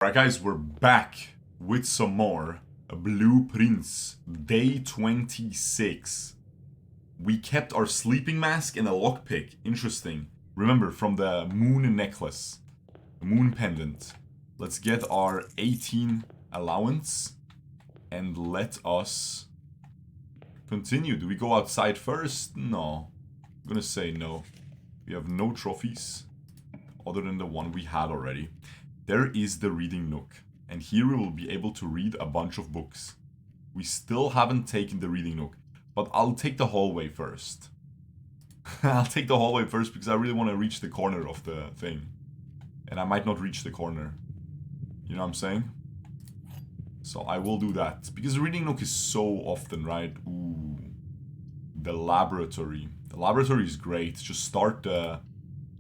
Alright guys, we're back with some more blueprints. Day 26. We kept our sleeping mask and a lockpick. Interesting. Remember, from the moon necklace. Moon pendant. Let's get our 18 allowance. And let us continue. Do we go outside first? No. I'm gonna say no. We have no trophies. Other than the one we had already. There is the reading nook, and here we will be able to read a bunch of books. We still haven't taken the reading nook, but I'll take the hallway first. I'll take the hallway first because I really want to reach the corner of the thing. And I might not reach the corner. You know what I'm saying? So I will do that. Because the reading nook is so often, right? Ooh. The laboratory. The laboratory is great. Just start the...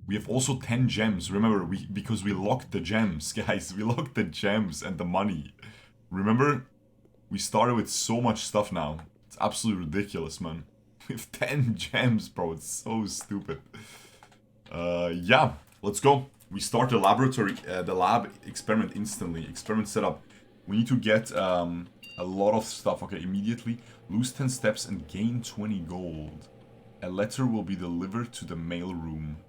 We have also 10 gems. Remember, because we locked the gems, guys. We locked the gems and the money. Remember? We started with so much stuff now. It's absolutely ridiculous, man. We have 10 gems, bro. It's so stupid. Yeah. Let's go. We start the laboratory, the lab experiment instantly. Experiment setup. We need to get a lot of stuff. Okay, immediately. Lose 10 steps and gain 20 gold. A letter will be delivered to the mail room.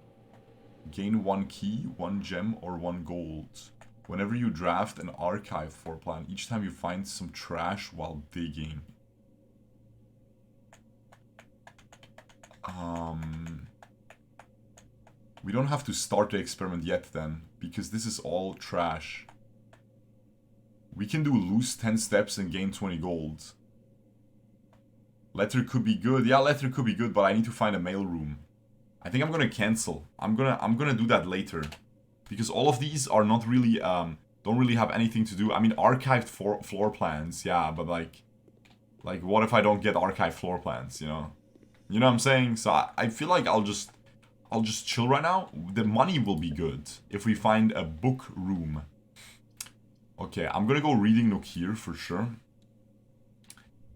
Gain 1 key, 1 gem, or 1 gold. Whenever you draft an archive floor plan, each time you find some trash while digging. We don't have to start the experiment yet then, because this is all trash. We can do lose 10 steps and gain 20 gold. Letter could be good. Yeah, letter could be good, but I need to find a mail room. I think I'm gonna cancel. I'm gonna do that later, because all of these are not really don't really have anything to do. I mean, archived floor plans, yeah, but like what if I don't get archived floor plans? You know what I'm saying? So I feel like I'll just chill right now. The money will be good if we find a book room. Okay, I'm gonna go reading nook here for sure,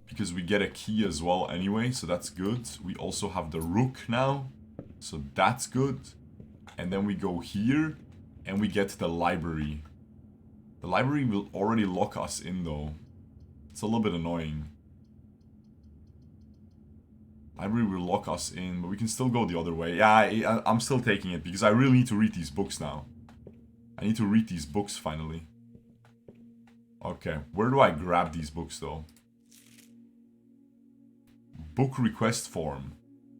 because we get a key as well anyway, so that's good. We also have the rook now. So that's good. And then we go here and we get the library. The library will already lock us in though. It's a little bit annoying. Library will lock us in, but we can still go the other way. Yeah, I'm still taking it because I really need to read these books now. I need to read these books finally. Okay, where do I grab these books though? Book request form.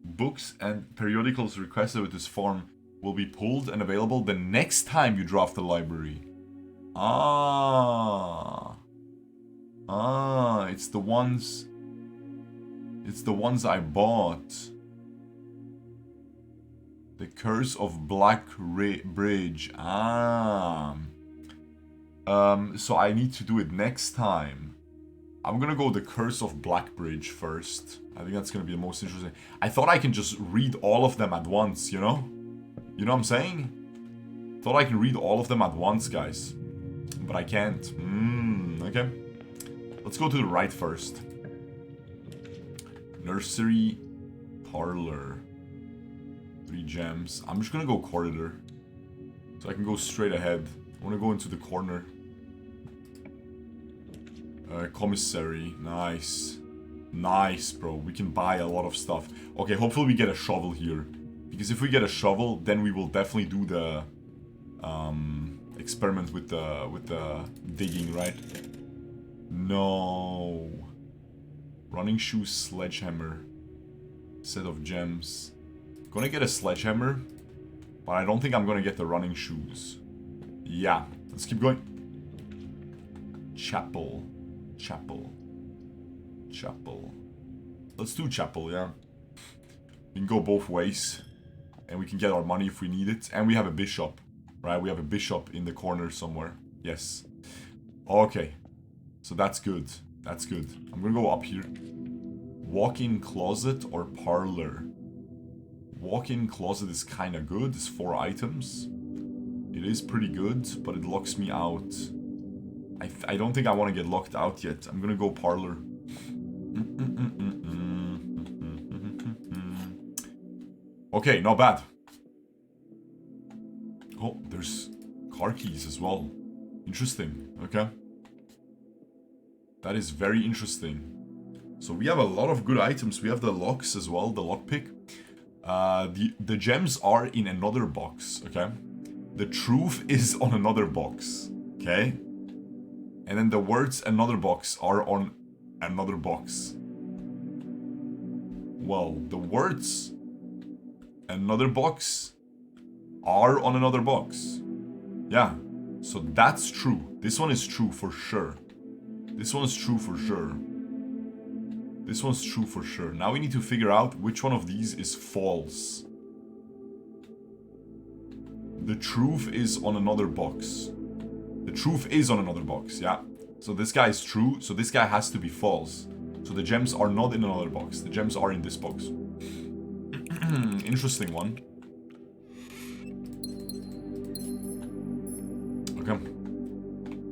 Books and periodicals requested with this form will be pulled and available the next time you draft the library. It's the ones I bought. The Curse of Black Bridge. So I need to do it next time. I'm gonna go the Curse of Black Bridge first. I think that's gonna be the most interesting. I thought I can just read all of them at once, you know? You know what I'm saying? Thought I can read all of them at once, guys. But I can't. Okay. Let's go to the right first. Nursery. Parlor. 3 gems. I'm just gonna go corridor. So I can go straight ahead. I wanna go into the corner. Commissary. Nice. Nice, bro. We can buy a lot of stuff. Okay, hopefully we get a shovel here. Because if we get a shovel, then we will definitely do the experiment with the digging, right? No. Running shoes, sledgehammer. Set of gems. Gonna get a sledgehammer, but I don't think I'm gonna get the running shoes. Yeah, let's keep going. Chapel. Let's do chapel, yeah. We can go both ways. And we can get our money if we need it. And we have a bishop, right? We have a bishop in the corner somewhere. Yes. Okay. So that's good. That's good. I'm gonna go up here. Walk-in closet or parlor? Walk-in closet is kind of good. It's 4 items. It is pretty good, but it locks me out. I don't think I want to get locked out yet. I'm gonna go parlor. Okay, not bad. Oh, there's car keys as well. Interesting. Okay. That is very interesting. So we have a lot of good items. We have the locks as well, the lockpick. The gems are in another box, okay? The truth is on another box, okay? And then the words another box are on another box. Well, the words another box are on another box. Yeah, so that's true. This one is true for sure. This one is true for sure. This one's true for sure. Now we need to figure out which one of these is false. The truth is on another box. The truth is on another box, yeah. So this guy is true, so this guy has to be false. So the gems are not in another box. The gems are in this box. Interesting one. Okay.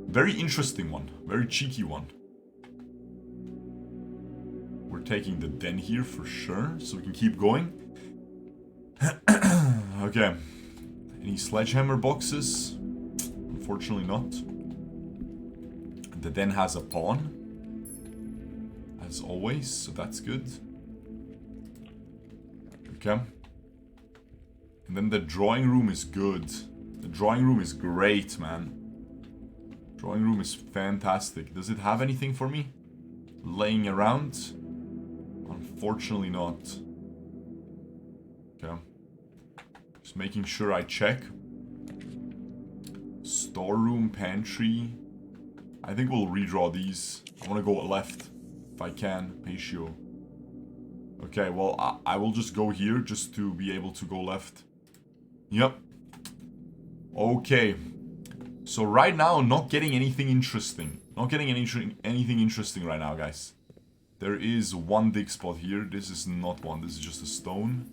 Very interesting one. Very cheeky one. We're taking the den here for sure, so we can keep going. Okay. Any sledgehammer boxes? Unfortunately not. The den has a pawn. As always, so that's good. Okay. And then the drawing room is good. The drawing room is great, man. Drawing room is fantastic. Does it have anything for me? Laying around? Unfortunately not. Okay. Just making sure I check. Storeroom, pantry. I think we'll redraw these. I want to go left. If I can. Patio. Okay, well, I will just go here just to be able to go left. Yep. Okay. So right now, not getting anything interesting. Not getting anything interesting right now, guys. There is one dig spot here. This is not one. This is just a stone.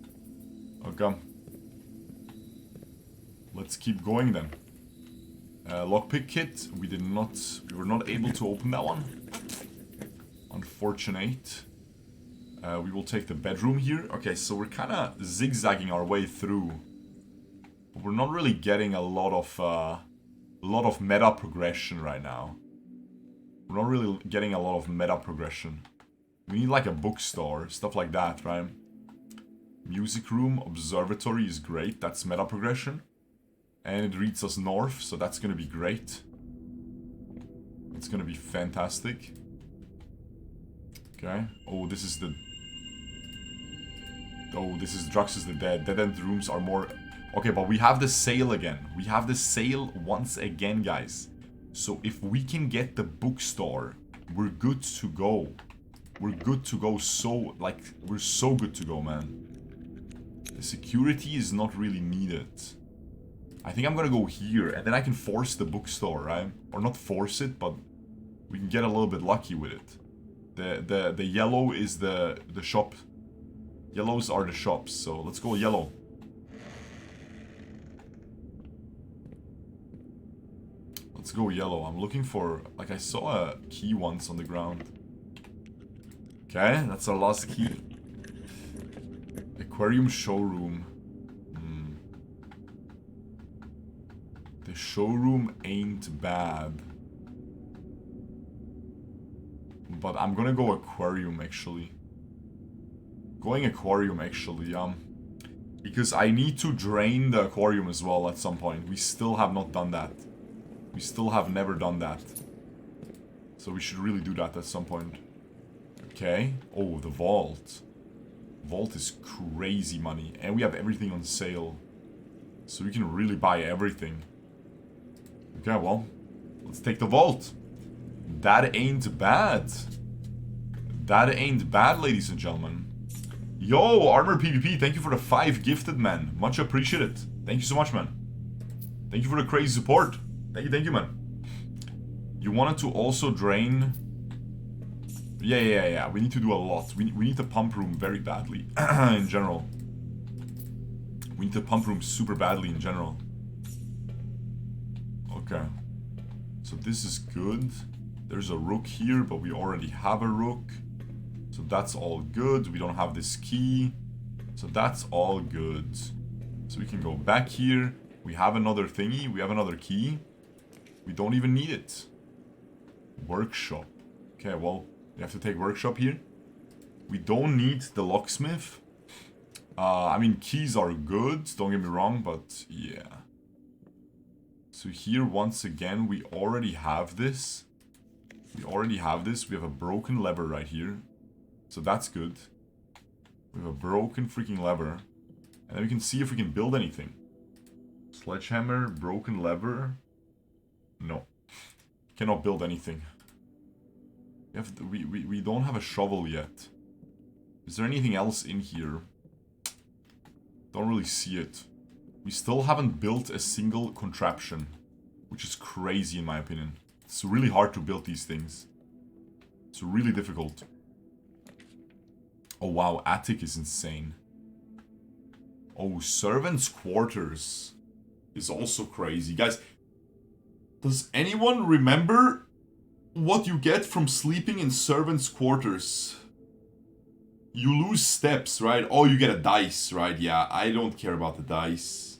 Okay. Let's keep going then. Lockpick kit. We were not able to open that one. Unfortunate. We will take the bedroom here. Okay, so we're kind of zigzagging our way through. But we're not really getting a lot of meta progression right now. We're not really getting a lot of meta progression. We need like a bookstore, stuff like that, right? Music room, observatory is great. That's meta progression. And it reads us north, so that's gonna be great. It's gonna be fantastic. Okay. Oh, this is the... Oh, this is Drux is the Dead. Dead end rooms are more... Okay, but we have the sale again. We have the sale once again, guys. So if we can get the bookstore, we're good to go. We're good to go. So, like, we're so good to go, man. The security is not really needed. I think I'm gonna go here, and then I can force the bookstore, right? Or not force it, but we can get a little bit lucky with it. The yellow is the shop. Yellows are the shops, so let's go yellow. Let's go yellow. I'm looking for... Like, I saw a key once on the ground. Okay, that's our last key. Aquarium showroom. The showroom ain't bad. But I'm gonna go aquarium, actually. Going aquarium, actually, because I need to drain the aquarium as well at some point. We still have not done that. We still have never done that. So we should really do that at some point. Okay. Oh, the vault. Vault is crazy money. And we have everything on sale. So we can really buy everything. Okay, well. Let's take the vault. That ain't bad. That ain't bad, ladies and gentlemen. Yo, Armor PvP, thank you for the 5 gifted, man. Much appreciated. Thank you so much, man. Thank you for the crazy support. Thank you, man. You wanted to also drain... Yeah. We need to do a lot. We need the pump room very badly, in general. We need the pump room super badly in general. Okay. So this is good. There's a rook here, but we already have a rook. So that's all good. We don't have this key. So that's all good. So we can go back here. We have another thingy. We have another key. We don't even need it. Workshop. Okay, well, we have to take workshop here. We don't need the locksmith. I mean, keys are good, don't get me wrong, but yeah. So here, once again, we already have this. We have a broken lever right here. So that's good. We have a broken freaking lever. And then we can see if we can build anything. Sledgehammer, broken lever. No. Cannot build anything. We don't have a shovel yet. Is there anything else in here? Don't really see it. We still haven't built a single contraption. Which is crazy in my opinion. It's really hard to build these things. It's really difficult. Oh wow, attic is insane. Oh, servants' quarters is also crazy. Guys, does anyone remember what you get from sleeping in servants' quarters? You lose steps, right? Oh, you get a dice, right? Yeah, I don't care about the dice.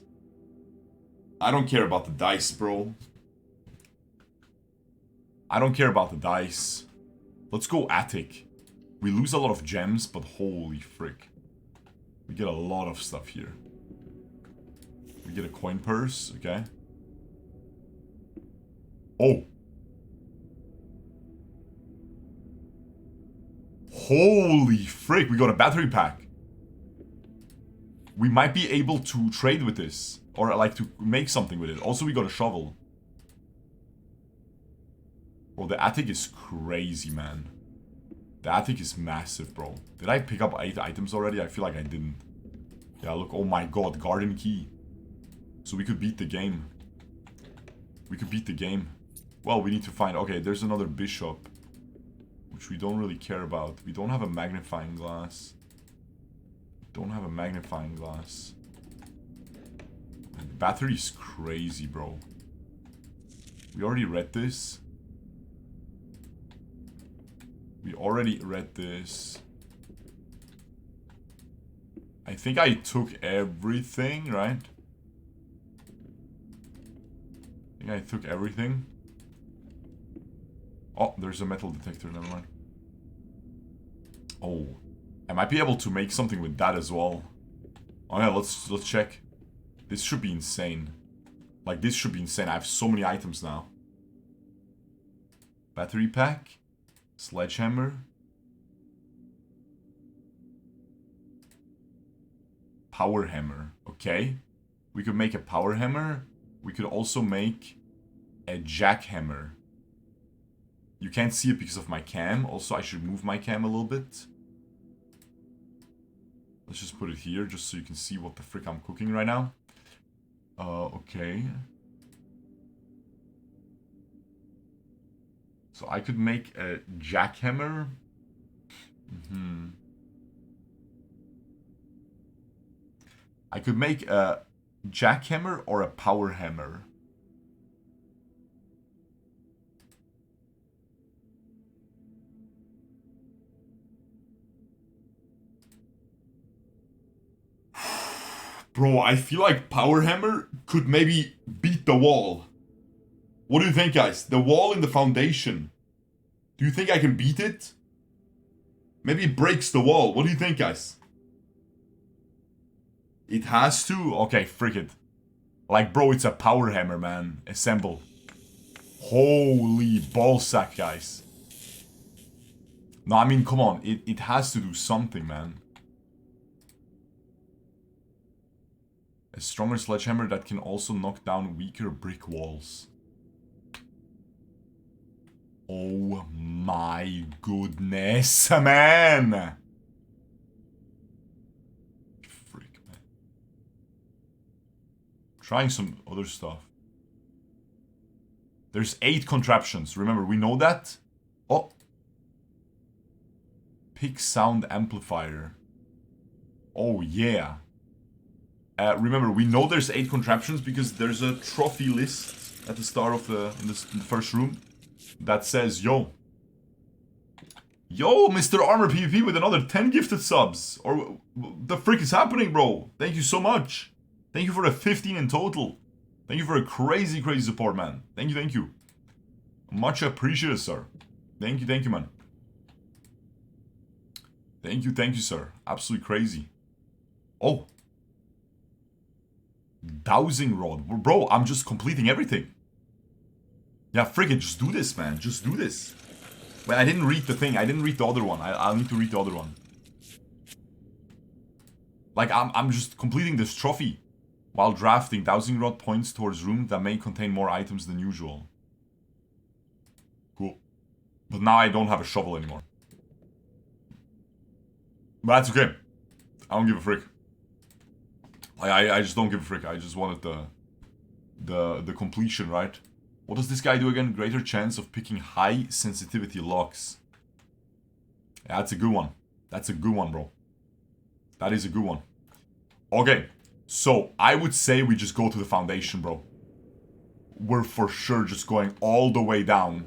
I don't care about the dice, bro. I don't care about the dice. Let's go attic. We lose a lot of gems, but holy frick. We get a lot of stuff here. We get a coin purse, okay. Oh. Holy frick, we got a battery pack. We might be able to trade with this. Or like to make something with it. Also, we got a shovel. Bro, the attic is crazy, man. The attic is massive, bro. Did I pick up 8 items already? I feel like I didn't. Yeah, look. Oh my god, garden key. So we could beat the game. We could beat the game. Well, we need to find... Okay, there's another bishop. Which we don't really care about. We don't have a magnifying glass. Don't have a magnifying glass. And the battery is crazy, bro. We already read this. We already read this. I think I took everything, right? I think I took everything. Oh, there's a metal detector, never mind. Oh, I might be able to make something with that as well. Oh yeah, let's check. This should be insane. Like, this should be insane. I have so many items now. Battery pack. Sledgehammer. Power hammer. Okay. We could make a power hammer. We could also make a jackhammer. You can't see it because of my cam. Also, I should move my cam a little bit. Let's just put it here just so you can see what the frick I'm cooking right now. Okay. So I could make a jackhammer. I could make a jackhammer or a power hammer. Bro, I feel like power hammer could maybe beat the wall. What do you think, guys? The wall in the foundation. Do you think I can beat it? Maybe it breaks the wall. What do you think, guys? It has to? Okay, frick it. Like, bro, it's a power hammer, man. Assemble. Holy ballsack, guys. No, I mean, come on. It has to do something, man. A stronger sledgehammer that can also knock down weaker brick walls. Oh my goodness, man! Freak, man. Trying some other stuff. There's 8 contraptions. Remember, we know that. Oh. Pick sound amplifier. Oh, yeah. Remember, we know there's 8 contraptions because there's a trophy list at the start of in the first room that says, yo, Mr. Armor PvP with another 10 gifted subs. Or the frick is happening, bro? Thank you so much. Thank you for the 15 in total. Thank you for a crazy, crazy support, man. Thank you, thank you. Much appreciated, sir. Thank you, man. Thank you, sir. Absolutely crazy. Oh. Dowsing rod. Bro, I'm just completing everything. Yeah, friggin', just do this, man. Just do this. Wait, I didn't read the thing. I didn't read the other one. I'll need to read the other one. Like, I'm just completing this trophy. While drafting, dowsing rod points towards rooms that may contain more items than usual. Cool. But now I don't have a shovel anymore. But that's okay. I don't give a frick. I just don't give a frick. I just wanted the completion, right? What does this guy do again? Greater chance of picking high sensitivity locks. Yeah, that's a good one. That's a good one, bro. That is a good one. Okay. So, I would say we just go to the foundation, bro. We're for sure just going all the way down.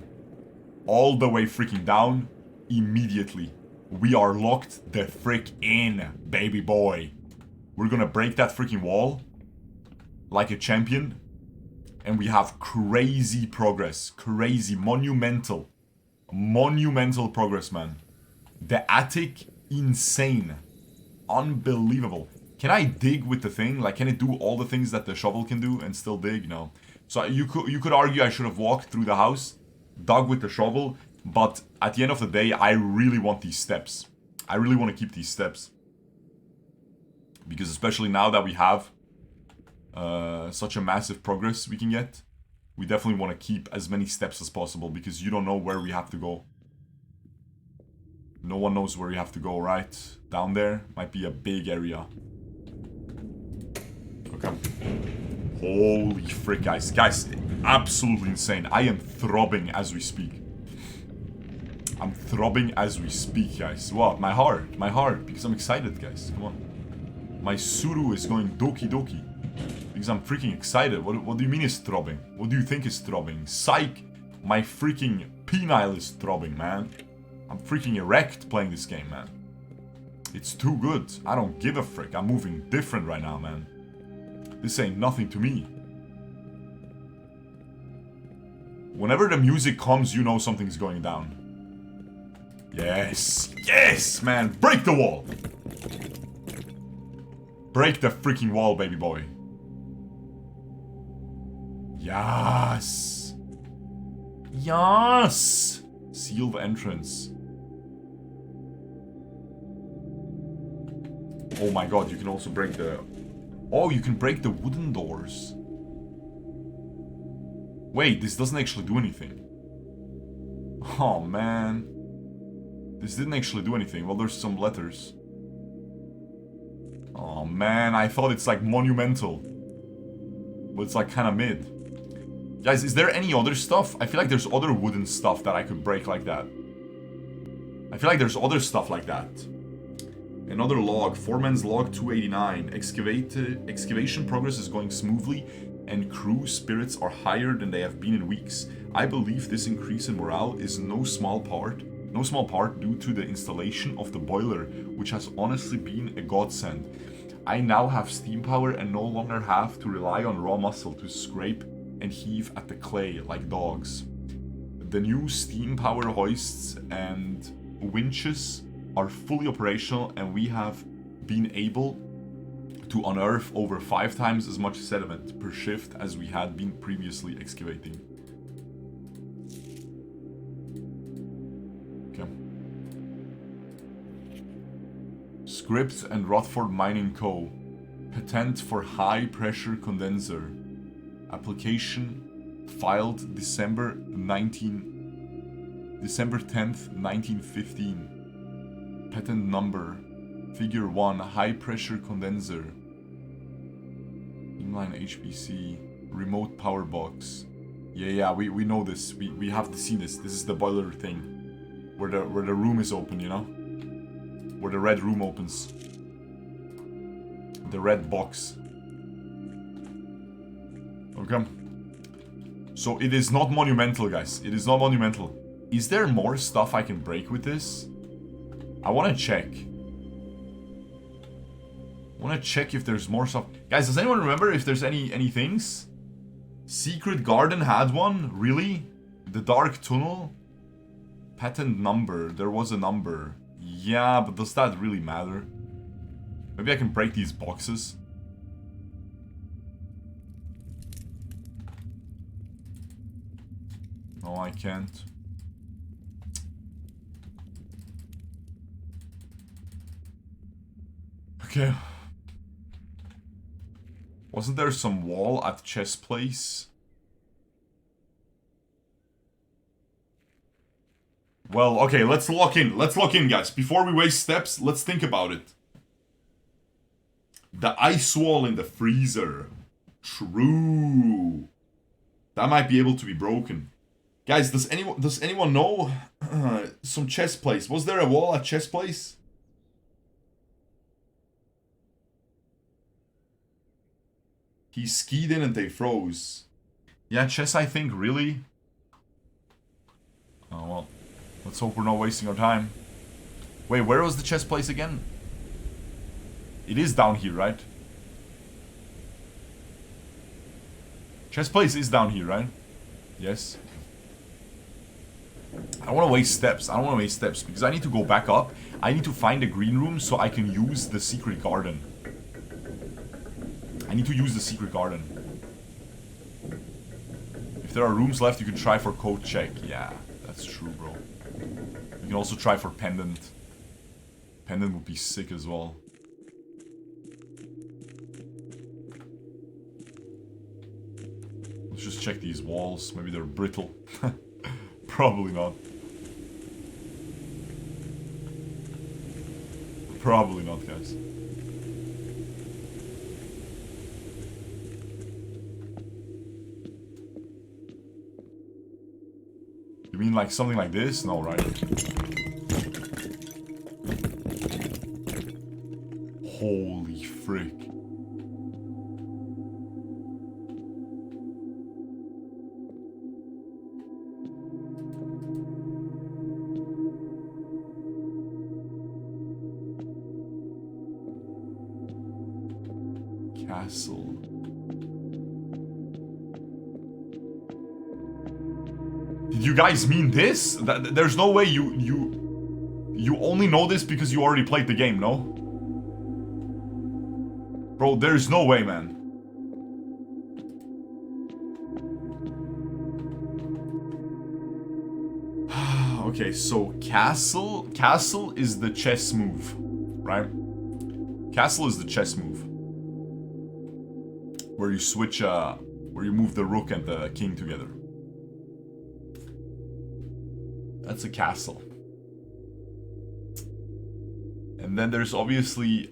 All the way freaking down. Immediately. We are locked the frick in, baby boy. We're gonna break that freaking wall. Like a champion. And we have crazy progress. Crazy. Monumental. Monumental progress, man. The attic, insane. Unbelievable. Can I dig with the thing? Like, can it do all the things that the shovel can do and still dig? No. So you could argue I should have walked through the house, dug with the shovel, but at the end of the day, I really want these steps. I really want to keep these steps. Because especially now that we have such a massive progress we can get, we definitely want to keep as many steps as possible because you don't know where we have to go. No one knows where you have to go, right? Down there might be a big area. Okay. Holy frick, guys. Guys, absolutely insane. I am throbbing as we speak. I'm throbbing as we speak, guys. What? My heart, because I'm excited, guys. Come on. My suru is going doki doki. Because I'm freaking excited. What do you mean is throbbing? What do you think is throbbing? Psych! My freaking penile is throbbing, man. I'm freaking erect playing this game, man. It's too good. I don't give a frick. I'm moving different right now, man. This ain't nothing to me. Whenever the music comes, you know something's going down. Yes. Yes, man. Break the wall. Break the freaking wall, baby boy. Yes. Yes. Sealed entrance. Oh my god, you can also break the... Oh, you can break the wooden doors. Wait, this doesn't actually do anything. Oh, man. This didn't actually do anything. Well, there's some letters. Oh, man. I thought it's like monumental. But it's like kind of mid. Guys, is there any other stuff? I feel like there's other wooden stuff that I could break like that. I feel like there's other stuff like that. Another log. Foreman's log 289. Excavation progress is going smoothly and crew spirits are higher than they have been in weeks. I believe this increase in morale is no small part due to the installation of the boiler, which has honestly been a godsend. I now have steam power and no longer have to rely on raw muscle to scrape and heave at the clay like dogs. The new steam power hoists and winches are fully operational and we have been able to unearth over 5 times as much sediment per shift as we had been previously excavating. Okay. Script and Rutherford Mining Co. Patent for high pressure condenser. Application filed December 10th, 1915. Patent number Figure 1 high pressure condenser. Inline HPC. Remote power box. Yeah, we know this. We have seen this. This is the boiler thing. Where the room is open, you know? Where the red room opens. The red box. Okay. So it is not monumental, guys. It is not monumental. Is there more stuff I can break with this? I want to check. I want to check if there's more stuff. Guys, does anyone remember if there's any things? Secret Garden had one? Really? The Dark Tunnel? Patent number. There was a number. Yeah, but does that really matter? Maybe I can break these boxes. No, I can't. Okay. Wasn't there some wall at Chess Place? Well, okay, let's lock in. Let's lock in, guys. Before we waste steps, let's think about it. The ice wall in the freezer. True. That might be able to be broken. Guys, does anyone know some Chess Place? Was there a wall at Chess Place? He skied in and they froze. Yeah, chess, I think, really? Oh, well. Let's hope we're not wasting our time. Wait, where was the chess place again? It is down here, right? Chess place is down here, right? Yes. I don't want to waste steps. I don't want to waste steps because I need to go back up. I need to find a green room so I can use the secret garden. I need to use the secret garden. If there are rooms left, you can try for code check. Yeah, that's true, bro. You can also try for pendant. Pendant would be sick as well. Let's just check these walls. Maybe they're brittle. Probably not. Probably not, guys. You mean like something like this? No, right? Holy frick. Castle. Did you guys mean this? There's no way you only know this because you already played the game, no? Bro, there's no way, man. Okay, so castle is the chess move, right? Castle is the chess move. Where you switch, where you move the rook and the king together. That's a castle. And then there's obviously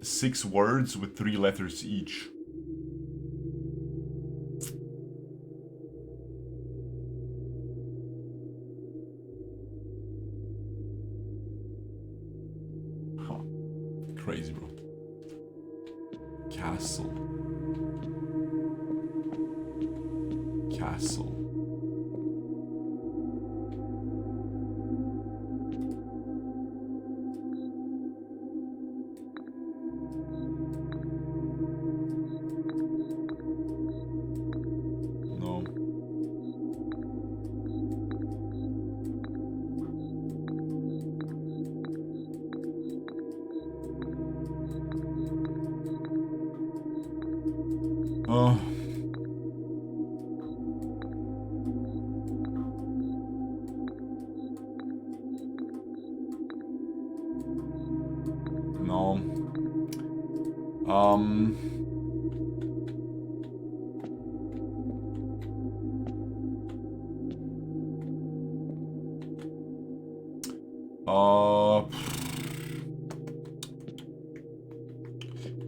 6 words with 3 letters each. Huh. Crazy, bro. Castle. Castle.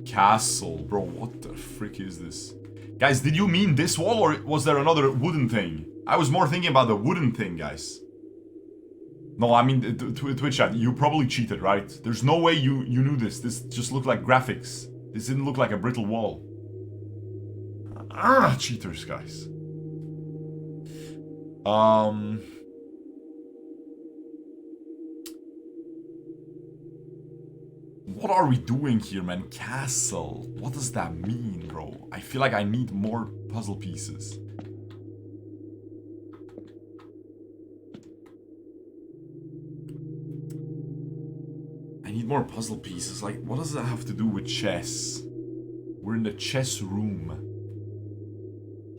Castle. Bro, what the frick is this? Guys, did you mean this wall or was there another wooden thing? I was more thinking about the wooden thing, guys. No, I mean, Twitch chat, you probably cheated, right? There's no way you knew this. This just looked like graphics. This didn't look like a brittle wall. Ah, cheaters, guys. What are we doing here, man? Castle. What does that mean, bro? I feel like I need more puzzle pieces. I need more puzzle pieces. Like, what does that have to do with chess? We're in the chess room.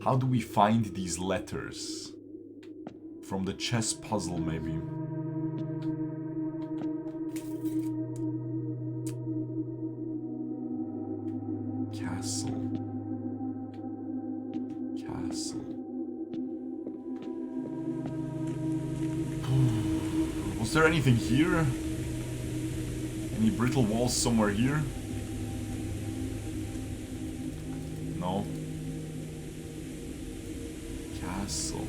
How do we find these letters? From the chess puzzle, maybe. Castle. Castle. Was there anything here? Any brittle walls somewhere here? No. Castle.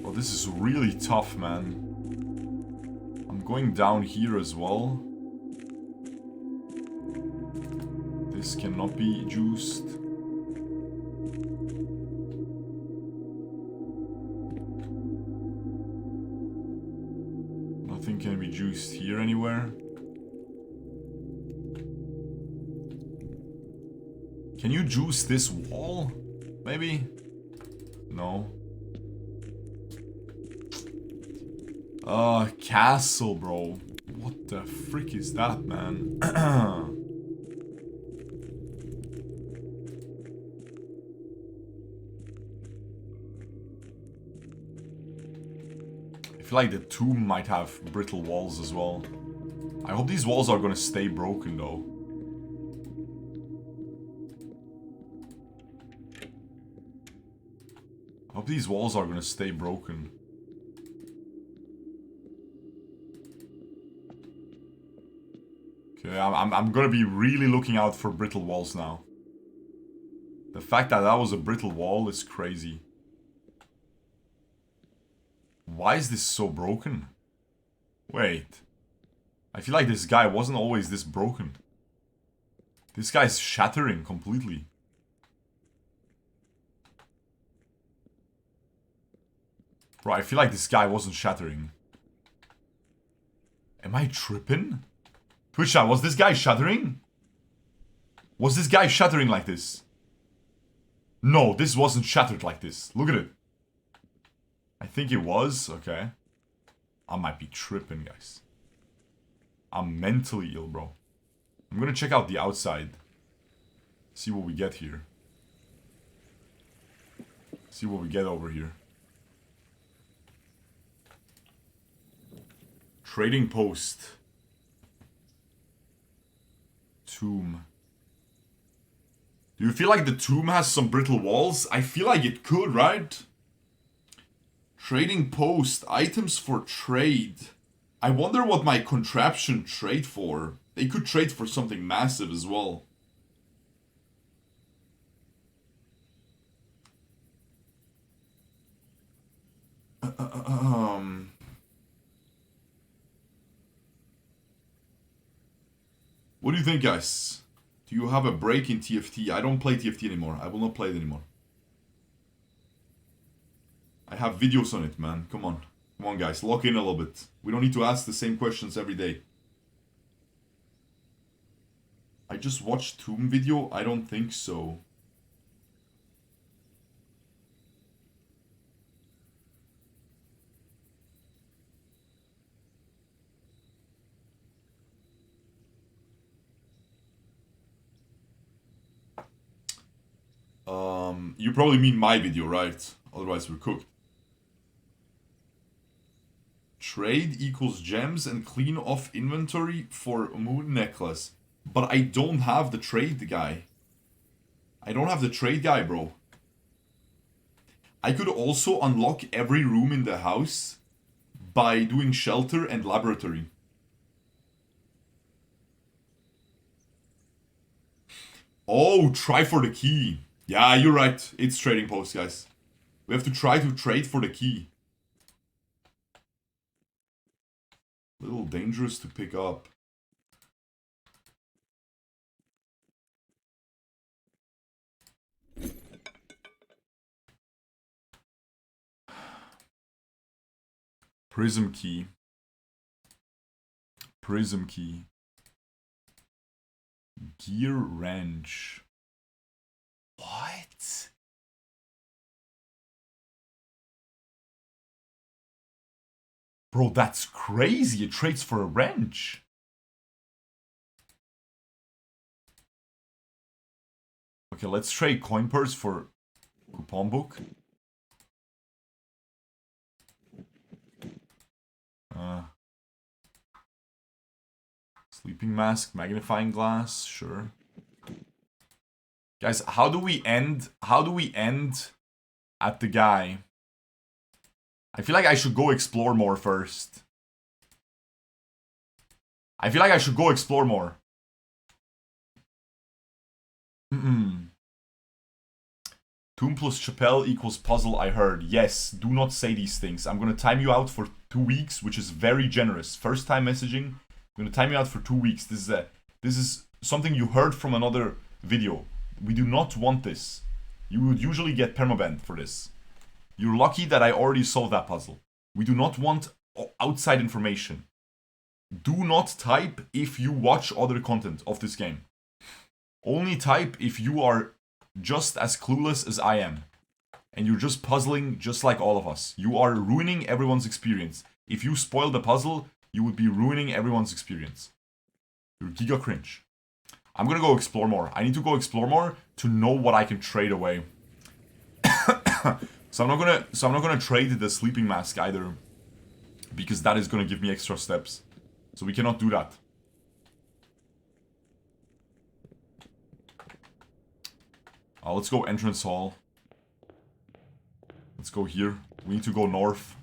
Oh, this is really tough, man. I'm going down here as well. This cannot be juiced. Nothing can be juiced here anywhere. Can you juice this wall? Maybe? No. Castle, bro. What the frick is that, man? I feel like the tomb might have brittle walls as well. I hope these walls are gonna stay broken, though. I hope these walls are gonna stay broken. Okay, I'm gonna be really looking out for brittle walls now. The fact that that was a brittle wall is crazy. Why is this so broken? Wait. I feel like this guy wasn't always this broken. This guy's shattering completely. Bro, I feel like this guy wasn't shattering. Am I tripping? Twitch chat, was this guy shattering? Was this guy shattering like this? No, this wasn't shattered like this. Look at it. I think it was. Okay. I might be tripping, guys. I'm mentally ill, bro. I'm gonna check out the outside. See what we get here. See what we get over here. Trading post. Tomb. Do you feel like the tomb has some brittle walls? I feel like it could, right? Trading post. Items for trade. I wonder what my contraption trade for. They could trade for something massive as well. What do you think, guys? Do you have a break in TFT? I don't play TFT anymore. I will not play it anymore. I have videos on it, man. Come on. Come on, guys. Lock in a little bit. We don't need to ask the same questions every day. I just watched Tomb video? I don't think so. You probably mean my video, right? Otherwise we're cooked. Trade equals gems and clean off inventory for moon necklace. But I don't have the trade guy. I don't have the trade guy, bro. I could also unlock every room in the house by doing shelter and laboratory. Oh, try for the key. Yeah, you're right. It's trading post, guys. We have to try to trade for the key. A little dangerous to pick up. Prism key. Prism key. Gear wrench. What? Bro, that's crazy. It trades for a wrench. Okay, let's trade coin purse for coupon book. Sleeping mask, magnifying glass, sure. Guys, how do we end at the guy? I feel like I should go explore more first. I feel like I should go explore more. Tomb plus Chappelle equals puzzle, I heard. Yes, do not say these things. I'm gonna time you out for 2 weeks, which is very generous. First time messaging. I'm gonna time you out for 2 weeks. This is something you heard from another video. We do not want this. You would usually get permaban for this. You're lucky that I already solved that puzzle. We do not want outside information. Do not type if you watch other content of this game. Only type if you are just as clueless as I am. And you're just puzzling just like all of us. You are ruining everyone's experience. If you spoil the puzzle, you would be ruining everyone's experience. You're giga cringe. I'm gonna go explore more. I need to go explore more to know what I can trade away. So I'm not gonna trade the sleeping mask either, because that is gonna give me extra steps. So we cannot do that. Let's go entrance hall. Let's go here. We need to go north.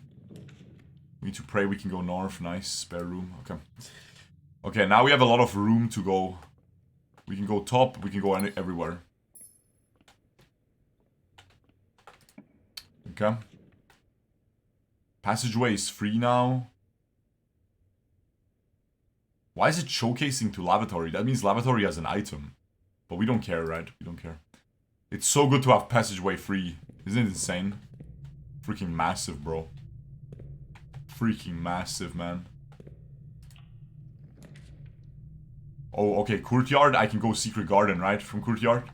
We need to pray we can go north. Nice. Spare room. Okay. Okay, now we have a lot of room to go. We can go top. We can go everywhere. Okay. Passageway is free now. Why is it showcasing to lavatory? That means lavatory has an item. But we don't care, right? We don't care. It's so good to have passageway free. Isn't it insane? Freaking massive, bro. Freaking massive, man. Oh, okay. Courtyard. I can go secret garden, right? From courtyard.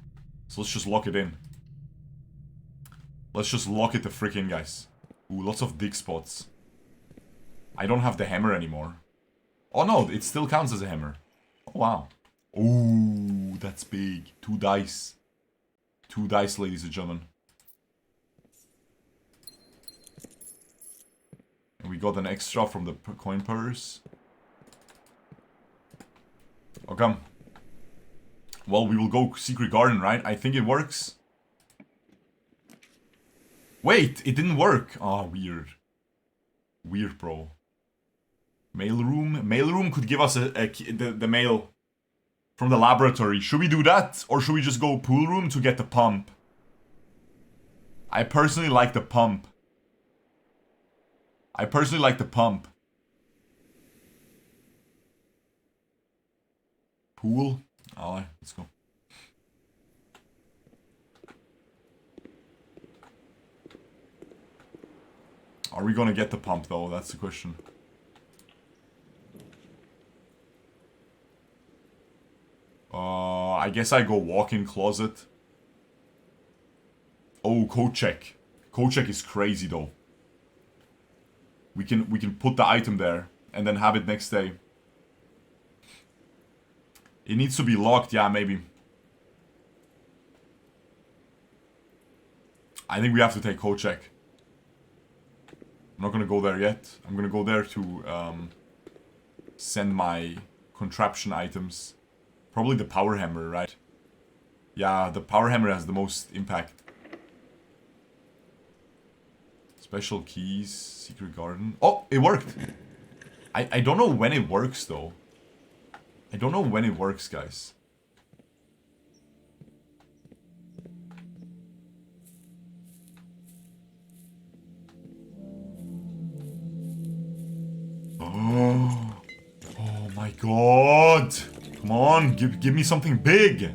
So let's just lock it in. Let's just lock it the frick in, guys. Ooh, lots of dig spots. I don't have the hammer anymore. Oh no, it still counts as a hammer. Oh, wow. Ooh, that's big. 2 dice. 2 dice, ladies and gentlemen. And we got an extra from the coin purse. Okay. Well, we will go secret garden, right? I think it works. Wait, it didn't work. Oh, weird. Weird, bro. Mail room. Mail room could give us the mail from the laboratory. Should we do that? Or should we just go pool room to get the pump? I personally like the pump. Pool? Alright, let's go. Are we gonna get the pump though? That's the question. I guess I go walk-in closet. Oh, code check. Code check is crazy though. We can put the item there and then have it next day. It needs to be locked, yeah, maybe. I think we have to take code check. I'm not gonna go there yet. I'm gonna go there to send my contraption items. Probably the power hammer, right? Yeah, the power hammer has the most impact. Special keys, secret garden. Oh, it worked! I don't know when it works though. I don't know when it works, guys. Oh, oh my god! Come on, give me something big!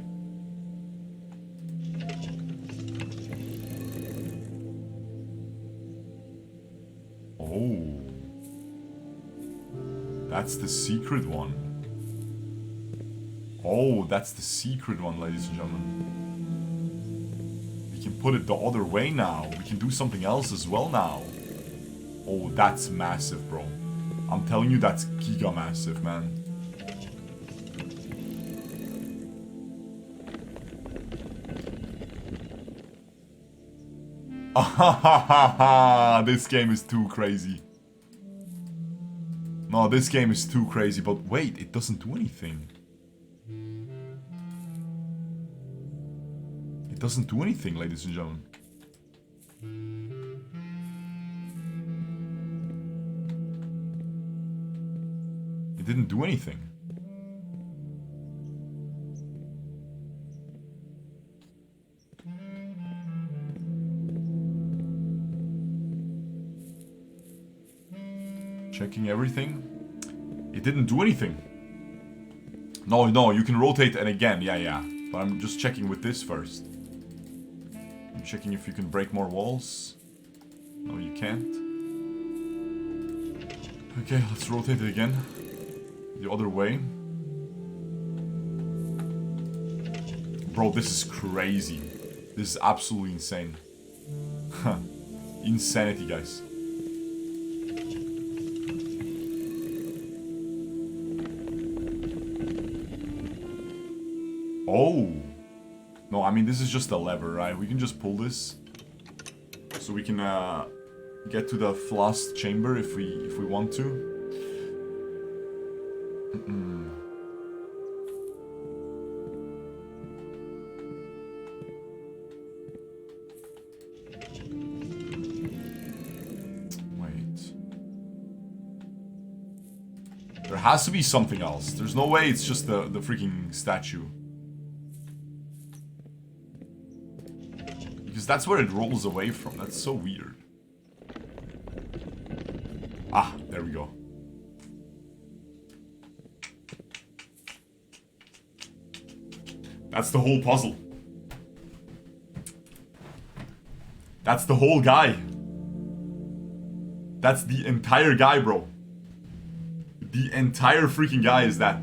Oh. That's the secret one. Oh, that's the secret one, ladies and gentlemen. We can put it the other way now. We can do something else as well now. Oh, that's massive, bro. I'm telling you, that's giga massive, man. This game is too crazy. No, this game is too crazy, but wait, it doesn't do anything. It doesn't do anything, ladies and gentlemen. It didn't do anything. Checking everything. It didn't do anything. No, you can rotate and again, yeah. But I'm just checking with this first. I'm checking if you can break more walls. No, you can't. Okay, let's rotate it again. The other way. Bro, this is crazy. This is absolutely insane. Insanity, guys. Oh! No, I mean, this is just a lever, right? We can just pull this. So we can get to the floss chamber if we want to. Wait. There has to be something else. There's no way it's just the freaking statue. Because that's where it rolls away from. That's so weird. Ah, there we go. That's the whole puzzle. That's the whole guy. That's the entire guy, bro. The entire freaking guy is that.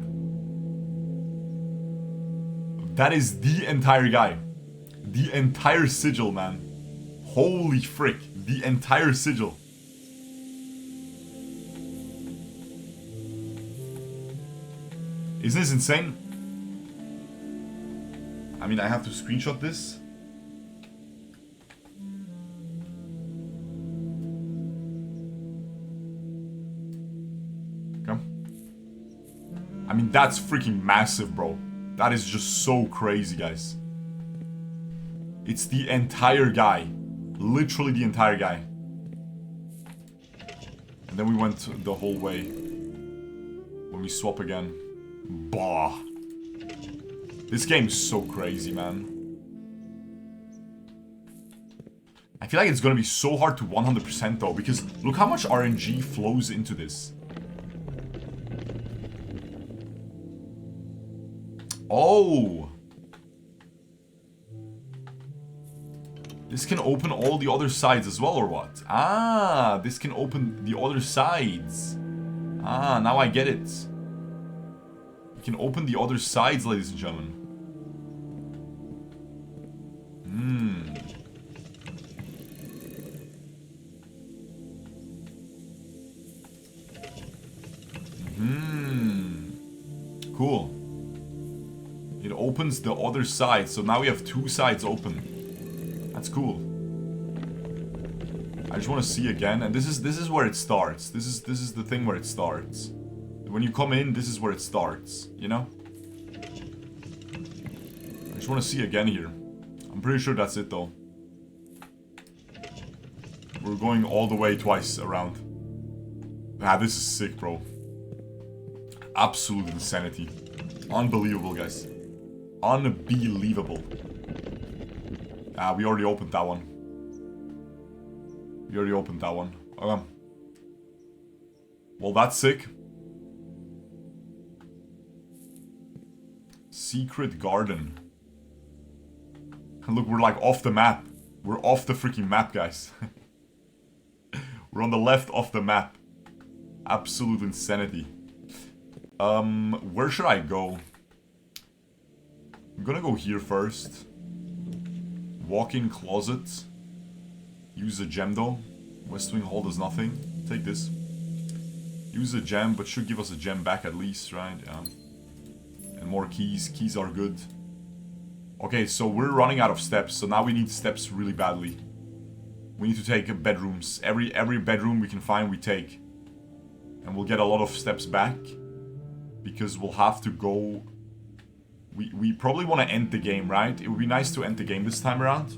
That is the entire guy. The entire sigil, man. Holy frick. The entire sigil. Isn't this insane? I mean, I have to screenshot this. Okay. I mean, that's freaking massive, bro. That is just so crazy, guys. It's the entire guy. Literally the entire guy. And then we went the whole way. When we swap again. Bah. This game is so crazy, man. I feel like it's gonna be so hard to 100% though, because look how much RNG flows into this. Oh! This can open all the other sides as well, or what? Ah, this can open the other sides. Ah, now I get it. You can open the other sides, ladies and gentlemen. Cool. It opens the other side, so now we have two sides open. That's cool. I just want to see again, and this is where it starts. This is the thing where it starts. When you come in, this is where it starts, you know? I just want to see again here. I'm pretty sure that's it though. We're going all the way twice around. Ah, this is sick, bro. Absolute insanity. Unbelievable, guys. Unbelievable. Ah, we already opened that one. We already opened that one. Okay. Well, that's sick. Secret garden. And look, we're like off the map. We're off the freaking map, guys. We're on the left off the map. Absolute insanity. Where should I go? I'm gonna go here first. Walk-in closet. Use a gem though. West Wing Hall does nothing. Take this. Use a gem, but should give us a gem back at least, right? Yeah. And more keys. Keys are good. Okay, so we're running out of steps, so now we need steps really badly. We need to take bedrooms. Every bedroom we can find, we take. And we'll get a lot of steps back. Because we'll have to go... We probably want to end the game, right? It would be nice to end the game this time around.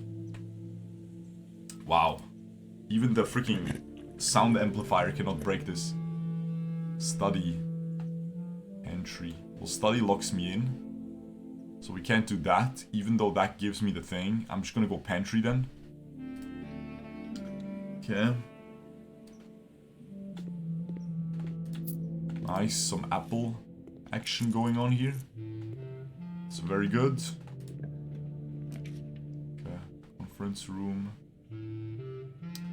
Wow. Even the freaking sound amplifier cannot break this. Study. Entry. Well, study locks me in. So we can't do that, even though that gives me the thing. I'm just gonna go pantry then. Okay. Nice, some apple action going on here. It's very good. Okay, conference room.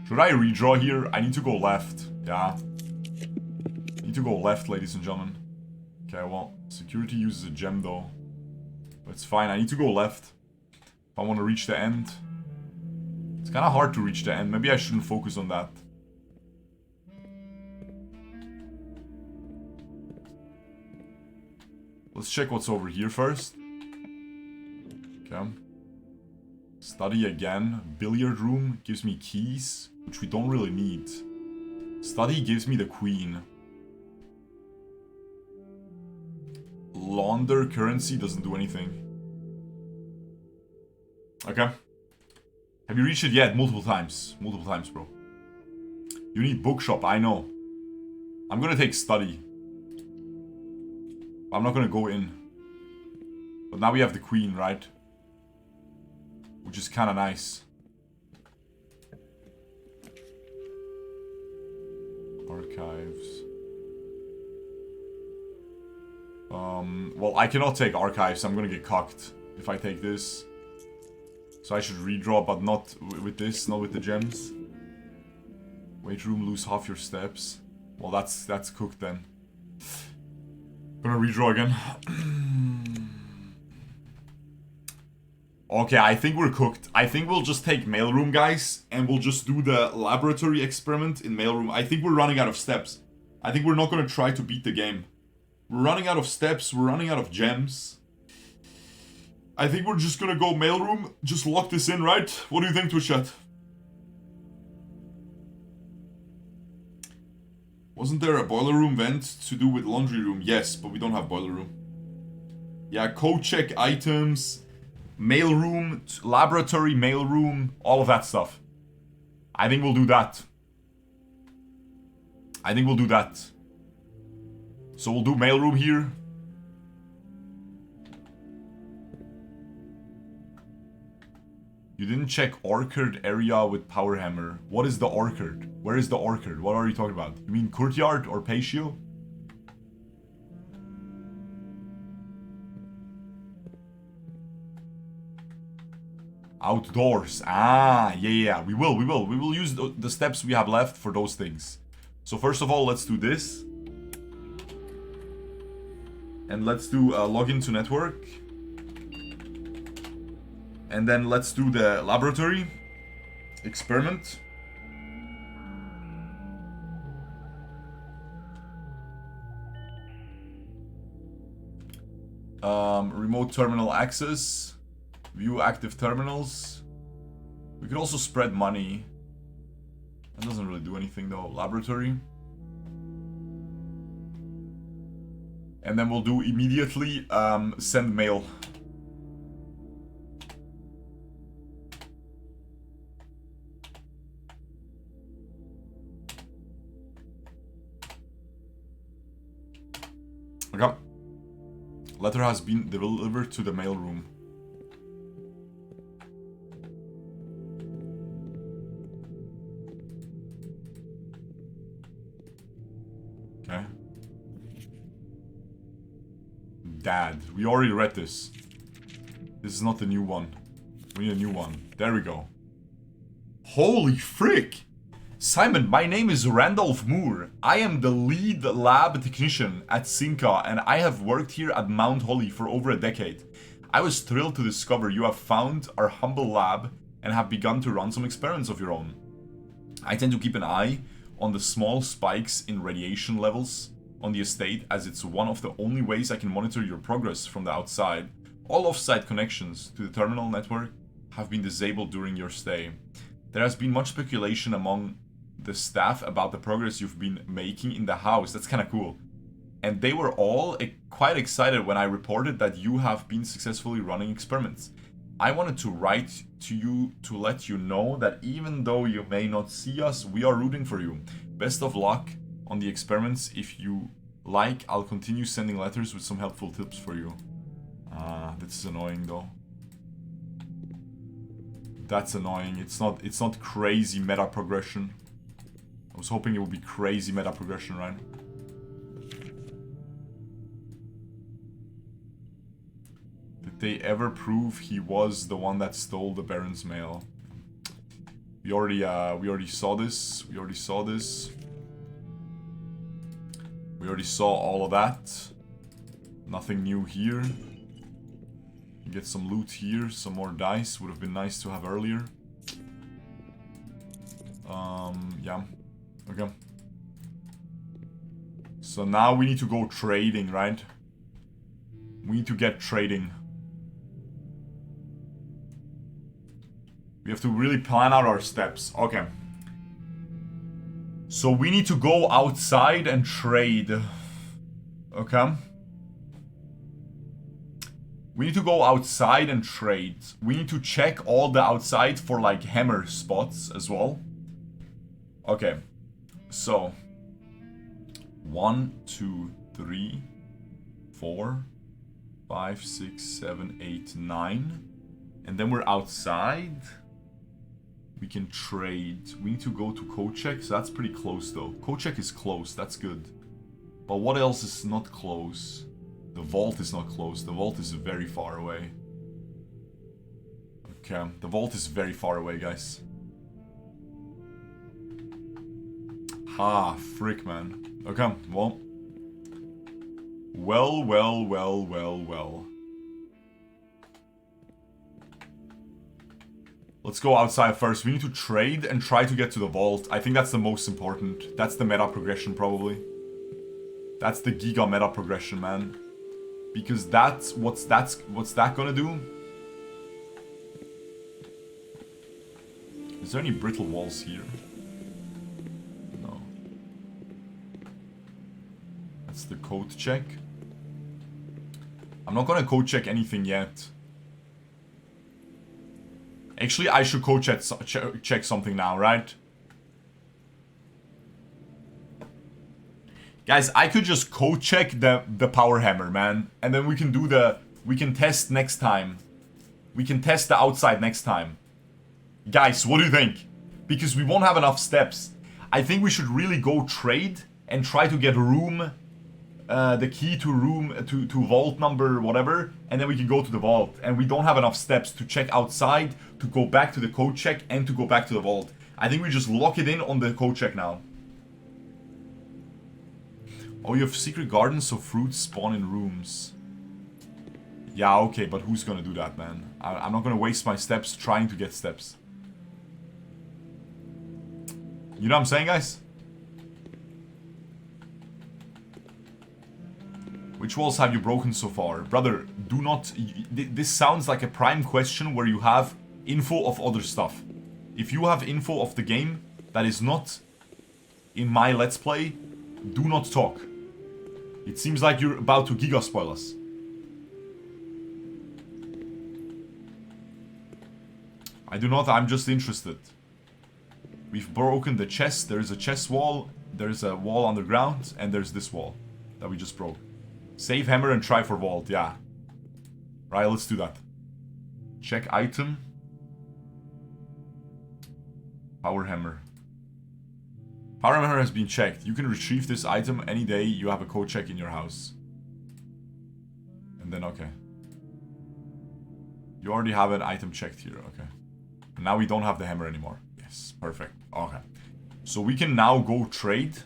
Should I redraw here? I need to go left. Yeah. Need to go left, ladies and gentlemen. Okay, well, security uses a gem though. But it's fine, I need to go left. If I want to reach the end. It's kind of hard to reach the end. Maybe I shouldn't focus on that. Let's check what's over here first. Okay. Study again. Billiard room gives me keys, which we don't really need. Study gives me the queen. Launder currency doesn't do anything. Okay. Have you reached it yet? Multiple times. Multiple times, bro. You need bookshop, I know. I'm gonna take study. I'm not gonna go in. But now we have the queen, right? Which is kinda nice. Archives. Well, I cannot take archives. I'm gonna get cocked if I take this. So I should redraw, but not with this, not with the gems. Weight room, lose half your steps. Well, that's cooked then. Gonna redraw again. Okay, I think we're cooked. I think we'll just take mailroom, guys, and we'll just do the laboratory experiment in mailroom. I think we're running out of steps. I think we're not gonna try to beat the game. We're running out of steps, we're running out of gems. I think we're just gonna go mailroom, just lock this in, right? What do you think, Twitch chat? Wasn't there a boiler room vent to do with laundry room? Yes, but we don't have boiler room. Yeah, code check items, mailroom, laboratory, mailroom, all of that stuff. I think we'll do that. I think we'll do that. So we'll do mailroom here. You didn't check orchard area with power hammer. What is the orchard? Where is the orchard? What are you talking about? You mean courtyard or patio? Outdoors. Ah, yeah. We will use the steps we have left for those things. So first of all, let's do this. And let's do login to network. And then let's do the laboratory experiment. Remote terminal access. View active terminals. We could also spread money. That doesn't really do anything though. Laboratory. And then we'll do immediately send mail. Okay. Letter has been delivered to the mail room. Okay. Dad. We already read this. This is not the new one. We need a new one. There we go. Holy frick! Simon, my name is Randolph Moore. I am the lead lab technician at Sinca, and I have worked here at Mount Holly for over a decade. I was thrilled to discover you have found our humble lab and have begun to run some experiments of your own. I tend to keep an eye on the small spikes in radiation levels on the estate, as it's one of the only ways I can monitor your progress from the outside. All off-site connections to the terminal network have been disabled during your stay. There has been much speculation among the staff about the progress you've been making in the house. That's kind of cool. And they were all quite excited when I reported that you have been successfully running experiments. I wanted to write to you to let you know that even though you may not see us, we are rooting for you. Best of luck on the experiments. If you like, I'll continue sending letters with some helpful tips for you. This is annoying though. That's annoying. It's not crazy meta progression. I was hoping it would be crazy meta progression, right? Did they ever prove he was the one that stole the Baron's mail? We already saw this. We already saw this. We already saw all of that. Nothing new here. Get some loot here, some more dice. Would have been nice to have earlier. Yeah. Okay. So now we need to go trading, right? We need to get trading. We have to really plan out our steps. Okay. So we need to go outside and trade. Okay. We need to go outside and trade. We need to check all the outside for like hammer spots as well. Okay. So 1, 2, 3, 4, 5, 6, 7, 8, 9. And then we're outside. We can trade. We need to go to Kochek, so that's pretty close though. Kochek is close, that's good. But what else is not close? The vault is not close. The vault is very far away. Okay, the vault is very far away, guys. Ah, frick, man. Okay, well. Well. Let's go outside first. We need to trade and try to get to the vault. I think that's the most important. That's the meta progression, probably. That's the giga meta progression, man. Because what's that gonna do? Is there any brittle walls here? No. That's the code check. I'm not gonna code check anything yet. Actually, I should code check something now, right? Guys, I could just code check the power hammer, man. And then we can test next time. We can test the outside next time. Guys, what do you think? Because we won't have enough steps. I think we should really go trade and try to get room, the key to room, to vault number, whatever. And then we can go to the vault. And we don't have enough steps to check outside, to go back to the code check, and to go back to the vault. I think we just lock it in on the code check now. Oh, you have secret gardens, so fruits spawn in rooms. Yeah, okay, but who's gonna do that, man? I'm not gonna waste my steps trying to get steps. You know what I'm saying, guys? Which walls have you broken so far? Brother, do not... This sounds like a prime question where you have info of other stuff. If you have info of the game that is not in my Let's Play, do not talk. It seems like you're about to giga spoil us. I do not, I'm just interested. We've broken the chest, there's a chest wall, there's a wall underground, and there's this wall that we just broke. Save hammer and try for vault, yeah. Right, let's do that. Check item. Power hammer. Power hammer has been checked. You can retrieve this item any day you have a code check in your house. And then, okay. You already have an item checked here, okay. And now we don't have the hammer anymore. Yes, perfect. Okay. So we can now go trade.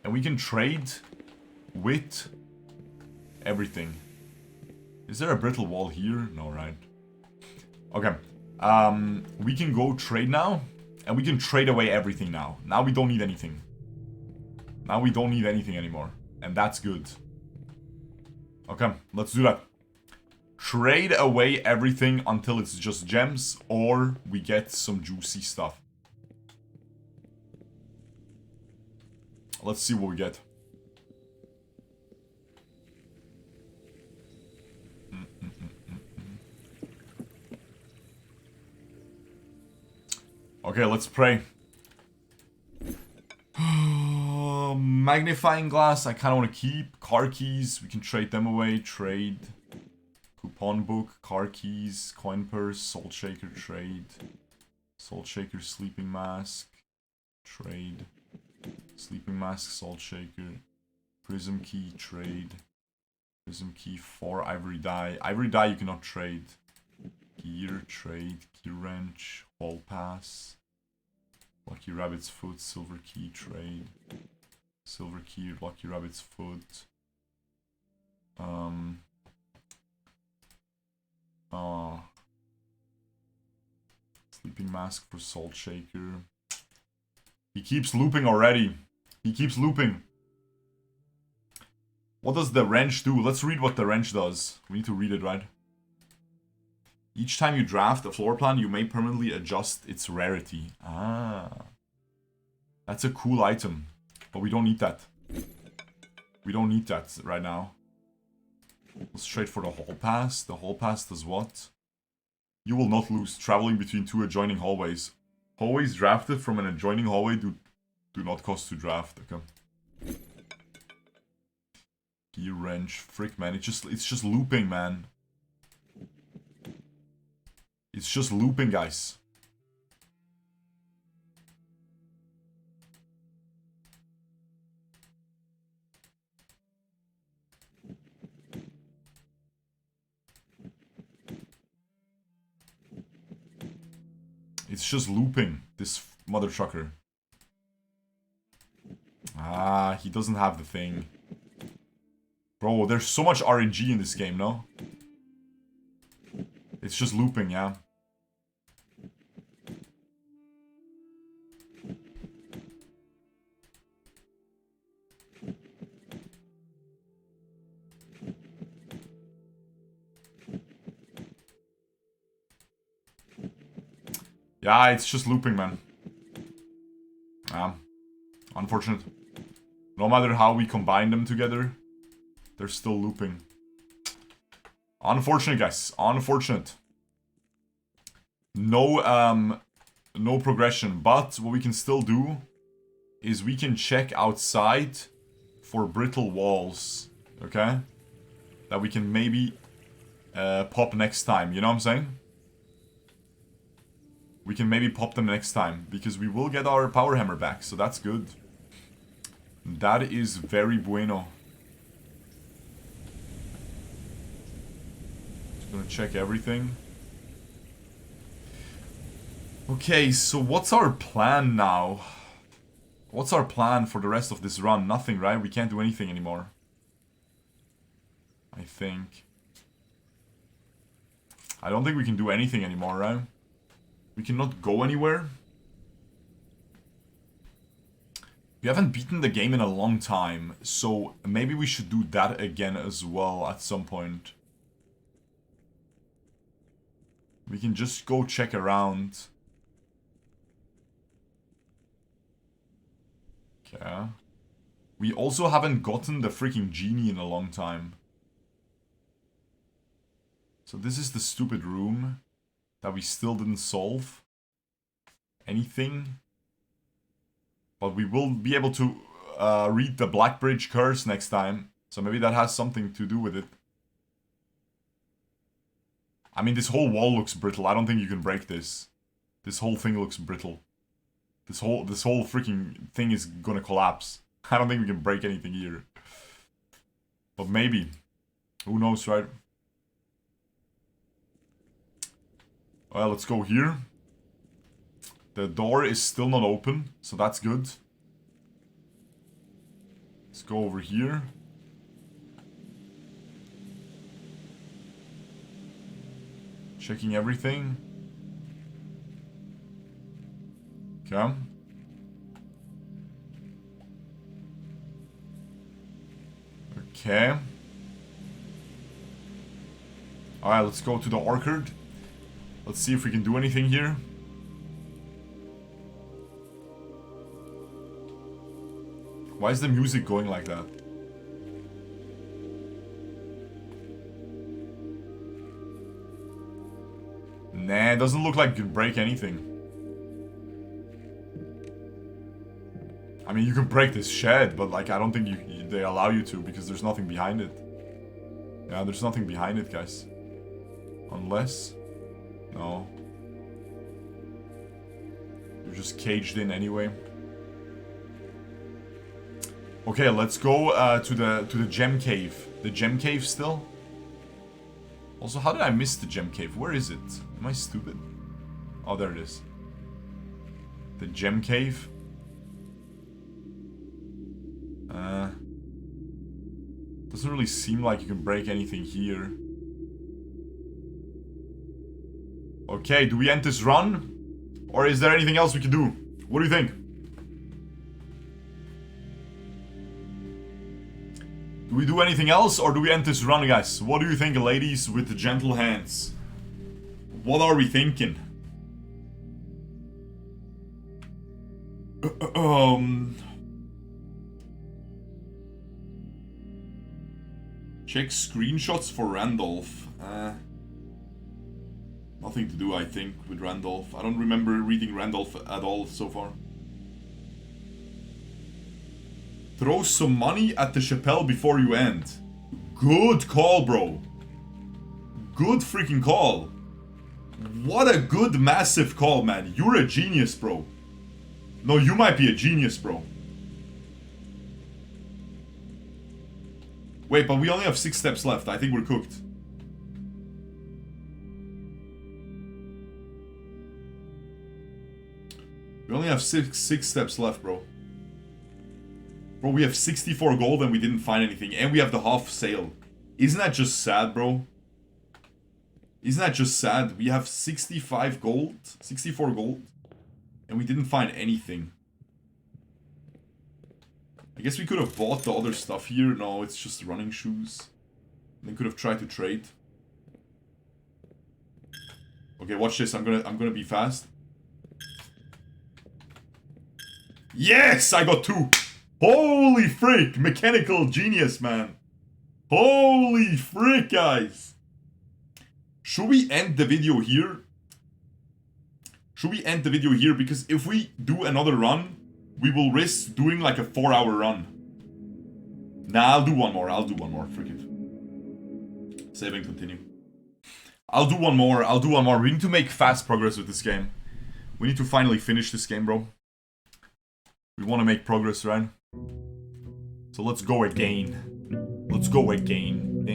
And we can trade with everything. Is there a brittle wall here? No, right? Okay. We can go trade now. And we can trade away everything now. Now we don't need anything. Now we don't need anything anymore. And that's good. Okay, let's do that. Trade away everything until it's just gems. Or we get some juicy stuff. Let's see what we get. Okay, let's pray. Magnifying glass, I kind of want to keep. Car keys, we can trade them away. Trade. Coupon book, car keys, coin purse, salt shaker, trade. Salt shaker, sleeping mask. Trade. Sleeping mask, salt shaker. Prism key, trade. Prism key, 4 ivory dye. Ivory dye you cannot trade. Gear, trade. Key wrench, hall pass. Lucky rabbit's foot, silver key, trade. Silver key, lucky rabbit's foot. Sleeping mask for salt shaker. He keeps looping already. He keeps looping. What does the wrench do? Let's read what the wrench does. We need to read it, right? Each time you draft a floor plan, you may permanently adjust its rarity. Ah. That's a cool item. But we don't need that. We don't need that right now. Let's trade for the hall pass. The hall pass does what? You will not lose traveling between 2 adjoining hallways. Hallways drafted from an adjoining hallway do not cost to draft. Okay. Gear wrench. Frick, man. It's just looping, man. It's just looping, guys. It's just looping, this mother trucker. Ah, he doesn't have the thing. Bro, there's so much RNG in this game, no? It's just looping, yeah. Yeah, it's just looping, man. Unfortunate. No matter how we combine them together, they're still looping. Unfortunate, guys. Unfortunate. No, no progression. But what we can still do is we can check outside for brittle walls. Okay? That we can maybe pop next time. You know what I'm saying? We can maybe pop them next time, because we will get our power hammer back, so that's good. That is very bueno. Just gonna check everything. Okay, so what's our plan now? What's our plan for the rest of this run? Nothing, right? We can't do anything anymore. I think. I don't think we can do anything anymore, right? We cannot go anywhere. We haven't beaten the game in a long time, so maybe we should do that again as well at some point. We can just go check around. Okay. We also haven't gotten the freaking genie in a long time. So this is the stupid room that we still didn't solve anything. But we will be able to read the Black Bridge Curse next time. So maybe that has something to do with it. I mean, this whole wall looks brittle. I don't think you can break this. This whole thing looks brittle. This whole freaking thing is gonna collapse. I don't think we can break anything here. But maybe. Who knows, right? Well, let's go here. The door is still not open, so that's good. Let's go over here. Checking everything. Okay. Okay. Alright, let's go to the orchard. Let's see if we can do anything here. Why is the music going like that? Nah, it doesn't look like you can break anything. I mean, you can break this shed, but like, I don't think they allow you to because there's nothing behind it. Yeah, there's nothing behind it, guys. Unless... No. You're just caged in anyway. Okay, let's go to the gem cave. The gem cave still? Also, how did I miss the gem cave? Where is it? Am I stupid? Oh, there it is. The gem cave. Doesn't really seem like you can break anything here. Okay, do we end this run? Or is there anything else we can do? What do you think? Do we do anything else or do we end this run, guys? What do you think, ladies with the gentle hands? What are we thinking? Check screenshots for Randolph. Nothing to do, I think, with Randolph. I don't remember reading Randolph at all so far. Throw some money at the Chappelle before you end. Good call, bro. Good freaking call. What a good, massive call, man. You're a genius, bro. No, you might be a genius, bro. Wait, but we only have 6 steps left. I think we're cooked. We only have six steps left, bro. Bro, we have 64 gold and we didn't find anything. And we have the half sail. Isn't that just sad, bro? Isn't that just sad? We have 65 gold, 64 gold, and we didn't find anything. I guess we could have bought the other stuff here. No, it's just running shoes. And then could have tried to trade. Okay, watch this. I'm gonna be fast. Yes, I got 2. Holy frick, mechanical genius, man. Holy frick, guys. Should we end the video here? Should we end the video here? Because if we do another run, we will risk doing like a 4-hour run. Nah, I'll do one more. Frick it. Save and continue. I'll do one more. We need to make fast progress with this game. We need to finally finish this game, bro. We want to make progress, right? So let's go again. Let's go again.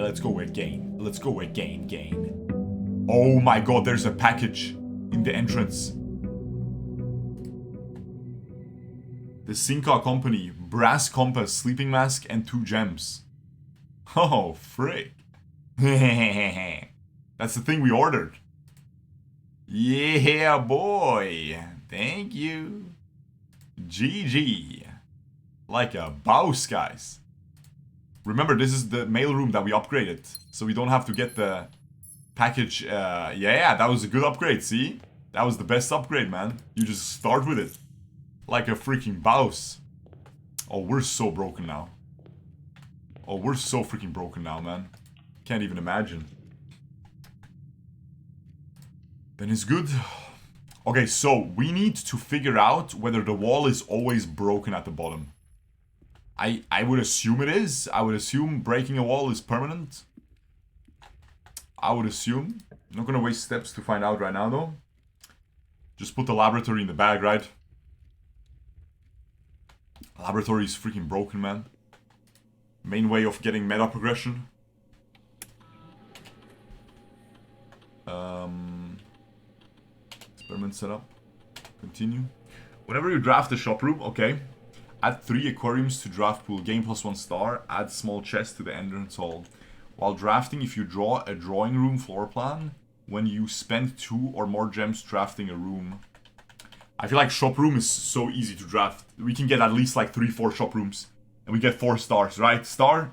Let's go again. Let's go again. Oh my god, there's a package in the entrance. The Sinka Company. Brass compass, sleeping mask, and 2 gems. Oh, frick. That's the thing we ordered. Yeah, boy. Thank you. GG. Like a boss, guys. Remember, this is the mailroom that we upgraded. So we don't have to get the package. Yeah, that was a good upgrade, see? That was the best upgrade, man. You just start with it. Like a freaking boss. Oh, we're so broken now. Oh, we're so freaking broken now, man. Can't even imagine. Then it's good. Okay, so we need to figure out whether the wall is always broken at the bottom. I would assume it is. I would assume breaking a wall is permanent. I would assume. I'm not gonna waste steps to find out right now, though. Just put the laboratory in the bag, right? Laboratory is freaking broken, man. Main way of getting meta progression. Experiment setup. Continue. Whenever you draft a shop room, okay. Add 3 aquariums to draft pool. Gain +1 star. Add small chest to the entrance hall. While drafting, if you draw a drawing room floor plan, when you spend 2 or more gems drafting a room. I feel like shop room is so easy to draft. We can get at least like 3-4 shop rooms. And we get 4 stars, right? Star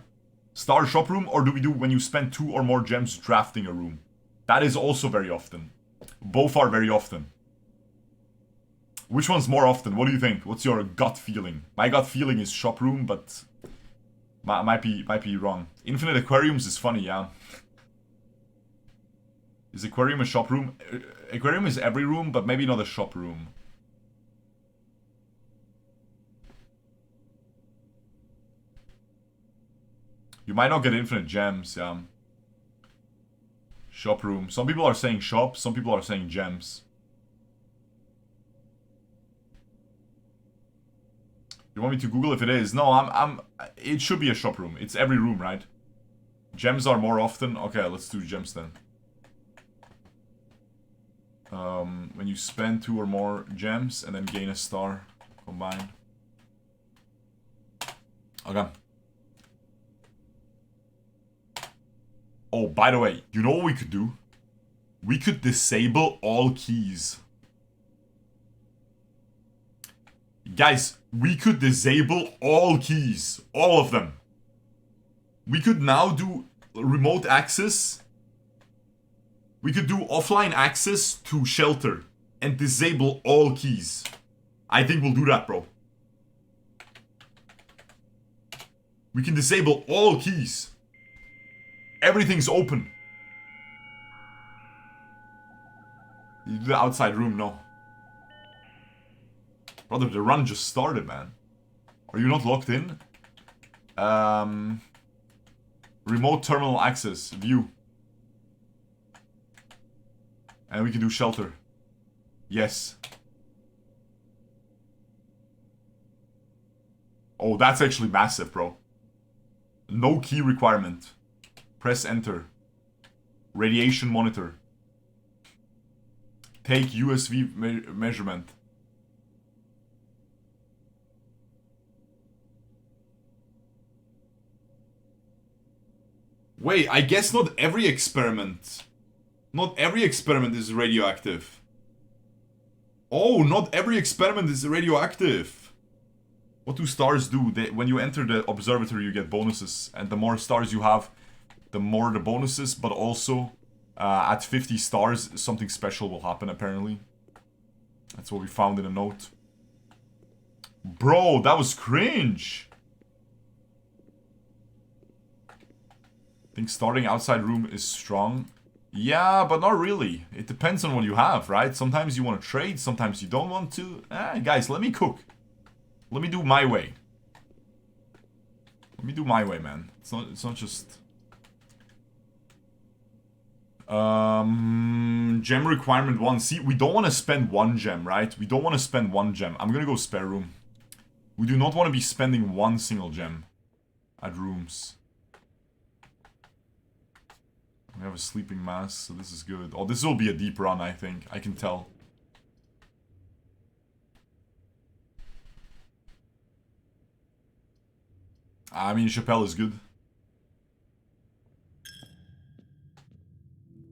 shop room, or do we do when you spend 2 or more gems drafting a room? That is also very often. Both are very often. Which one's more often? What do you think? What's your gut feeling? My gut feeling is shop room, but might be wrong. Infinite aquariums is funny, yeah. Is aquarium a shop room? Aquarium is every room, but maybe not a shop room. You might not get infinite gems, yeah. Shop room. Some people are saying shop, some people are saying gems. You want me to Google if it is? No, it should be a shop room. It's every room, right? Gems are more often. Okay, let's do gems then. When you spend 2 or more gems and then gain a star combined. Okay. Oh, by the way, you know what we could do? We could disable all keys. Guys, we could disable all keys. All of them. We could now do remote access. We could do offline access to shelter and disable all keys. I think we'll do that, bro. We can disable all keys. Everything's open. You do the outside room, no. Brother, the run just started, man. Are you not locked in? Remote terminal access. View. And we can do shelter. Yes. Oh, that's actually massive, bro. No key requirement. Press enter. Radiation monitor. Take USV measurement. Wait, I guess not every experiment. Not every experiment is radioactive. Oh, not every experiment is radioactive. What do stars do? When you enter the observatory, you get bonuses. And the more stars you have, the more the bonuses. But also, at 50 stars, something special will happen, apparently. That's what we found in a note. Bro, that was cringe. I think starting outside room is strong. Yeah, but not really. It depends on what you have, right? Sometimes you want to trade, sometimes you don't want to. Guys, let me cook. Let me do my way. Let me do my way, man. It's not just... Gem requirement 1. See, we don't want to spend 1 gem, right? We don't want to spend 1 gem. I'm gonna go spare room. We do not want to be spending 1 single gem at rooms. We have a sleeping mask, so this is good. Oh, this will be a deep run, I think. I can tell. I mean, Chappelle is good.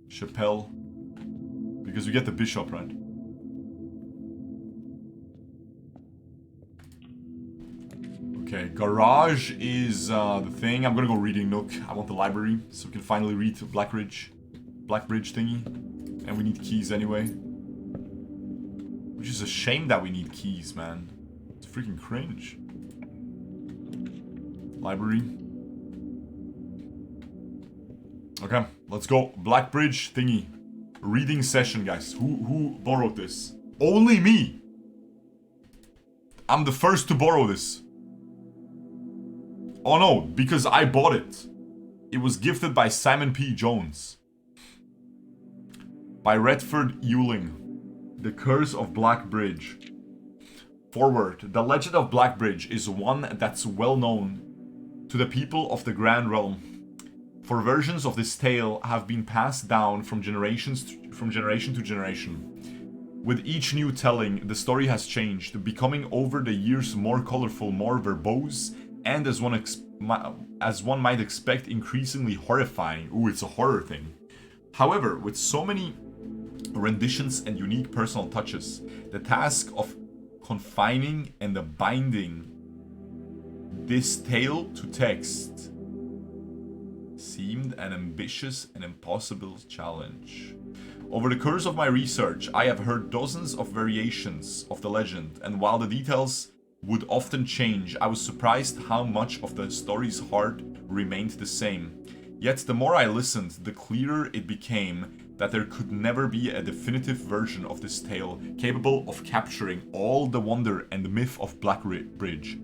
Chappelle. Because we get the bishop, right? Okay, garage is the thing. I'm gonna go reading nook. I want the library, so we can finally read Blackbridge thingy. And we need keys anyway. Which is a shame that we need keys, man. It's freaking cringe. Library. Okay, let's go. Blackbridge thingy. Reading session, guys. Who borrowed this? Only me! I'm the first to borrow this. Oh no, because I bought it. It was gifted by Simon P. Jones. By Redford Ewing. The Curse of Blackbridge. Forward. The legend of Blackbridge is one that's well known to the people of the Grand Realm. For versions of this tale have been passed down from generation to generation. With each new telling, the story has changed, becoming over the years more colorful, more verbose, and as one might expect, increasingly horrifying. Ooh, it's a horror thing. However, with so many renditions and unique personal touches, the task of confining and binding this tale to text seemed an ambitious and impossible challenge. Over the course of my research, I have heard dozens of variations of the legend, and while the details would often change, I was surprised how much of the story's heart remained the same. Yet the more I listened, the clearer it became that there could never be a definitive version of this tale capable of capturing all the wonder and myth of Blackbridge.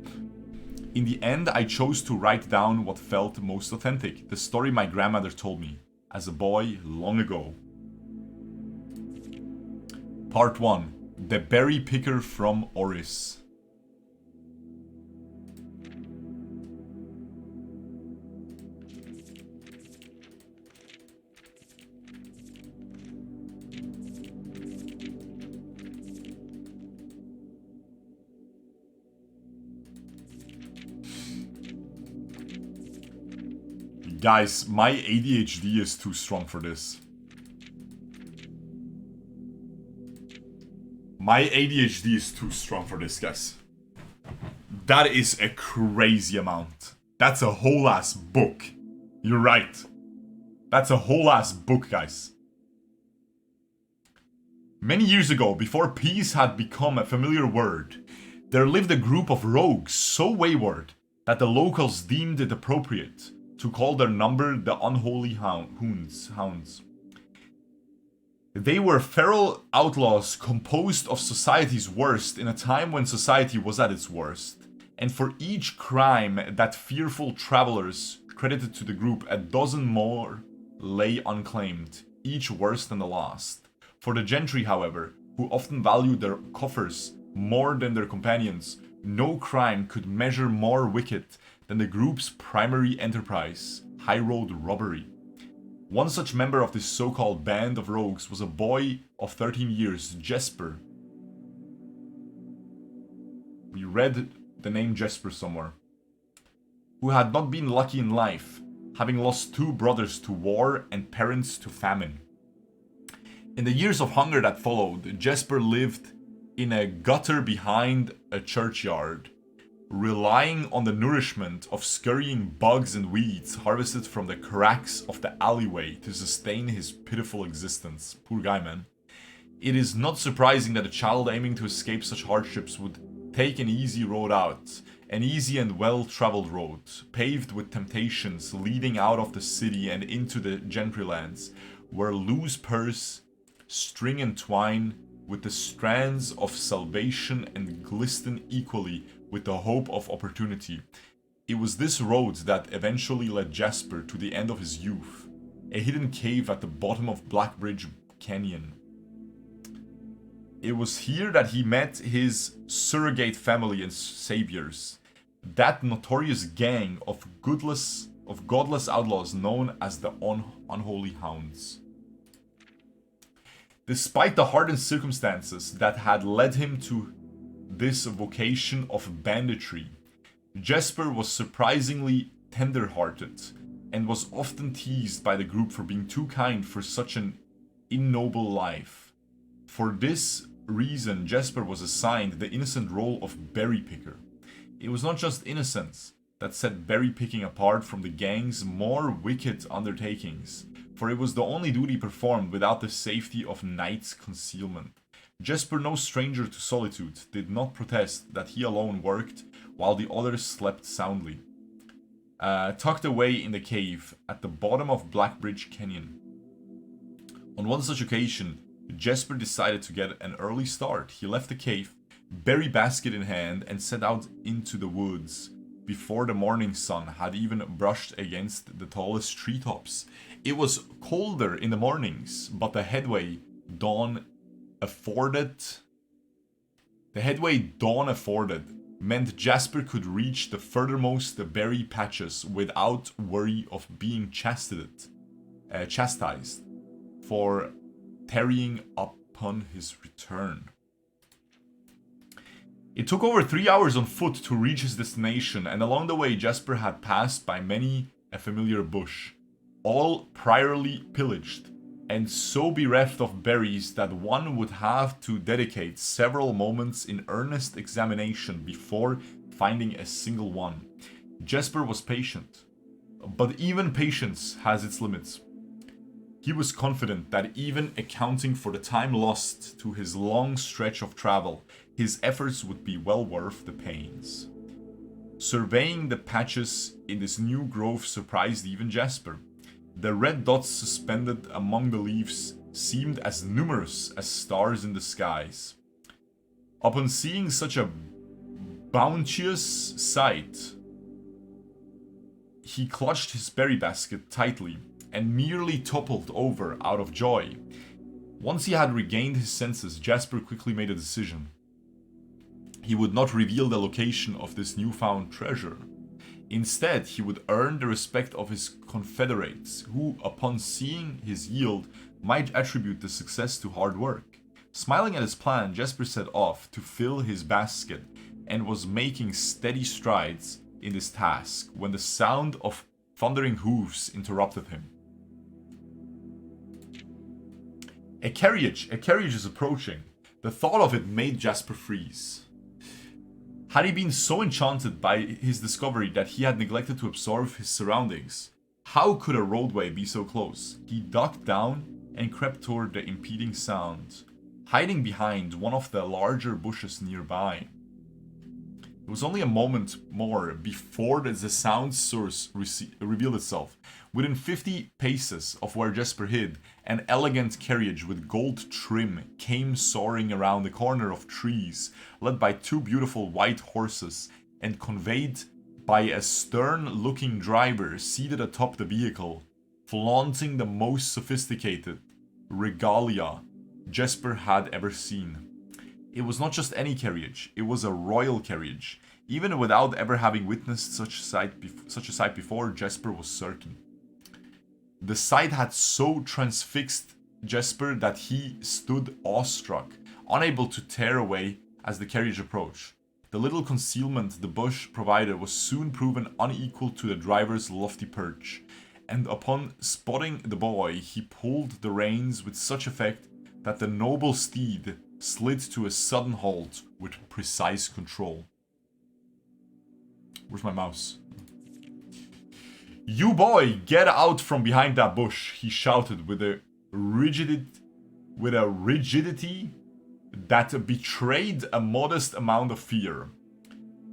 In the end, I chose to write down what felt most authentic, the story my grandmother told me as a boy long ago. Part 1. The Berry Picker from Oris. Guys, my ADHD is too strong for this. My ADHD is too strong for this, guys. That is a crazy amount. That's a whole ass book. You're right. That's a whole ass book, guys. Many years ago, before peace had become a familiar word, there lived a group of rogues so wayward that the locals deemed it appropriate to call their number the Unholy Hounds. They were feral outlaws composed of society's worst in a time when society was at its worst. And for each crime that fearful travelers credited to the group, a dozen more lay unclaimed, each worse than the last. For the gentry, however, who often valued their coffers more than their companions, no crime could measure more wicked than the group's primary enterprise, high road robbery. One such member of this so-called band of rogues was a boy of 13 years, Jesper. We read the name Jesper somewhere. Who had not been lucky in life, having lost 2 brothers to war and parents to famine. In the years of hunger that followed, Jesper lived in a gutter behind a churchyard, relying on the nourishment of scurrying bugs and weeds harvested from the cracks of the alleyway to sustain his pitiful existence. Poor guy, man. It is not surprising that a child aiming to escape such hardships would take an easy road out, an easy and well-traveled road, paved with temptations leading out of the city and into the gentry lands, where loose purse, string and twine with the strands of salvation and glisten equally with the hope of opportunity. It was this road that eventually led Jesper to the end of his youth, a hidden cave at the bottom of Blackbridge Canyon. It was here that he met his surrogate family and saviors, that notorious gang of godless outlaws known as the Unholy Hounds. Despite the hardened circumstances that had led him to this vocation of banditry, Jesper was surprisingly tender-hearted and was often teased by the group for being too kind for such an ignoble life. For this reason, Jesper was assigned the innocent role of berry picker. It was not just innocence that set berry picking apart from the gang's more wicked undertakings, for it was the only duty performed without the safety of night's concealment. Jesper, no stranger to solitude, did not protest that he alone worked while the others slept soundly, tucked away in the cave at the bottom of Blackbridge Canyon. On one such occasion, Jesper decided to get an early start. He left the cave, berry basket in hand, and set out into the woods before the morning sun had even brushed against the tallest treetops. It was colder in the mornings, but the headway dawn afforded meant Jesper could reach the furthermost berry patches without worry of being chastised for tarrying up upon his return. It took over 3 hours on foot to reach his destination, and along the way Jesper had passed by many a familiar bush, all priorly pillaged, and so bereft of berries that one would have to dedicate several moments in earnest examination before finding a single one. Jesper was patient, but even patience has its limits. He was confident that even accounting for the time lost to his long stretch of travel, his efforts would be well worth the pains. Surveying the patches in this new grove surprised even Jesper. The red dots suspended among the leaves seemed as numerous as stars in the skies. Upon seeing such a bounteous sight, he clutched his berry basket tightly and nearly toppled over out of joy. Once he had regained his senses, Jesper quickly made a decision. He would not reveal the location of this newfound treasure. Instead, he would earn the respect of his confederates, who, upon seeing his yield, might attribute the success to hard work. Smiling at his plan, Jesper set off to fill his basket and was making steady strides in this task when the sound of thundering hooves interrupted him. A carriage is approaching. The thought of it made Jesper freeze. Had he been so enchanted by his discovery that he had neglected to observe his surroundings? How could a roadway be so close? He ducked down and crept toward the impeding sound, hiding behind one of the larger bushes nearby. It was only a moment more before the sound source revealed itself. Within 50 paces of where Jesper hid, an elegant carriage with gold trim came soaring around the corner of trees, led by two beautiful white horses, and conveyed by a stern-looking driver seated atop the vehicle, flaunting the most sophisticated regalia Jesper had ever seen. It was not just any carriage, it was a royal carriage. Even without ever having witnessed such a sight before, Jesper was certain. The sight had so transfixed Jesper that he stood awestruck, unable to tear away as the carriage approached. The little concealment the bush provided was soon proven unequal to the driver's lofty perch, and upon spotting the boy, he pulled the reins with such effect that the noble steed slid to a sudden halt with precise control. Where's my mouse? "You boy, get out from behind that bush," he shouted with a rigidity that betrayed a modest amount of fear.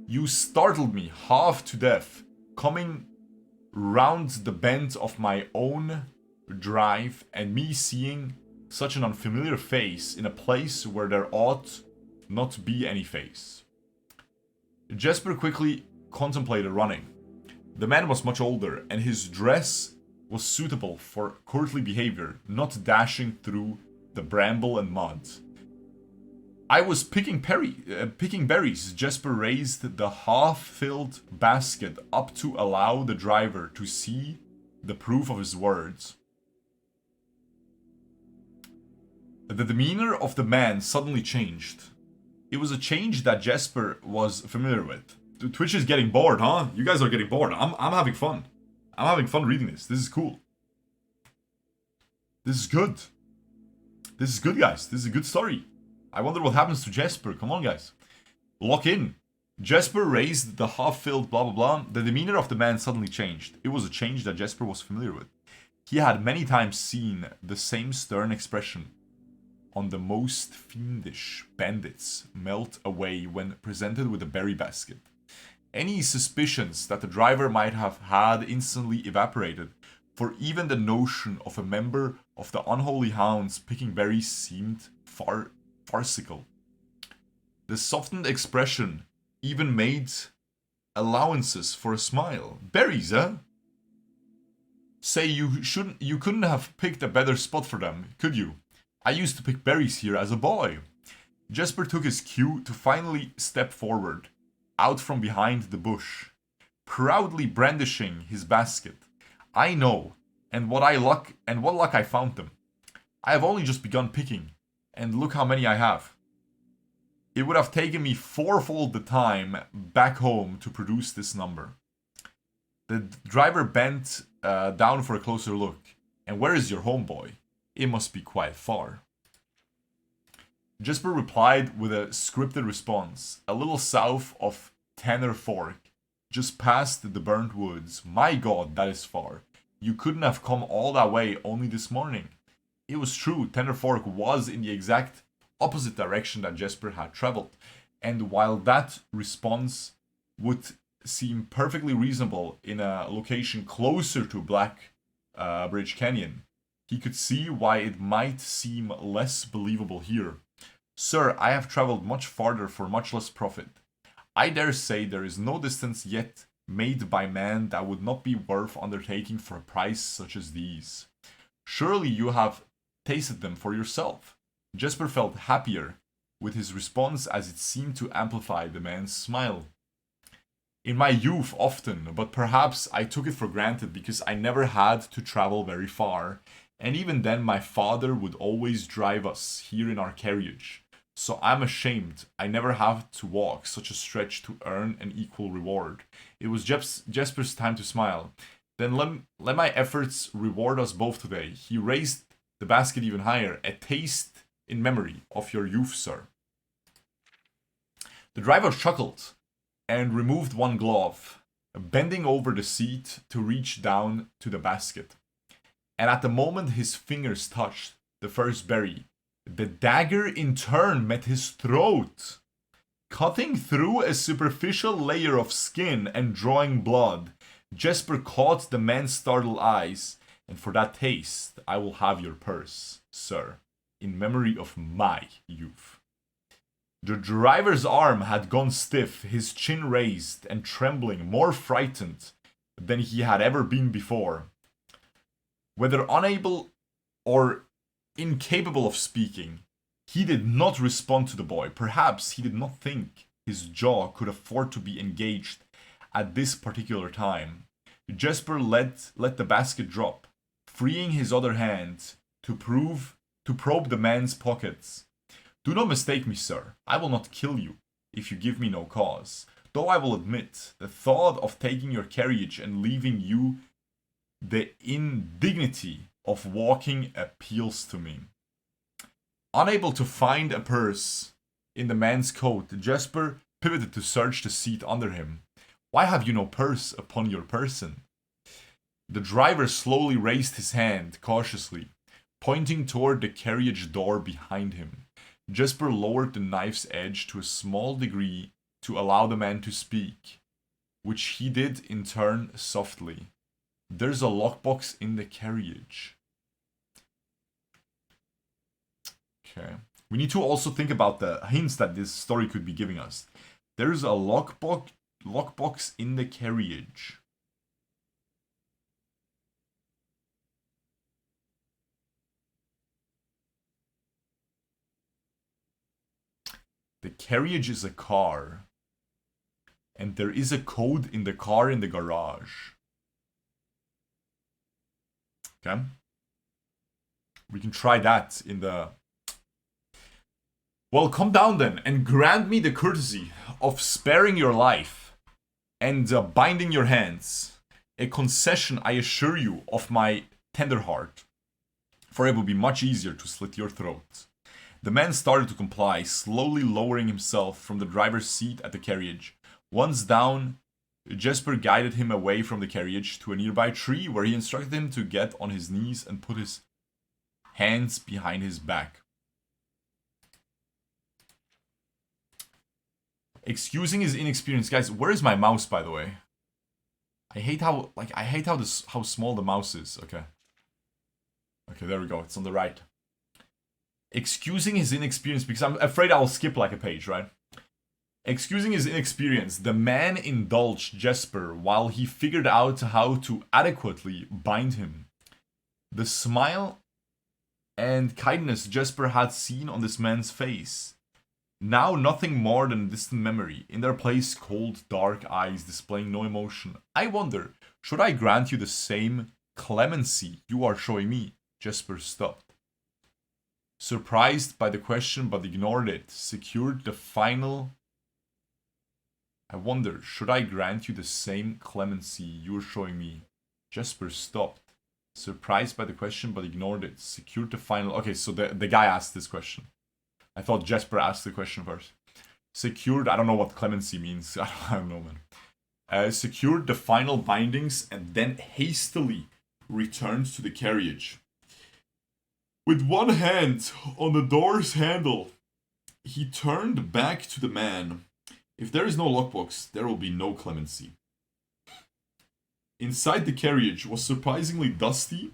"You startled me half to death, coming round the bend of my own drive and me seeing such an unfamiliar face in a place where there ought not be any face." Jesper quickly contemplated running. The man was much older, and his dress was suitable for courtly behavior, not dashing through the bramble and mud. "I was picking berries." Jesper raised the half-filled basket up to allow the driver to see the proof of his words. The demeanor of the man suddenly changed. It was a change that Jesper was familiar with. Twitch is getting bored, huh? You guys are getting bored. I'm having fun. I'm having fun reading this. This is cool. This is good. This is good, guys. This is a good story. I wonder what happens to Jesper. Come on, guys. Lock in. Jesper raised the half-filled blah blah blah. The demeanor of the man suddenly changed. It was a change that Jesper was familiar with. He had many times seen the same stern expression on the most fiendish bandits melt away when presented with a berry basket. Any suspicions that the driver might have had instantly evaporated, for even the notion of a member of the unholy hounds picking berries seemed farcical. The softened expression even made allowances for a smile. "Berries, eh? Say, you couldn't have picked a better spot for them, could you? I used to pick berries here as a boy." Jesper took his cue to finally step forward, out from behind the bush, proudly brandishing his basket. "I know, and what luck I found them. I have only just begun picking. And look how many I have. It would have taken me fourfold the time back home to produce this number. The driver bent down for a closer look. And where is your homeboy? It must be quite far. Jesper replied with a scripted response. A little south of Tanner Fork, just past the burnt woods. My god, that is far. You couldn't have come all that way only this morning. It was true, Tanner Fork was in the exact opposite direction that Jesper had traveled. And while that response would seem perfectly reasonable in a location closer to Black Bridge Canyon, he could see why it might seem less believable here. Sir, I have traveled much farther for much less profit. I dare say there is no distance yet made by man that would not be worth undertaking for a price such as these. Surely you have tasted them for yourself. Jesper felt happier with his response as it seemed to amplify the man's smile. In my youth often, but perhaps I took it for granted because I never had to travel very far, and even then my father would always drive us here in our carriage. So I'm ashamed I never have to walk such a stretch to earn an equal reward. It was Jesper's time to smile. Then let my efforts reward us both today. He raised the basket even higher. A taste in memory of your youth, sir. The driver chuckled and removed one glove, bending over the seat to reach down to the basket. And at the moment his fingers touched the first berry, the dagger in turn met his throat, cutting through a superficial layer of skin and drawing blood. Jesper caught the man's startled eyes, and for that taste I will have your purse, sir, in memory of my youth. The driver's arm had gone stiff, his chin raised and trembling, more frightened than he had ever been before. Whether unable or incapable of speaking, he did not respond to the boy. Perhaps he did not think his jaw could afford to be engaged at this particular time. Jesper let the basket drop, freeing his other hand to probe the man's pockets. Do not mistake me, sir. I will not kill you if you give me no cause. Though I will admit, the thought of taking your carriage and leaving you the indignity of walking appeals to me. Unable to find a purse in the man's coat, Jesper pivoted to search the seat under him. Why have you no purse upon your person? The driver slowly raised his hand cautiously, pointing toward the carriage door behind him. Jesper lowered the knife's edge to a small degree to allow the man to speak, which he did in turn softly. There's a lockbox in the carriage. Okay. We need to also think about the hints that this story could be giving us. There's a lockbox in the carriage. The carriage is a car. And there is a code in the car in the garage. Okay. We can try that in the... Well, come down then and grant me the courtesy of sparing your life and binding your hands. A concession, I assure you, of my tender heart. For it will be much easier to slit your throat. The man started to comply, slowly lowering himself from the driver's seat at the carriage. Once down, Jesper guided him away from the carriage to a nearby tree where he instructed him to get on his knees and put his hands behind his back. Excusing his inexperience, guys. Where is my mouse, by the way? I hate how how small the mouse is. Okay. Okay, there we go. It's on the right. Excusing his inexperience because I'm afraid I'll skip like a page, right? Excusing his inexperience, the man indulged Jesper while he figured out how to adequately bind him. The smile and kindness Jesper had seen on this man's face. Now nothing more than a distant memory. In their place, cold, dark eyes displaying no emotion. I wonder, should I grant you the same clemency you are showing me? Jesper stopped. Surprised by the question but ignored it. Secured the final... I wonder, should I grant you the same clemency you were showing me? Jesper stopped. Surprised by the question but ignored it. Secured the final... Okay, so the guy asked this question. I thought Jesper asked the question first. Secured... I don't know what clemency means. I don't know, man. Secured the final bindings and then hastily returned to the carriage. With one hand on the door's handle, he turned back to the man. If there is no lockbox, there will be no clemency. Inside the carriage was surprisingly dusty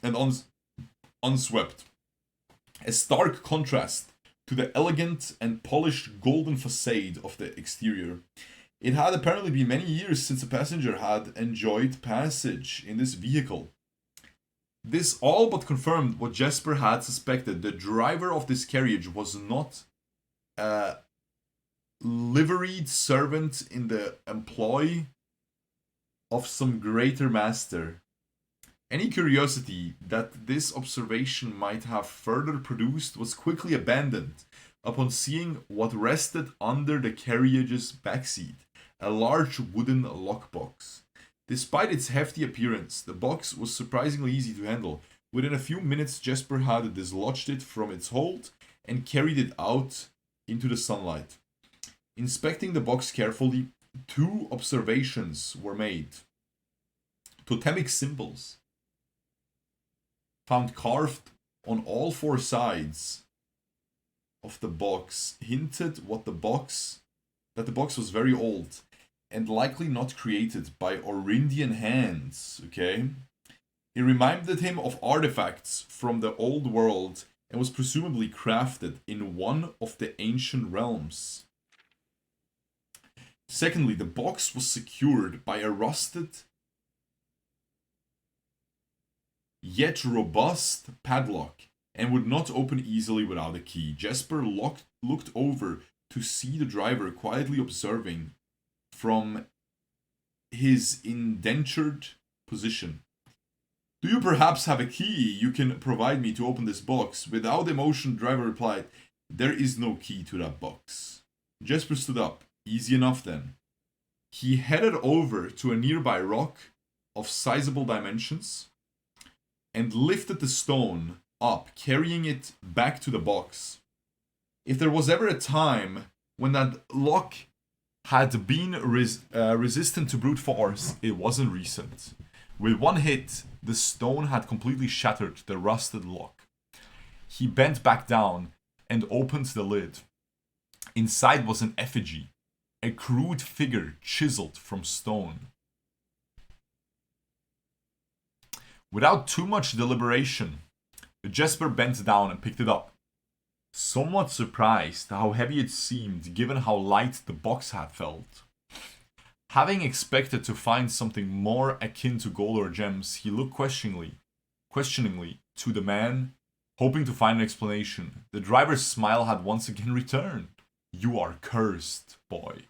and unswept. A stark contrast to the elegant and polished golden facade of the exterior. It had apparently been many years since a passenger had enjoyed passage in this vehicle. This all but confirmed what Jesper had suspected. The driver of this carriage was not a liveried servant in the employ of some greater master. Any curiosity that this observation might have further produced was quickly abandoned upon seeing what rested under the carriage's backseat, a large wooden lockbox. Despite its hefty appearance, the box was surprisingly easy to handle. Within a few minutes, Jesper had dislodged it from its hold and carried it out into the sunlight. Inspecting the box carefully, 2 observations were made. Totemic symbols found carved on all 4 sides of the box hinted that the box was very old and likely not created by Orindian hands, okay? It reminded him of artifacts from the old world and was presumably crafted in one of the ancient realms. Secondly, the box was secured by a rusted yet robust padlock and would not open easily without a key. Jesper looked over to see the driver quietly observing from his indentured position. Do you perhaps have a key you can provide me to open this box? Without emotion, driver replied, there is no key to that box. Jesper stood up. Easy enough then. He headed over to a nearby rock of sizable dimensions and lifted the stone up, carrying it back to the box. If there was ever a time when that lock had been resistant to brute force, it wasn't recent. With one hit, the stone had completely shattered the rusted lock. He bent back down and opened the lid. Inside was an effigy, a crude figure chiseled from stone. Without too much deliberation, Jesper bent down and picked it up. Somewhat surprised how heavy it seemed given how light the box had felt. Having expected to find something more akin to gold or gems, he looked questioningly to the man, hoping to find an explanation. The driver's smile had once again returned. You are cursed, boy,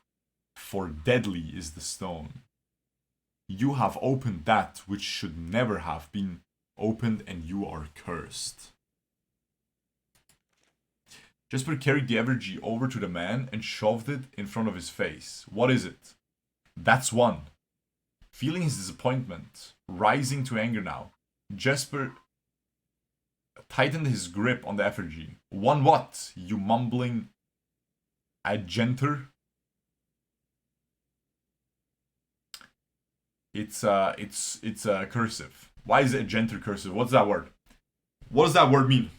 for deadly is the stone. You have opened that which should never have been opened, and you are cursed. Jesper carried the effigy over to the man and shoved it in front of his face. What is it? That's one. Feeling his disappointment, rising to anger now, Jesper tightened his grip on the effigy. One what, you mumbling agenter? It's cursive. Why is it agenter cursive? What's that word? What does that word mean?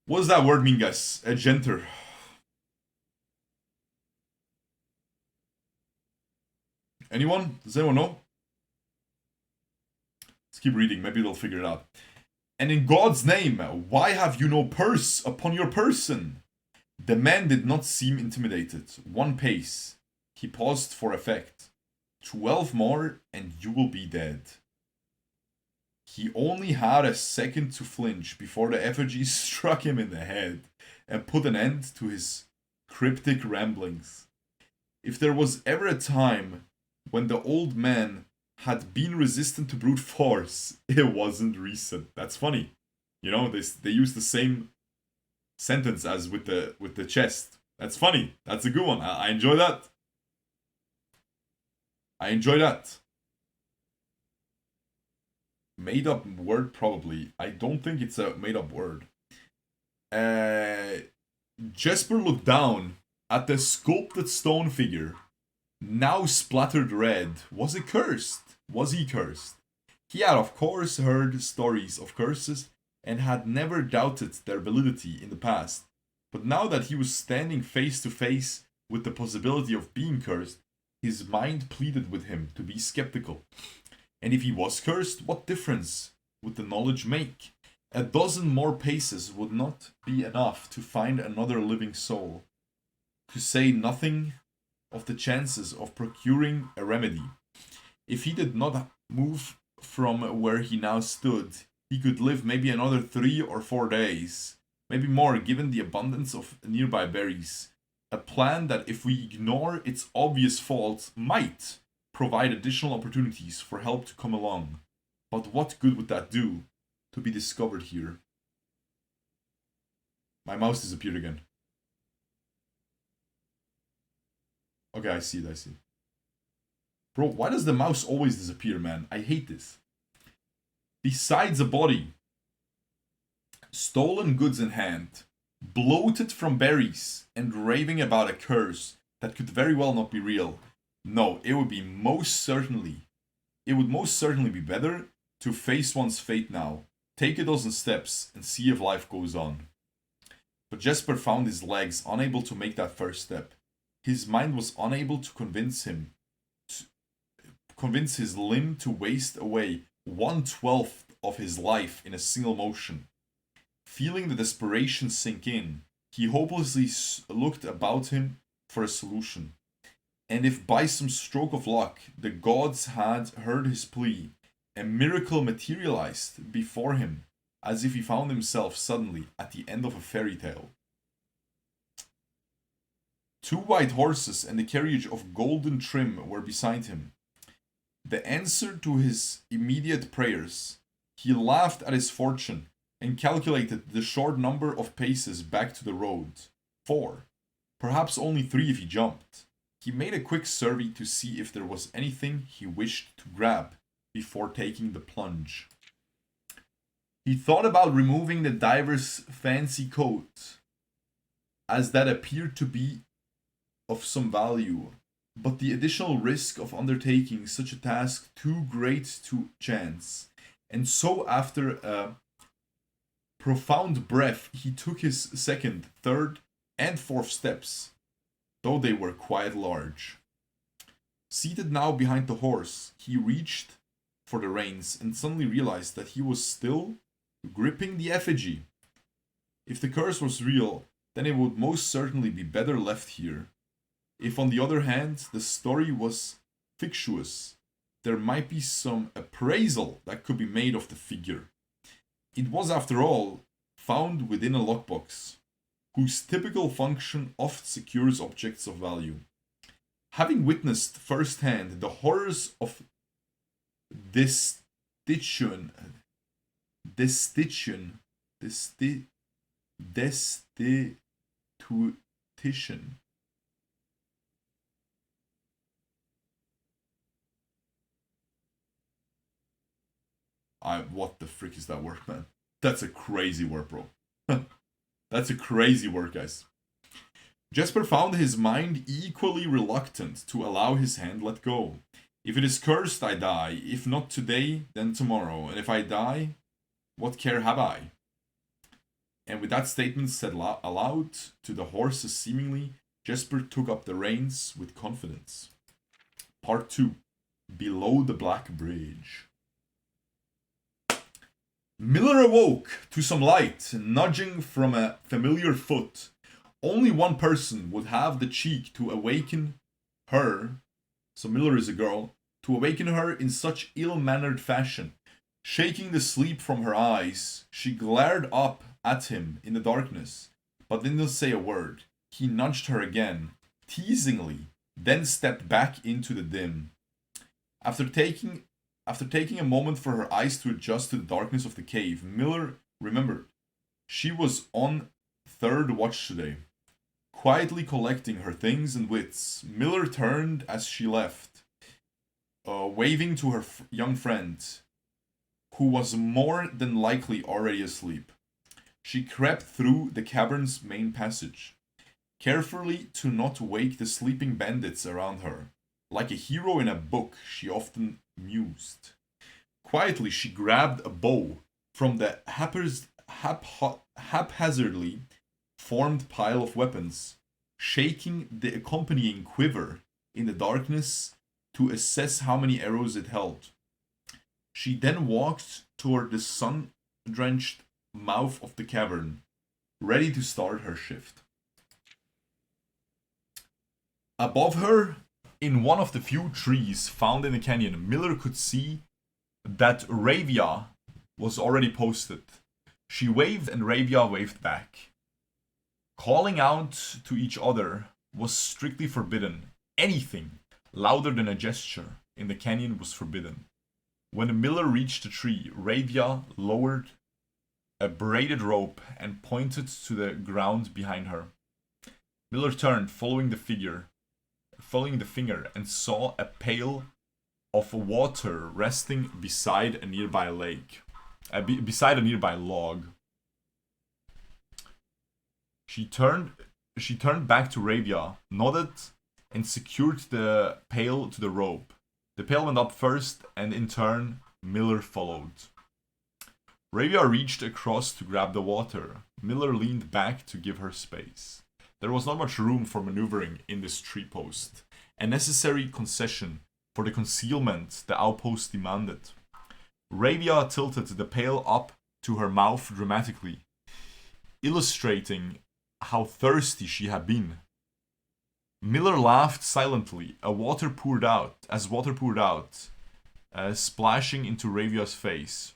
What does that word mean, guys? Agenter. Anyone? Does anyone know? Let's keep reading. Maybe they'll figure it out. And in God's name, why have you no purse upon your person? The man did not seem intimidated. 1 pace. He paused for effect. 12 more and you will be dead. He only had a second to flinch before the effigy struck him in the head and put an end to his cryptic ramblings. If there was ever a time when the old man had been resistant to brute force, it wasn't recent. That's funny. You know, they use the same sentence as with the chest. That's funny. That's a good one. I enjoy that. I enjoy that. Made up word, probably. I don't think it's a made up word. Jesper looked down at the sculpted stone figure, now splattered red. Was it cursed? Was he cursed? He had, of course, heard stories of curses and had never doubted their validity in the past. But now that he was standing face to face with the possibility of being cursed, his mind pleaded with him to be skeptical. And if he was cursed, what difference would the knowledge make? A dozen more paces would not be enough to find another living soul, to say nothing of the chances of procuring a remedy. If he did not move from where he now stood, he could live maybe another 3 or 4 days, maybe more given the abundance of nearby berries. A plan that, if we ignore its obvious faults, might provide additional opportunities for help to come along. But what good would that do to be discovered here? My mouse disappeared again. Okay, I see it. Bro, why does the mouse always disappear, man? I hate this. Besides a body, stolen goods in hand, bloated from berries, and raving about a curse that could very well not be real. No, it would most certainly be better to face one's fate now, take a dozen steps, and see if life goes on. But Jesper found his legs unable to make that first step. His mind was unable to convince his limb to waste away 1/12 of his life in a single motion. Feeling the desperation sink in, he hopelessly looked about him for a solution. And if by some stroke of luck the gods had heard his plea, a miracle materialized before him, as if he found himself suddenly at the end of a fairy tale. 2 white horses and a carriage of golden trim were beside him. The answer to his immediate prayers. He laughed at his fortune and calculated the short number of paces back to the road. 4. Perhaps only 3 if he jumped. He made a quick survey to see if there was anything he wished to grab before taking the plunge. He thought about removing the diver's fancy coat, as that appeared to be of some value, but the additional risk of undertaking such a task too great to chance. And so, after a profound breath, he took his 2nd, 3rd, and 4th steps, though they were quite large. Seated now behind the horse, he reached for the reins and suddenly realized that he was still gripping the effigy. If the curse was real, then it would most certainly be better left here. If, on the other hand, the story was fictitious, there might be some appraisal that could be made of the figure. It was, after all, found within a lockbox, whose typical function oft secures objects of value. Having witnessed firsthand the horrors of destitution, what the frick is that word, man? That's a crazy word, bro. That's a crazy word, guys. Jesper found his mind equally reluctant to allow his hand let go. If it is cursed, I die. If not today, then tomorrow. And if I die, what care have I? And with that statement said aloud to the horses seemingly, Jesper took up the reins with confidence. Part 2. Below the Black Bridge. Miller awoke to some light nudging from a familiar foot. Only one person would have the cheek to awaken her, so Miller is a girl, to awaken her in such ill-mannered fashion. Shaking the sleep from her eyes, she glared up at him in the darkness, but didn't say a word. He nudged her again, teasingly, then stepped back into the dim. After taking After taking a moment for her eyes to adjust to the darkness of the cave, Miller remembered she was on third watch today. Quietly collecting her things and wits, Miller turned as she left, waving to her young friend, who was more than likely already asleep. She crept through the cavern's main passage, carefully to not wake the sleeping bandits around her. Like a hero in a book, she often mused. Quietly, she grabbed a bow from the haphazardly formed pile of weapons, shaking the accompanying quiver in the darkness to assess how many arrows it held. She then walked toward the sun-drenched mouth of the cavern, ready to start her shift. Above her, in one of the few trees found in the canyon, Miller could see that Ravia was already posted. She waved and Ravia waved back. Calling out to each other was strictly forbidden. Anything louder than a gesture in the canyon was forbidden. When Miller reached the tree, Ravia lowered a braided rope and pointed to the ground behind her. Miller turned, following the finger, and saw a pail of water resting beside a nearby lake, beside a nearby log. She turned back to Ravia, nodded, and secured the pail to the rope. The pail went up first, and in turn, Miller followed. Ravia reached across to grab the water. Miller leaned back to give her space. There was not much room for maneuvering in this tree post, a necessary concession for the concealment the outpost demanded. Ravia tilted the pail up to her mouth dramatically, illustrating how thirsty she had been. Miller laughed silently as water poured out, splashing into Ravia's face.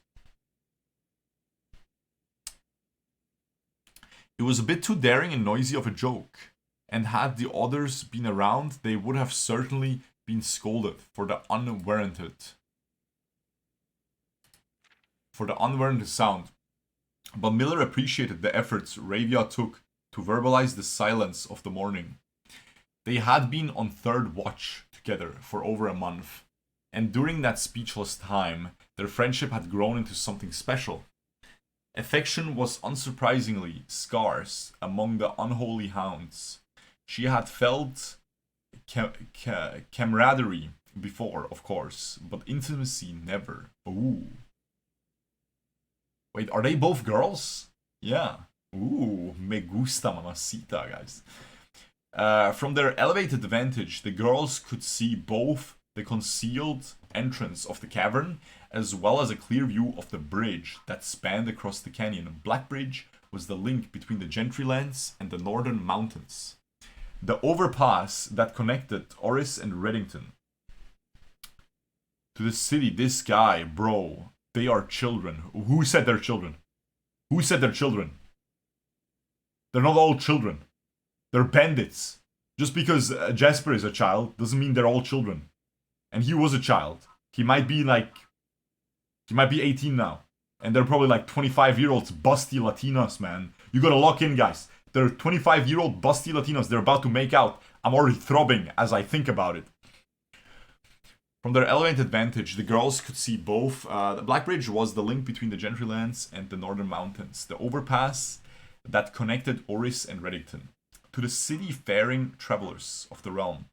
It was a bit too daring and noisy of a joke, and had the others been around, they would have certainly been scolded for the unwarranted sound. But Miller appreciated the efforts Ravia took to verbalize the silence of the morning. They had been on third watch together for over a month, and during that speechless time, their friendship had grown into something special. Affection was unsurprisingly scarce among the unholy hounds. She had felt camaraderie before, of course, but intimacy never. Ooh. Wait, are they both girls? Yeah. Ooh, me gusta mamacita, guys. From their elevated vantage, the girls could see both the concealed entrance of the cavern as well as a clear view of the bridge that spanned across the canyon. Black Bridge was the link between the Gentrylands and the northern mountains. The overpass that connected Oris and Reddington to the city. This guy, bro, they are children. Who said they're children? Who said they're children? They're not all children. They're bandits. Just because Jesper is a child doesn't mean they're all children. And he was a child. He might be 18 now. And they're probably like 25-year-olds, busty Latinas, man. You gotta lock in, guys. They're 25-year-old busty Latinas. They're about to make out. I'm already throbbing as I think about it. From their elevated vantage, the girls could see both. The Black Bridge was the link between the Gentrylands and the northern mountains. The overpass that connected Oris and Reddington to the city-faring travelers of the realm.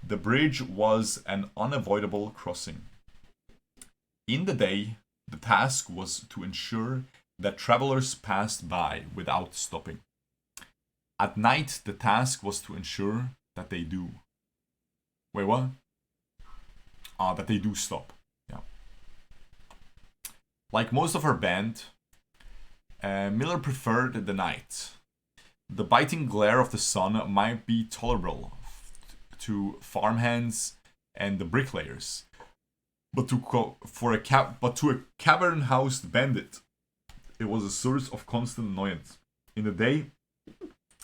The bridge was an unavoidable crossing. In the day, the task was to ensure that travelers passed by without stopping. At night, the task was to ensure that they do. Wait, what? That they do stop. Yeah. Like most of her band, Miller preferred the night. The biting glare of the sun might be tolerable to farmhands and the bricklayers, but to a cavern-housed bandit, it was a source of constant annoyance. In the day,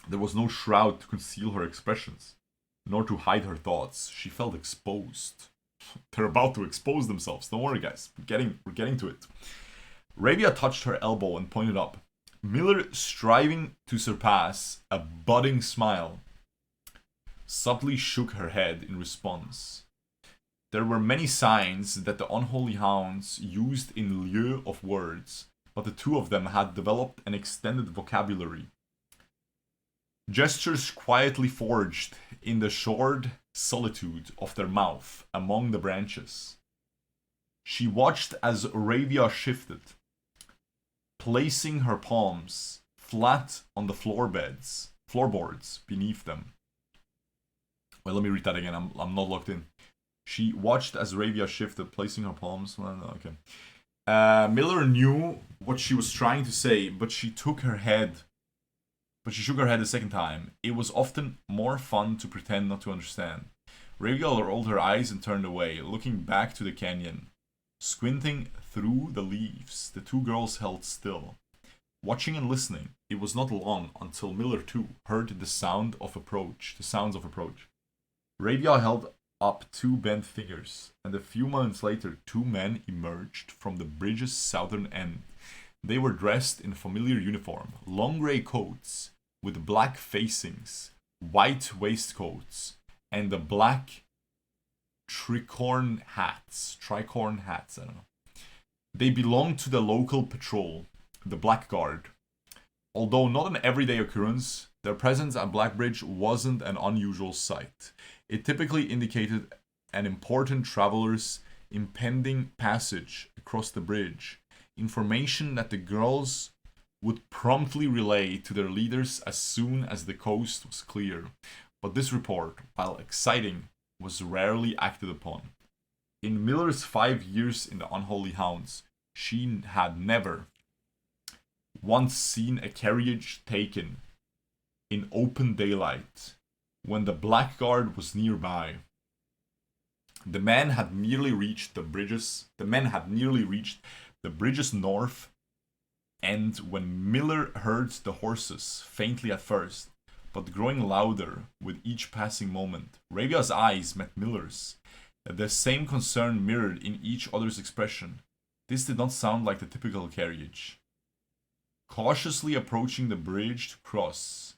there was no shroud to conceal her expressions, nor to hide her thoughts. She felt exposed. They're about to expose themselves. Don't worry, guys. We're getting to it. Ravia touched her elbow and pointed up. Miller, striving to surpass a budding smile, subtly shook her head in response. There were many signs that the unholy hounds used in lieu of words, but the two of them had developed an extended vocabulary. Gestures quietly forged in the shored solitude of their mouth among the branches. She watched as Ravia shifted, placing her palms flat on the floorboards beneath them. Well, let me read that again. I'm not locked in. She watched as Ravia shifted, placing her palms. Okay. Miller knew what she was trying to say, but she shook her head a second time. It was often more fun to pretend not to understand. Ravia rolled her eyes and turned away, looking back to the canyon. Squinting through the leaves, the two girls held still. Watching and listening, it was not long until Miller too heard the sounds of approach. Ravia held up two bent fingers, and a few moments later, two men emerged from the bridge's southern end. They were dressed in familiar uniform, long grey coats with black facings, white waistcoats, and the black tricorn hats, I don't know. They belonged to the local patrol, the Black Guard. Although not an everyday occurrence, their presence at Blackbridge wasn't an unusual sight. It typically indicated an important traveler's impending passage across the bridge, information that the girls would promptly relay to their leaders as soon as the coast was clear. But this report, while exciting, was rarely acted upon. In Miller's 5 years in the Unholy Hounds, she had never once seen a carriage taken in open daylight when the Blackguard was nearby. The men had nearly reached the bridge's north end when Miller heard the horses, faintly at first, but growing louder with each passing moment. Ravia's eyes met Miller's. The same concern mirrored in each other's expression. This did not sound like the typical carriage. Cautiously approaching the bridge to cross,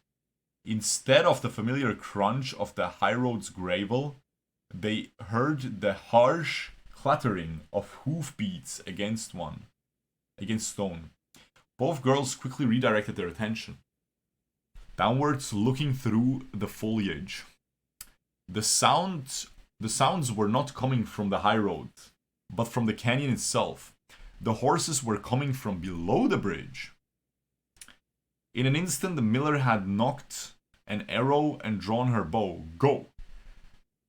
instead of the familiar crunch of the highroad's gravel, they heard the harsh clattering of hoofbeats against stone. Both girls quickly redirected their attention downwards, looking through the foliage. The sounds were not coming from the high road, but from the canyon itself. The horses were coming from below the bridge. In an instant, the Miller had knocked an arrow and drawn her bow. Go!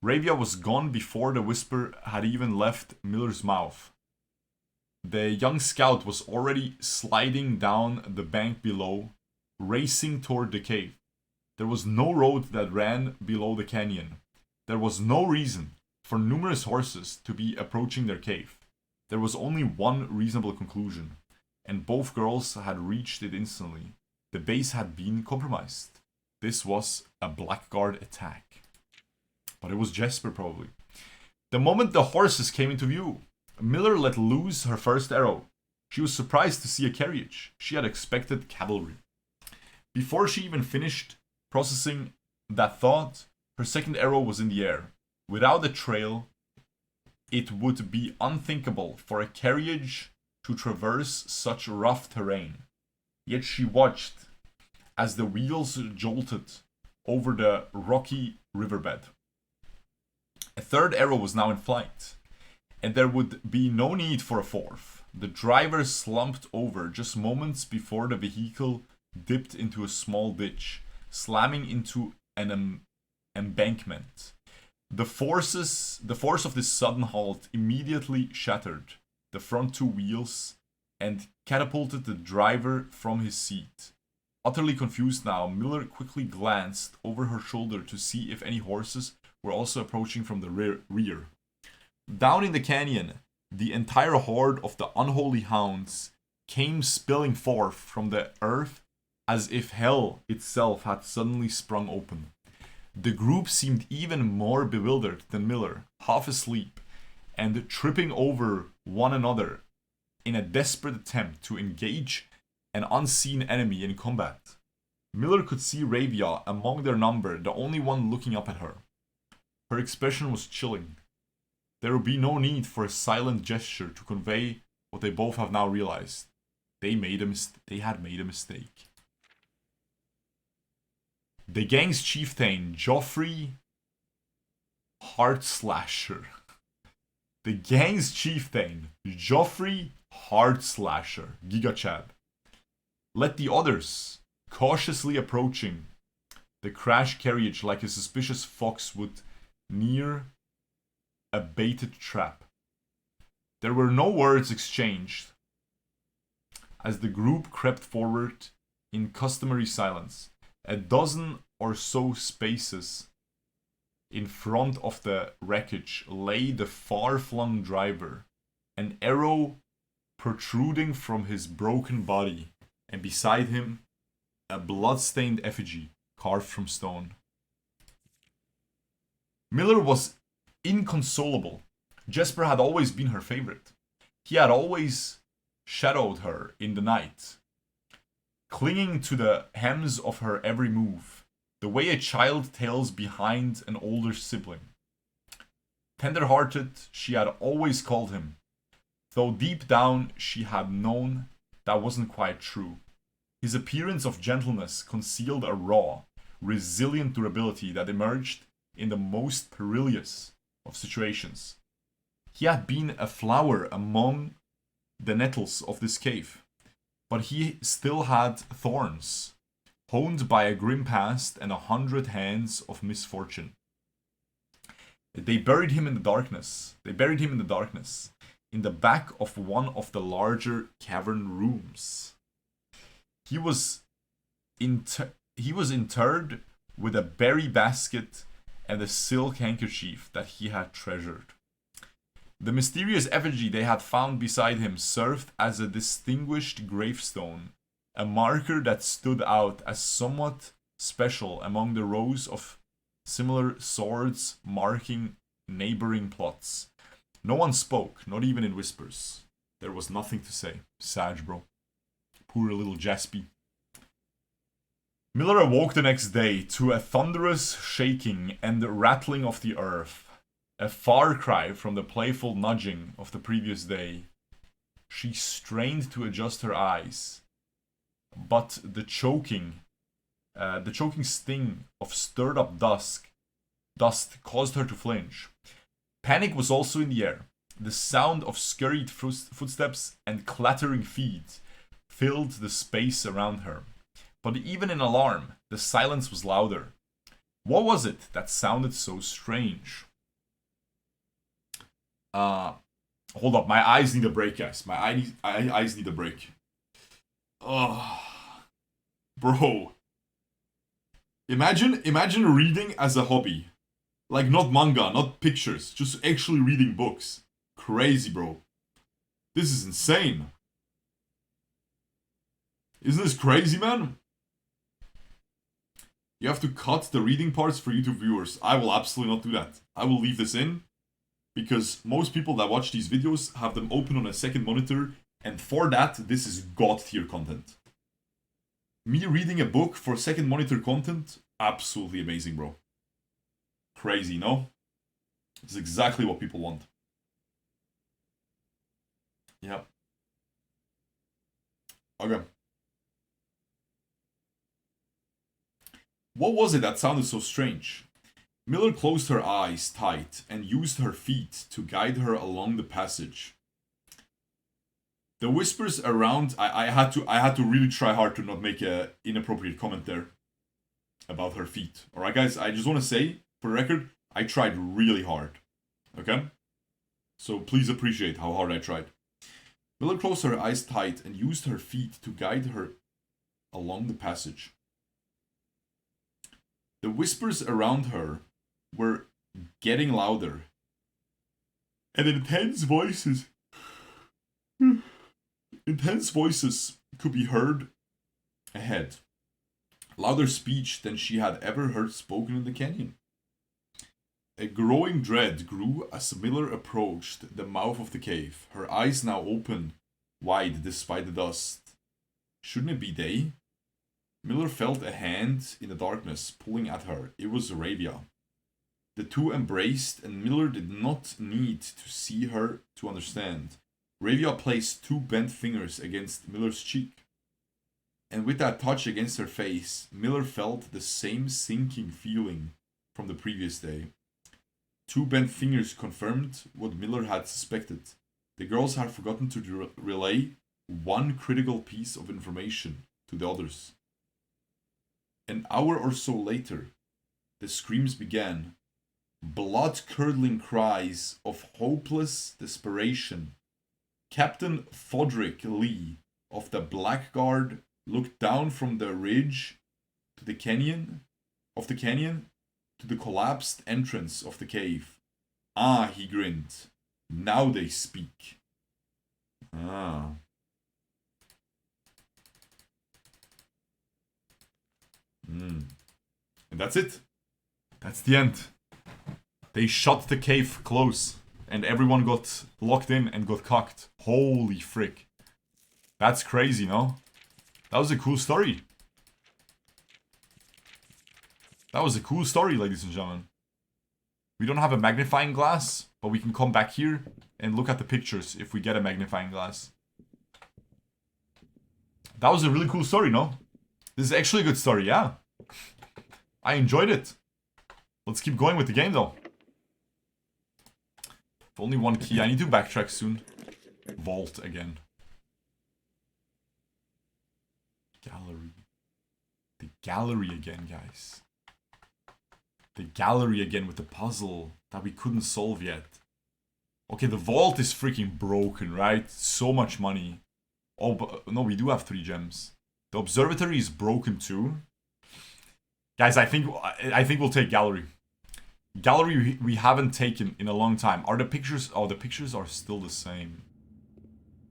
Ravia was gone before the whisper had even left Miller's mouth. The young scout was already sliding down the bank below, racing toward the cave. There was no road that ran below the canyon. There was no reason for numerous horses to be approaching their cave. There was only one reasonable conclusion, and both girls had reached it instantly. The base had been compromised. This was a Blackguard attack. But it was Jesper, probably. The moment the horses came into view, Miller let loose her first arrow. She was surprised to see a carriage. She had expected cavalry. Before she even finished processing that thought, her second arrow was in the air. Without a trail, it would be unthinkable for a carriage to traverse such rough terrain. Yet she watched as the wheels jolted over the rocky riverbed. A third arrow was now in flight, and there would be no need for a fourth. The driver slumped over just moments before the vehicle dipped into a small ditch, slamming into an embankment. The force of this sudden halt immediately shattered the front two wheels and catapulted the driver from his seat. Utterly confused now, Miller quickly glanced over her shoulder to see if any horses were also approaching from the rear. Down in the canyon, the entire horde of the unholy hounds came spilling forth from the earth as if hell itself had suddenly sprung open. The group seemed even more bewildered than Miller, half asleep, and tripping over one another in a desperate attempt to engage an unseen enemy in combat. Miller could see Ravia among their number, the only one looking up at her. Her expression was chilling. There would be no need for a silent gesture to convey what they both have now realized. They had made a mistake. The gang's chieftain, Geoffrey Heartslasher. The gang's chieftain, Geoffrey Heartslasher, Giga Chad, led the others, cautiously approaching the crash carriage like a suspicious fox would near a baited trap. There were no words exchanged as the group crept forward in customary silence. A dozen or so spaces in front of the wreckage lay the far-flung driver, an arrow protruding from his broken body, and beside him, a blood-stained effigy carved from stone. Miller was inconsolable. Jesper had always been her favorite. He had always shadowed her in the night, clinging to the hems of her every move, the way a child tails behind an older sibling. Tender-hearted, she had always called him, though deep down she had known that wasn't quite true. His appearance of gentleness concealed a raw, resilient durability that emerged in the most perilous of situations. He had been a flower among the nettles of this cave, but he still had thorns, honed by a grim past and 100 hands of misfortune. They buried him in the darkness. In the back of one of the larger cavern rooms. He was interred with a berry basket and a silk handkerchief that he had treasured. The mysterious effigy they had found beside him served as a distinguished gravestone, a marker that stood out as somewhat special among the rows of similar swords marking neighboring plots. No one spoke, not even in whispers. There was nothing to say. Sad, bro. Poor little Jesper. Miller awoke the next day to a thunderous shaking and rattling of the earth. A far cry from the playful nudging of the previous day. She strained to adjust her eyes, but the choking sting of stirred up dust caused her to flinch. Panic was also in the air. The sound of scurried footsteps and clattering feet filled the space around her. But even in alarm, the silence was louder. What was it that sounded so strange? Hold up, my eyes need a break, guys. My eyes need a break. Oh, bro. Imagine reading as a hobby. Like, not manga, not pictures, just actually reading books. Crazy, bro. This is insane. Isn't this crazy, man? You have to cut the reading parts for YouTube viewers. I will absolutely not do that. I will leave this in, because most people that watch these videos have them open on a second monitor, and for that, this is god tier content. Me reading a book for second monitor content, absolutely amazing, bro. Crazy, no? It's exactly what people want. Yep. Okay. What was it that sounded so strange? Miller closed her eyes tight and used her feet to guide her along the passage. The whispers around, I had to really try hard to not make a inappropriate comment there about her feet. Alright guys, I just want to say, for the record, I tried really hard. Okay? So please appreciate how hard I tried. Miller closed her eyes tight and used her feet to guide her along the passage. The whispers around her were getting louder, and intense voices could be heard ahead. Louder speech than she had ever heard spoken in the canyon. A growing dread grew as Miller approached the mouth of the cave, her eyes now open wide despite the dust. Shouldn't it be day? Miller felt a hand in the darkness pulling at her. It was Arabia. The two embraced, and Miller did not need to see her to understand. Ravia placed two bent fingers against Miller's cheek. And with that touch against her face, Miller felt the same sinking feeling from the previous day. Two bent fingers confirmed what Miller had suspected. The girls had forgotten to relay one critical piece of information to the others. An hour or so later, the screams began. Blood-curdling cries of hopeless desperation. Captain Fodrick Lee of the Blackguard looked down from the ridge to the canyon to the collapsed entrance of the cave. Ah, he grinned. Now they speak. Ah. And that's it. That's the end. They shut the cave close, and everyone got locked in and got cocked. Holy frick. That's crazy, no? That was a cool story. That was a cool story, ladies and gentlemen. We don't have a magnifying glass, but we can come back here and look at the pictures if we get a magnifying glass. That was a really cool story, no? This is actually a good story, yeah. I enjoyed it. Let's keep going with the game, though. Only one key. I need to backtrack soon. Vault again. Gallery. The gallery again, guys. The gallery again with the puzzle that we couldn't solve yet. Okay, the vault is freaking broken, right? So much money. Oh, but no, we do have 3 gems. The observatory is broken too. Guys, I think we'll take gallery. Gallery we haven't taken in a long time. Are the pictures... Oh, the pictures are still the same.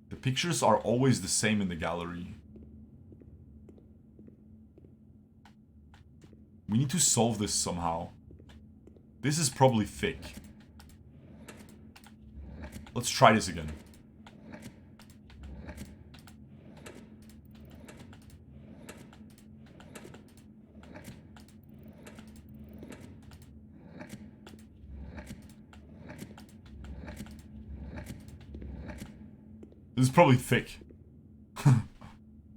The pictures are always the same in the gallery. We need to solve this somehow. This is probably thick. Let's try this again. This is probably thick.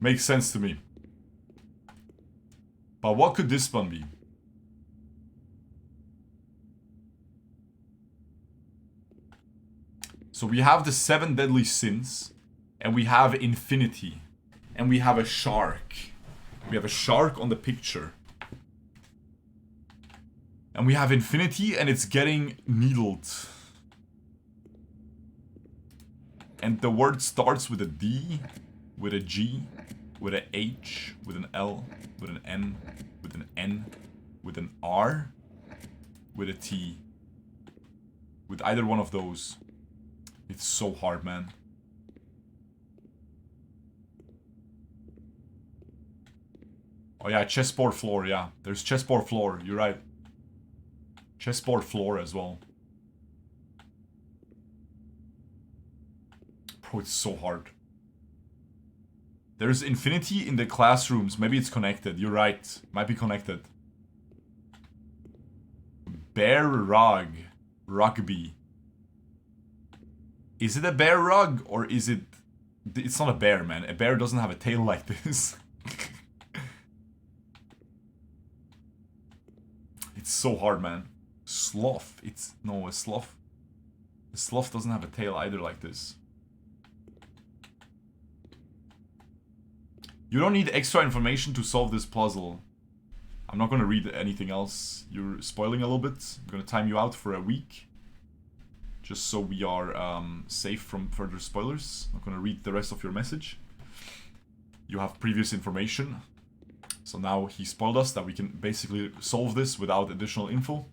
Makes sense to me. But what could this one be? So we have the 7 deadly sins. And we have infinity. And we have a shark. We have a shark on the picture. And we have infinity and it's getting needled. And the word starts with a D, with a G, with a H, with an L, with an N, with an N, with an R, with a T. With either one of those. It's so hard, man. Oh yeah, chessboard floor, yeah. There's chessboard floor, you're right. Chessboard floor as well. Bro, it's so hard. There's infinity in the classrooms. Maybe it's connected. You're right. Might be connected. Bear rug. Rugby. Is it a bear rug? Or is it... It's not a bear, man. A bear doesn't have a tail like this. It's so hard, man. Sloth. It's... No, a sloth. A sloth doesn't have a tail either like this. You don't need extra information to solve this puzzle. I'm not gonna read anything else. You're spoiling a little bit. I'm gonna time you out for a week. Just so we are safe from further spoilers. I'm not gonna read the rest of your message. You have previous information. So now he spoiled us that we can basically solve this without additional info.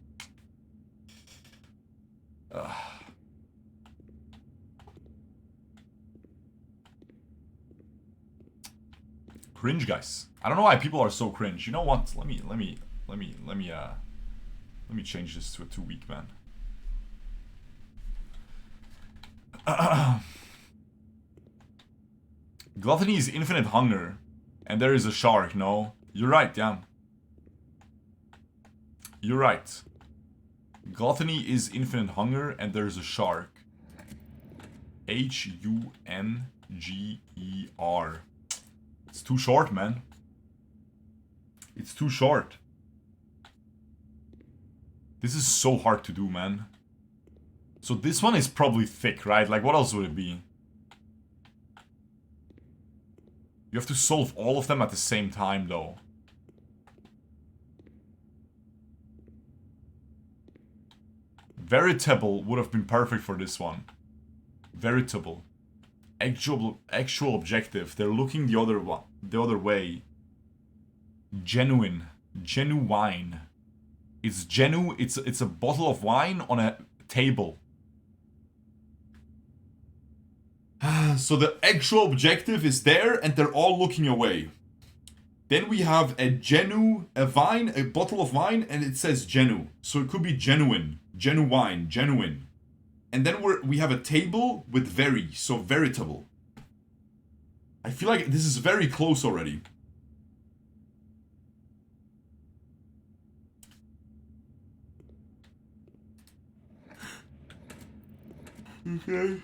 Cringe, guys. I don't know why people are so cringe. You know what? Let me Let me change this to a 2-week, man. Gluttony is infinite hunger. And there is a shark, no? You're right, yeah. You're right. Gluttony is infinite hunger, and there's a shark. Hunger. It's too short, man. It's too short. This is so hard to do, man. So this one is probably thick, right? Like, what else would it be? You have to solve all of them at the same time, though. Veritable would have been perfect for this one. Veritable. Actual objective. They're looking the other way. Genuine. Genuine. It's it's a bottle of wine on a table. So the actual objective is there and they're all looking away. Then we have a bottle of wine, and it says genu. So it could be genuine, genuine, genuine. And then we have a table with very, so veritable. I feel like this is very close already. Okay.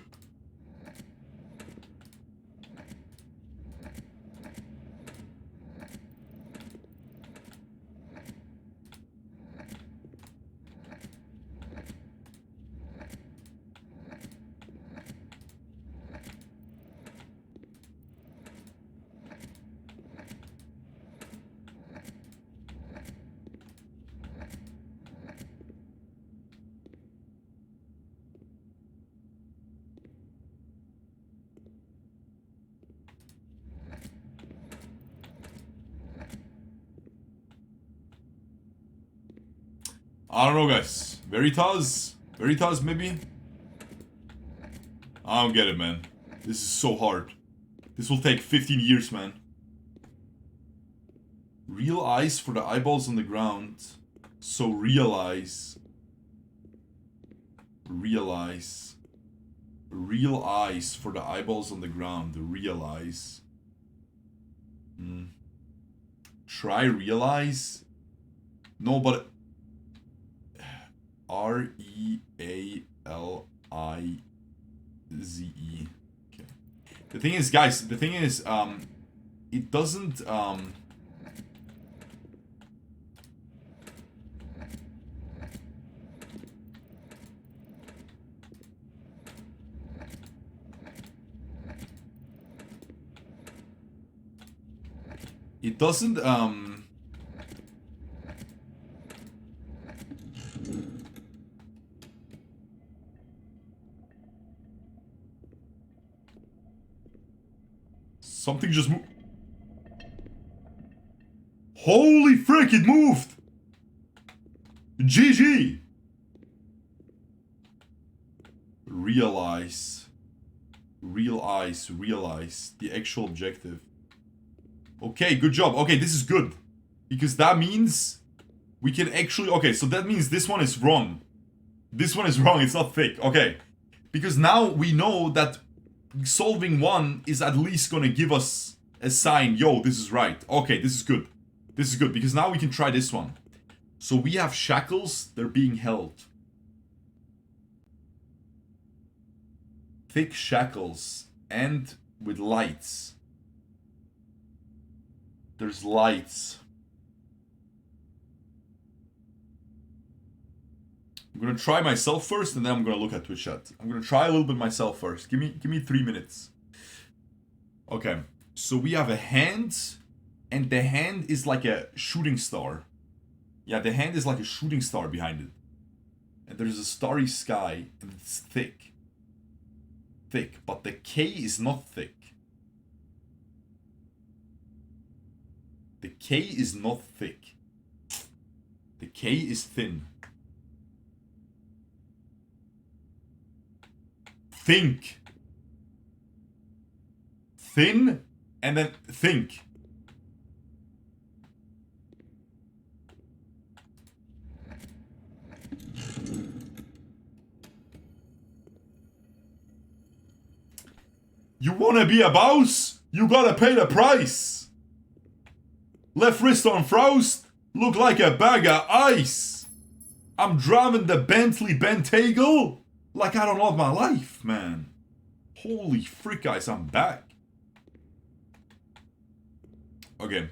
I don't know, guys. Veritas maybe? I don't get it, man. This is so hard. This will take 15 years, man. Real eyes for the eyeballs on the ground. So realize. Real eyes for the eyeballs on the ground. Realize. Try realize? No, but... R-E-A-L-I-Z-E. Okay. The thing is, guys, it doesn't, something just moved. Holy frick, it moved! GG! Realize. Realize. The actual objective. Okay, good job. Okay, this is good. Because that means we can actually... Okay, so that means this one is wrong. This one is wrong, it's not thick. Okay. Because now we know that solving one is at least gonna give us a sign, yo, this is right. Okay, this is good. This is good, because now we can try this one. So we have shackles, they're being held. Thick shackles, and with lights. There's lights. I'm gonna try myself first, and then I'm gonna look at Twitch chat. I'm gonna try a little bit myself first. Give me 3 minutes. Okay, so we have a hand, and the hand is like a shooting star. Yeah, the hand is like a shooting star behind it. And there's a starry sky, and it's thick. Thick, but the K is not thick. The K is not thick. The K is thin. Think. Thin, and then think. You wanna be a boss? You gotta pay the price. Left wrist on frost, look like a bag of ice. I'm driving the Bentley Bentaygle like I don't love my life, man. Holy frick, guys, I'm back. Okay.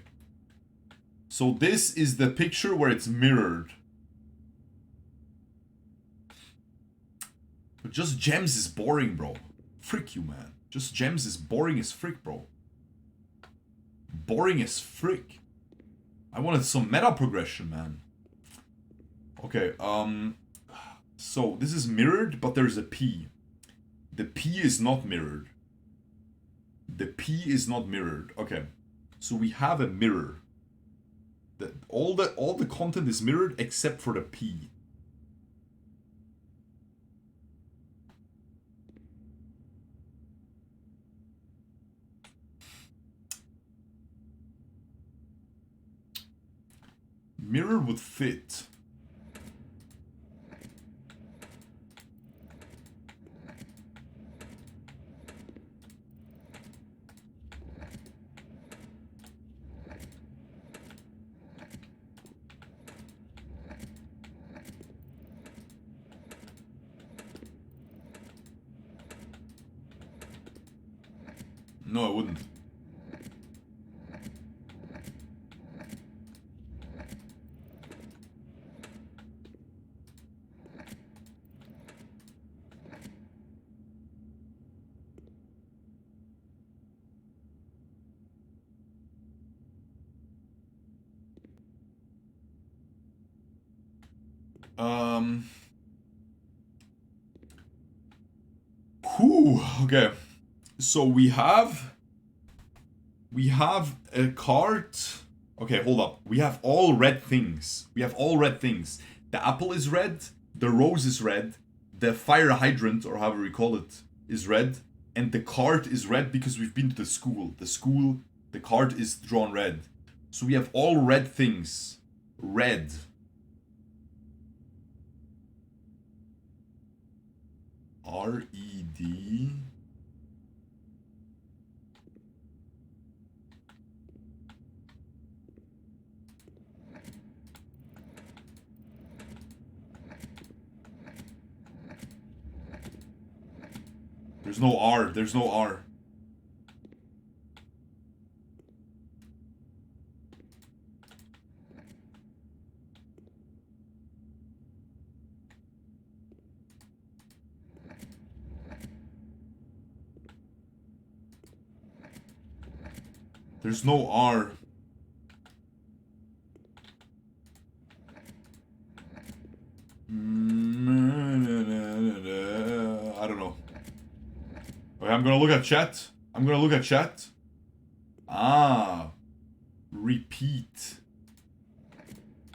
So this is the picture where it's mirrored. But just gems is boring, bro. Frick you, man. Just gems is boring as frick, bro. Boring as frick. I wanted some meta progression, man. Okay, so this is mirrored, but there's a P. The P is not mirrored. The P is not mirrored. Okay. So we have a mirror. All the content is mirrored except for the P. Mirror would fit. No, I wouldn't. Whew, okay. So we have a cart. Okay, hold up. We have all red things. We have all red things. The apple is red, the rose is red, the fire hydrant, or however we call it, is red, and the cart is red because we've been to the school. The cart is drawn red. So we have all red things. Red. R-E-D. There's no R. There's no R. There's no R. I don't know. Okay, I'm gonna look at chat. I'm gonna look at chat. Ah. Repeat.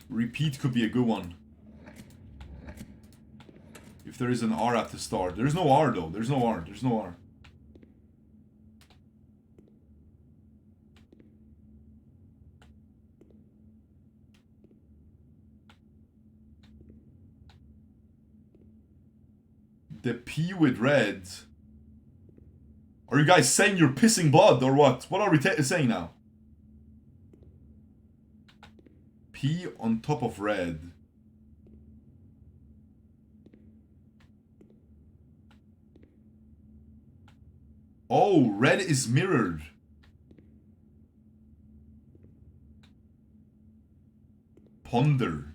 Repeat could be a good one. If there is an R at the start. There's no R though. There's no R. There's no R. The P with red. Are you guys saying you're pissing blood or what? What are we saying now? P on top of red. Oh, red is mirrored. Ponder.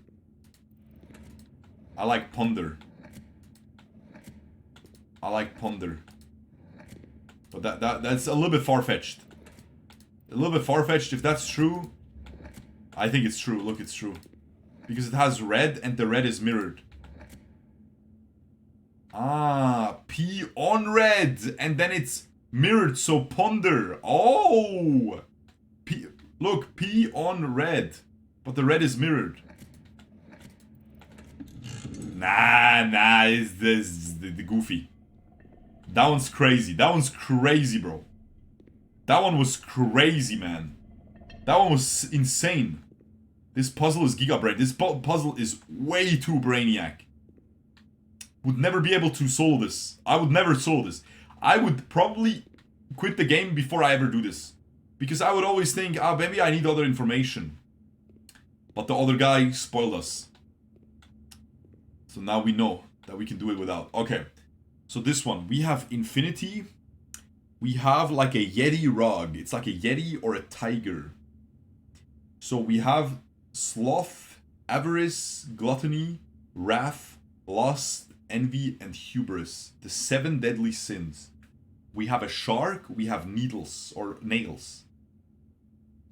I like ponder. I like ponder. But that's a little bit far-fetched. A little bit far-fetched. If that's true, I think it's true. Look, it's true. Because it has red and the red is mirrored. Ah, P on red. And then it's mirrored, so ponder. Oh! P, look, P on red. But the red is mirrored. Nah, it's the goofy. That one's crazy. That one's crazy, bro. That one was crazy, man. That one was insane. This puzzle is gigabrain. This puzzle is way too brainiac. Would never be able to solve this. I would never solve this. I would probably quit the game before I ever do this. Because I would always think, maybe I need other information. But the other guy spoiled us. So now we know that we can do it without. Okay. So this one, we have infinity. We have like a Yeti rug. It's like a Yeti or a tiger. So we have sloth, avarice, gluttony, wrath, lust, envy, and hubris. The 7 deadly sins. We have a shark. We have needles or nails.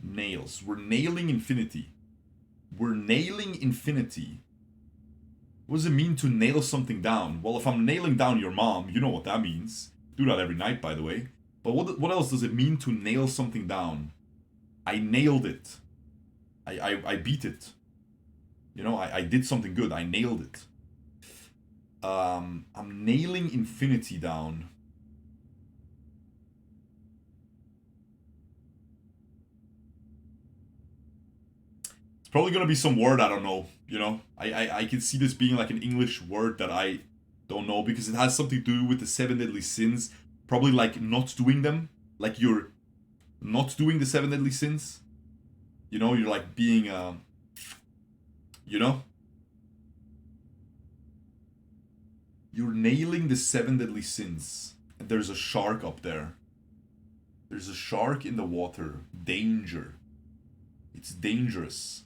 Nails. We're nailing infinity. We're nailing infinity. What does it mean to nail something down? Well, if I'm nailing down your mom, you know what that means. Do that every night, by the way. But what else does it mean to nail something down? I nailed it. I beat it. You know, I did something good. I nailed it. I'm nailing infinity down. It's probably gonna be some word I don't know. You know, I can see this being like an English word that I don't know because it has something to do with the 7 deadly sins. Probably like not doing them. Like you're not doing the 7 deadly sins. You know, you're like being, you know? You're nailing the 7 deadly sins. And there's a shark up there. There's a shark in the water. Danger. It's dangerous.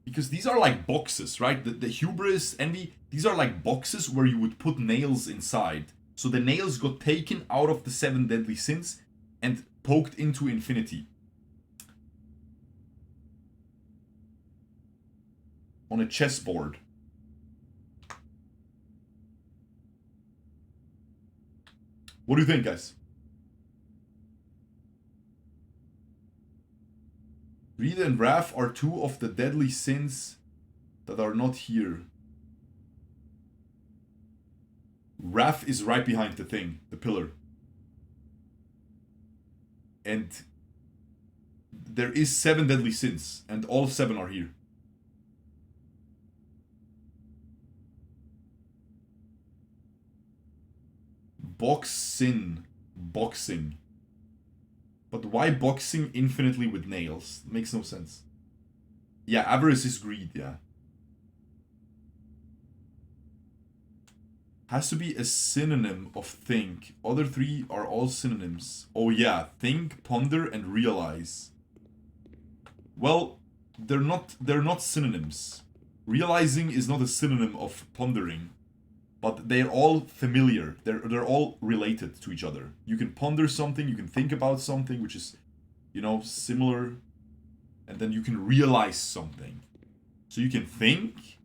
Because these are like boxes, right? The hubris, envy, these are like boxes where you would put nails inside. So the nails got taken out of the 7 deadly sins and poked into infinity. On a chessboard. What do you think, guys? Greed and wrath are 2 of the deadly sins that are not here. Wrath is right behind the thing, the pillar. And there is 7 deadly sins, and all 7 are here. Boxing. But why boxing infinitely with nails? Makes no sense. Yeah, avarice is greed, yeah. Has to be a synonym of think. Other 3 are all synonyms. Oh yeah, think, ponder, and realize. Well, they're not synonyms. Realizing is not a synonym of pondering. But they're all familiar. They're all related to each other. You can ponder something, you can think about something, which is, you know, similar. And then you can realize something. So you can think,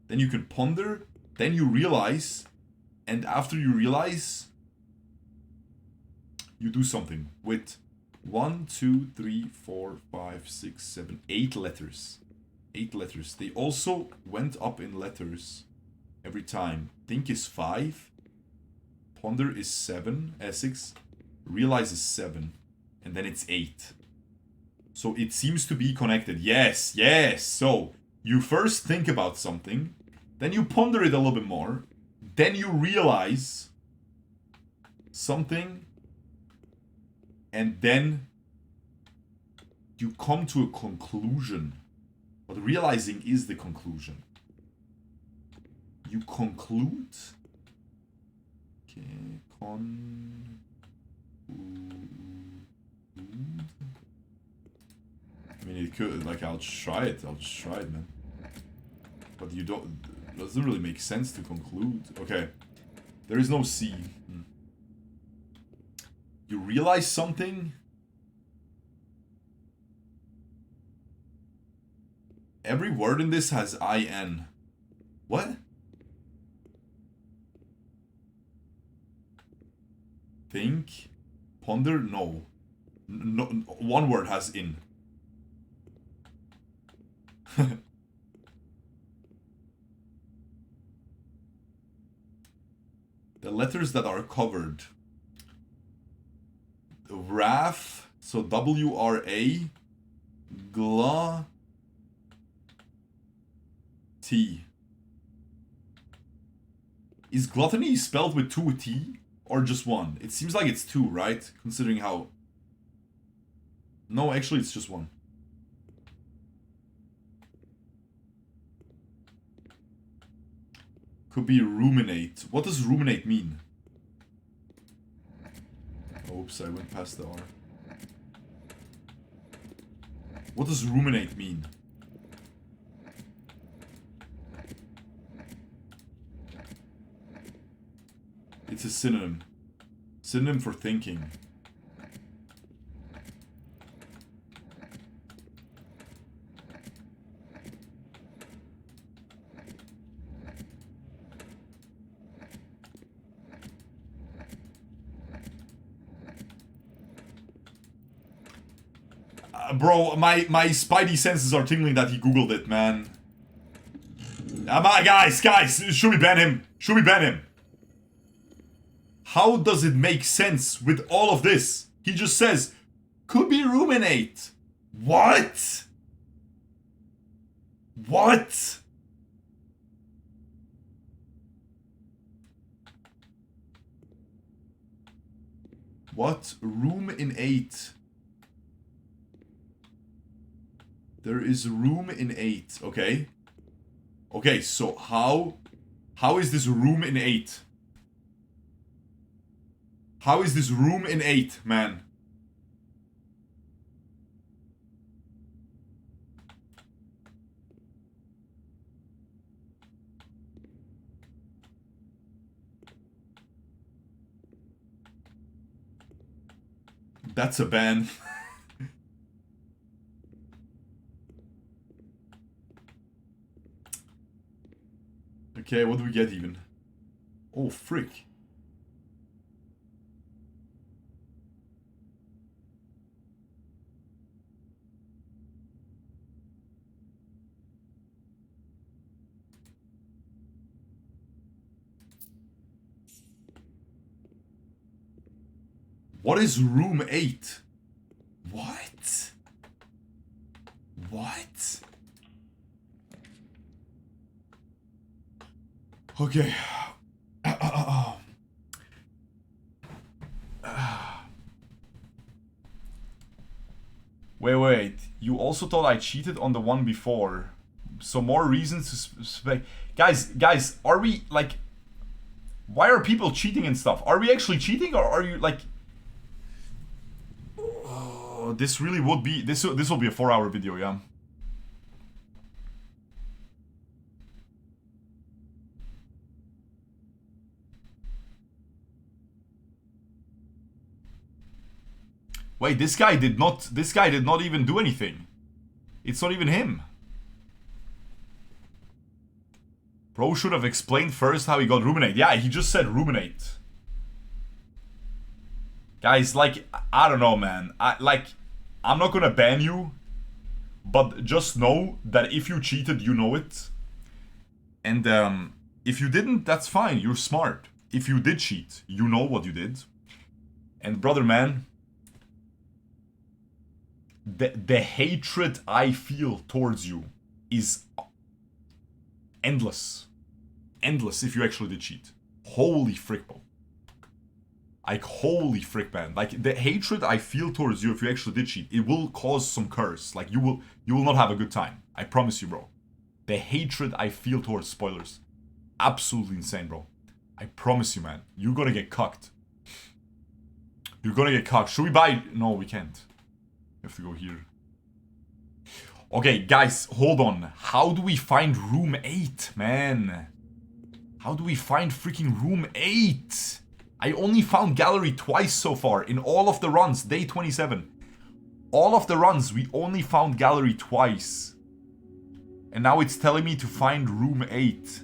then you can ponder, then you realize, and after you realize, you do something with 1, 2, 3, 4, 5, 6, 7, 8 letters. 8 letters. They also went up in letters every time. Think is 5. Ponder is 6. Realize is 7. And then it's 8. So it seems to be connected. Yes. So you first think about something. Then you ponder it a little bit more. Then you realize something. And then you come to a conclusion. But realizing is the conclusion. You conclude. Okay, I mean, it could, like, I'll try it, man. But you don't, it doesn't really make sense to conclude. Okay, there is no C. You realize something. Every word in this has IN. What? Think, ponder, no. One word has in. The letters that are covered. Wrath, so W-R-A, gla, T. Is gluttony spelled with 2 T? Or just one? It seems like it's two, right? Considering how... No, actually it's just one. Could be ruminate. What does ruminate mean? Oops, I went past the R. What does ruminate mean? It's a synonym. Synonym for thinking. Bro, my spidey senses are tingling that he googled it, man. Guys, should we ban him? Should we ban him? How does it make sense with all of this? He just says, could be ruminate. What? What? What? Room in 8. There is room in 8. Okay. Okay, so how is this room in 8? How is this room in 8, man? That's a ban. Okay, what do we get even? Oh, frick. What is room 8? What? What? Okay. Wait. You also thought I cheated on the one before. So more reasons to suspect. Guys, are we, like... Why are people cheating and stuff? Are we actually cheating, or are you, like... Oh, this really would be... This will be a 4-hour video, yeah. Wait, this guy did not even do anything. It's not even him. Bro should have explained first how he got ruminate. Yeah, he just said ruminate. Guys, like, I don't know, man. I'm not gonna ban you, but just know that if you cheated, you know it. And if you didn't, that's fine. You're smart. If you did cheat, you know what you did. And brother, man, the hatred I feel towards you is endless. Endless if you actually did cheat. Holy frick, bro. Like, holy frick, man. Like, the hatred I feel towards you if you actually did cheat, it will cause some curse. Like, you will not have a good time. I promise you, bro. The hatred I feel towards spoilers. Absolutely insane, bro. I promise you, man. You're gonna get cucked. You're gonna get cucked. Should we buy... No, we can't. We have to go here. Okay, guys, hold on. How do we find room 8, man? How do we find freaking room 8? I only found gallery twice so far in all of the runs, day 27. All of the runs, we only found gallery twice. And now it's telling me to find room 8.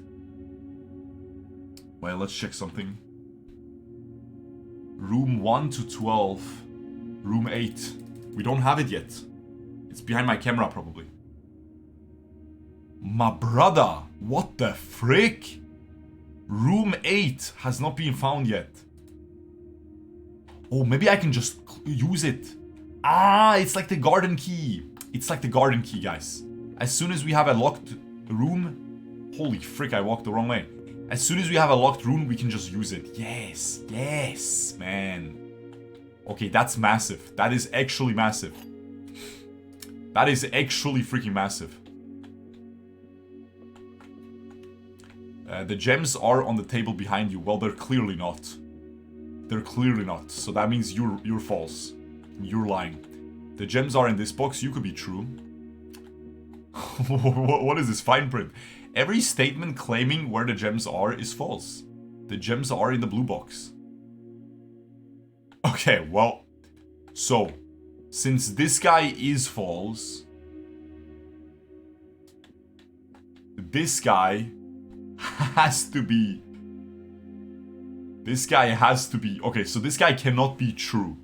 Well, let's check something. Room 1 to 12. Room 8. We don't have it yet. It's behind my camera, probably. My brother, what the frick? Room 8 has not been found yet. Oh, maybe I can just use it. Ah, it's like the garden key. It's like the garden key, guys. As soon as we have a locked room... Holy frick, I walked the wrong way. As soon as we have a locked rune, we can just use it. Yes, yes, man. Okay, that's massive. That is actually massive. That is actually freaking massive. The gems are on the table behind you. Well, they're clearly not. They're clearly not. So that means you're false. You're lying. The gems are in this box. You could be true. What is this fine print? Every statement claiming where the gems are is false. The gems are in the blue box. Okay, well. So, since this guy is false, this guy has to be... This guy has to be... Okay, so this guy cannot be true.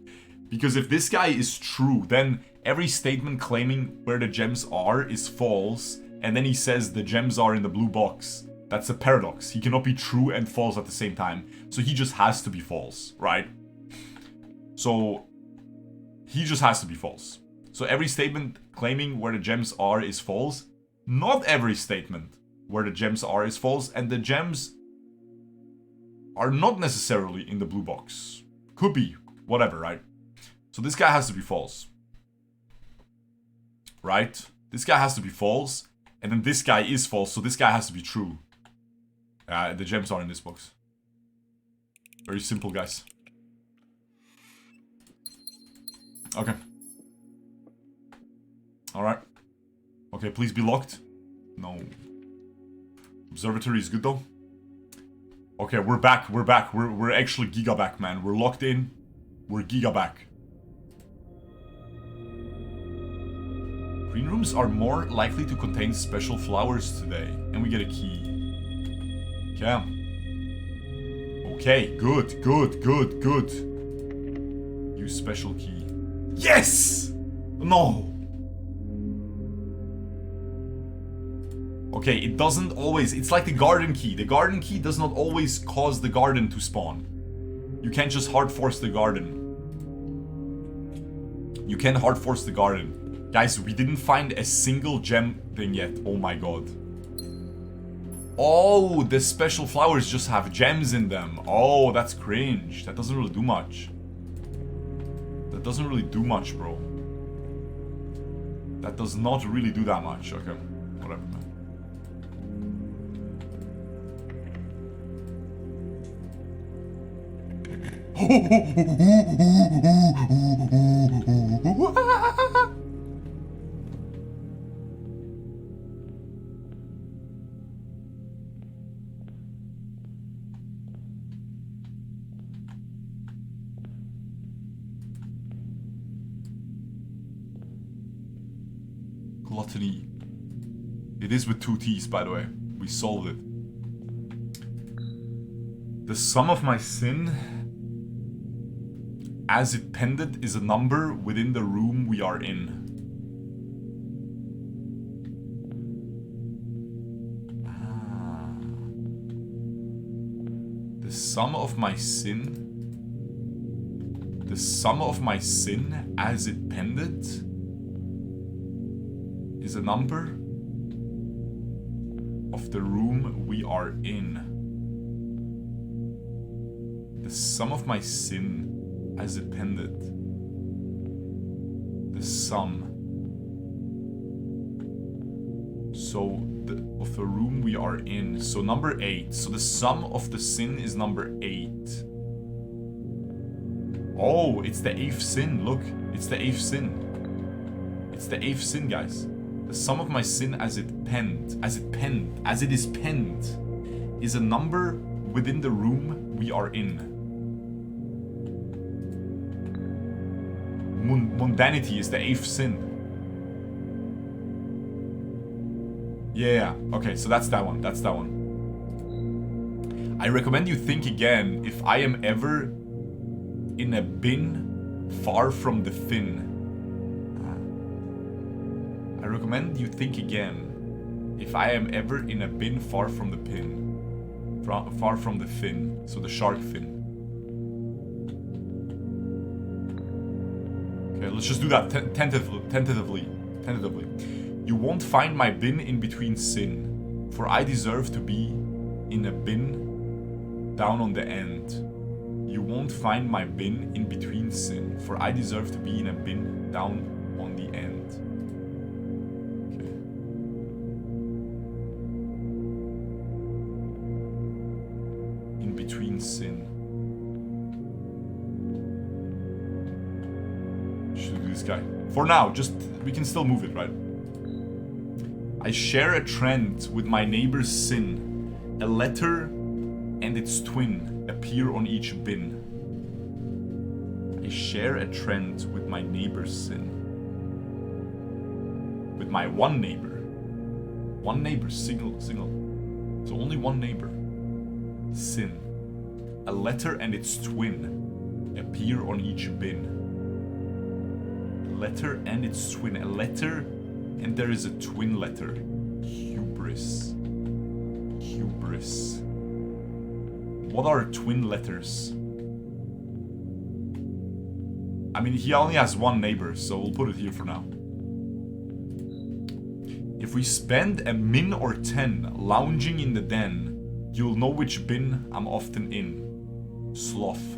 Because if this guy is true, then every statement claiming where the gems are is false, and then he says the gems are in the blue box. That's a paradox. He cannot be true and false at the same time. So he just has to be false, right? So he just has to be false. So every statement claiming where the gems are is false. Not every statement where the gems are is false, and the gems are not necessarily in the blue box. Could be, whatever, right? So this guy has to be false. Right? This guy has to be false, and then this guy is false, so this guy has to be true. The gems are in this box. Very simple, guys. Okay. Alright. Okay, please be locked. No. Observatory is good though. Okay, we're back, we're back. We're actually giga back, man. We're locked in. We're giga back. Green rooms are more likely to contain special flowers today. And we get a key. Okay. Okay, good, good, good, good. Use special key. Yes! No! Okay, it doesn't always... It's like the garden key. The garden key does not always cause the garden to spawn. You can't just hard force the garden. You can't hard force the garden. Guys, we didn't find a single gem thing yet. Oh my god. Oh, the special flowers just have gems in them. Oh, that's cringe. That doesn't really do much. That doesn't really do much, bro. That does not really do that much. Okay, whatever, man. Gluttony. It is with 2 T's, by the way. We solved it. The sum of my sin, as it pended, is a number within the room we are in. The sum of my sin... The sum of my sin, as it pended, is a number of the room we are in. The sum of my sin as it pended. The sum. So, of the room we are in. So number 8. So the sum of the sin is number 8. Oh, it's the 8th sin. Look, it's the 8th sin. It's the 8th sin, guys. The sum of my sin as it is penned, is a number within the room we are in. Mundanity is the 8th sin. Yeah, okay, so that's that one, that's that one. I recommend you think again if I am ever in a bin far from the fin. I recommend you think again if I am ever in a bin far from the pin. Far from the fin, so the shark fin. Okay, let's just do that tentatively. You won't find my bin in between sin, for I deserve to be in a bin down on the end. You won't find my bin in between sin, for I deserve to be in a bin down on the end. Okay. In between sin. Should do this guy. For now, just we can still move it, right? I share a trend with my neighbor's sin. A letter and its twin appear on each bin. I share a trend with my neighbor's sin. With my one neighbor. One neighbor, single. So only one neighbor. Sin. A letter and its twin appear on each bin. A letter and its twin. A letter and there is a twin letter. Hubris. Hubris. What are twin letters? I mean, he only has one neighbor, so we'll put it here for now. If we spend a min or 10 lounging in the den, you'll know which bin I'm often in. Sloth.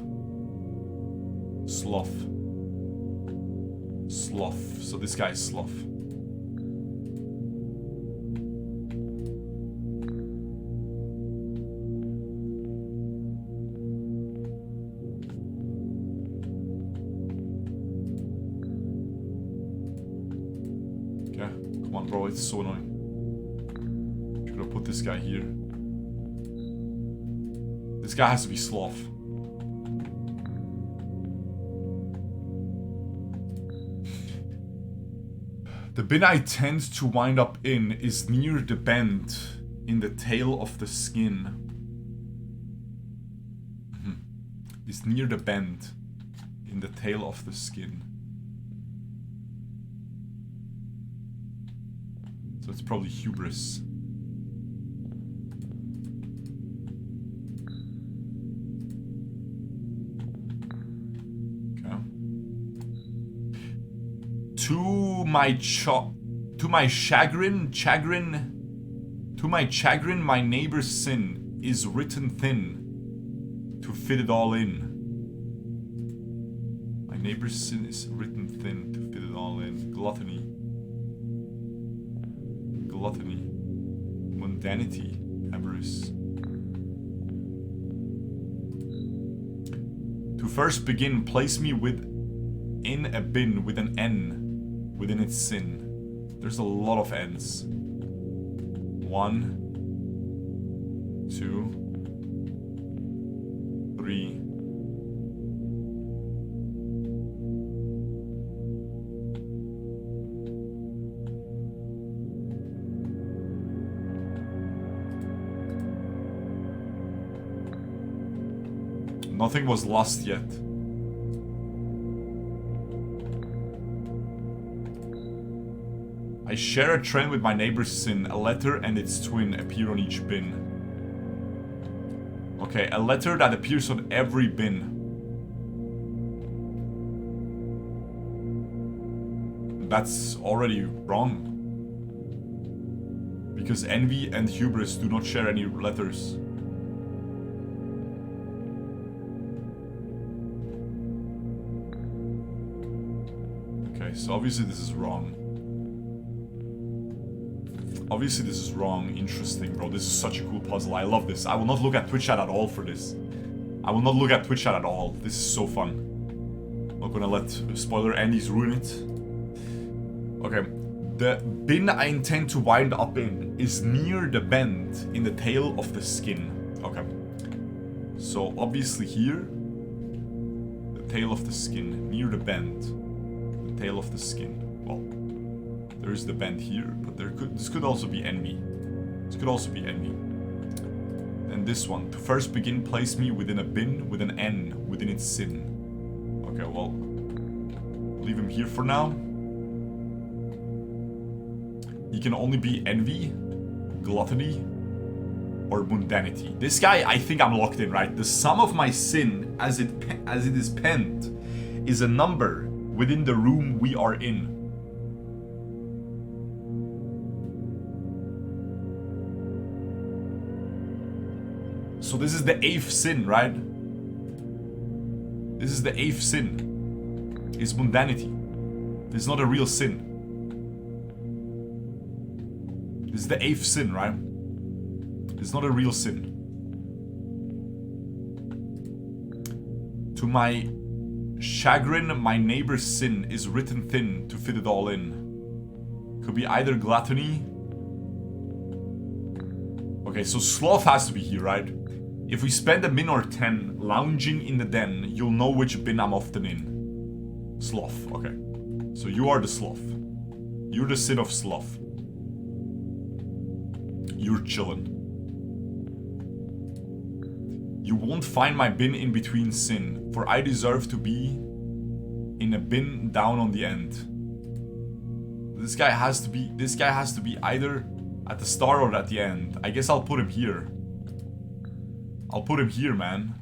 Sloth. Sloth. So this guy is sloth. Come on, bro, it's so annoying. Should have put this guy here. This guy has to be sloth. The bin I tend to wind up in is near the bend in the tail of the skin. Is near the bend in the tail of the skin. So it's probably hubris. Okay. To my chagrin, my neighbor's sin is written thin to fit it all in. My neighbor's sin is written thin to fit it all in. Gluttony. Gluttony, mundanity, avarice. To first begin, place me in a bin with an N within its sin. There's a lot of N's. 1, 2, 3. Nothing was lost yet. I share a trend with my neighbor's sin. A letter and its twin appear on each bin. Okay, a letter that appears on every bin. That's already wrong. Because envy and hubris do not share any letters. Okay, so obviously this is wrong. Obviously this is wrong. Interesting, bro. This is such a cool puzzle. I love this. I will not look at Twitch chat at all for this. I will not look at Twitch chat at all. This is so fun. I'm not gonna let spoiler Andy's ruin it. Okay. The bin I intend to wind up in is near the bend in the tail of the skin. Okay. So obviously here, the tail of the skin, near the bend, the tail of the skin. Well, there is the bend here, but this could also be envy. This could also be envy. And this one, to first begin, place me within a bin with an N within its sin. Okay, well, leave him here for now. He can only be envy, gluttony, or mundanity. This guy, I think I'm locked in, right? The sum of my sin, as it is penned, is a number within the room we are in. So this is the 8th sin, right? This is the 8th sin. It's mundanity. This is not a real sin. This is the 8th sin, right? It's not a real sin. To my chagrin, my neighbor's sin is written thin to fit it all in. Could be either gluttony. Okay, so sloth has to be here, right? If we spend a min or 10 lounging in the den, you'll know which bin I'm often in. Sloth, okay. So you are the sloth. You're the sin of sloth. You're chillin'. You won't find my bin in between sin, for I deserve to be in a bin down on the end. This guy has to be either at the start or at the end. I guess I'll put him here. I'll put him here, man.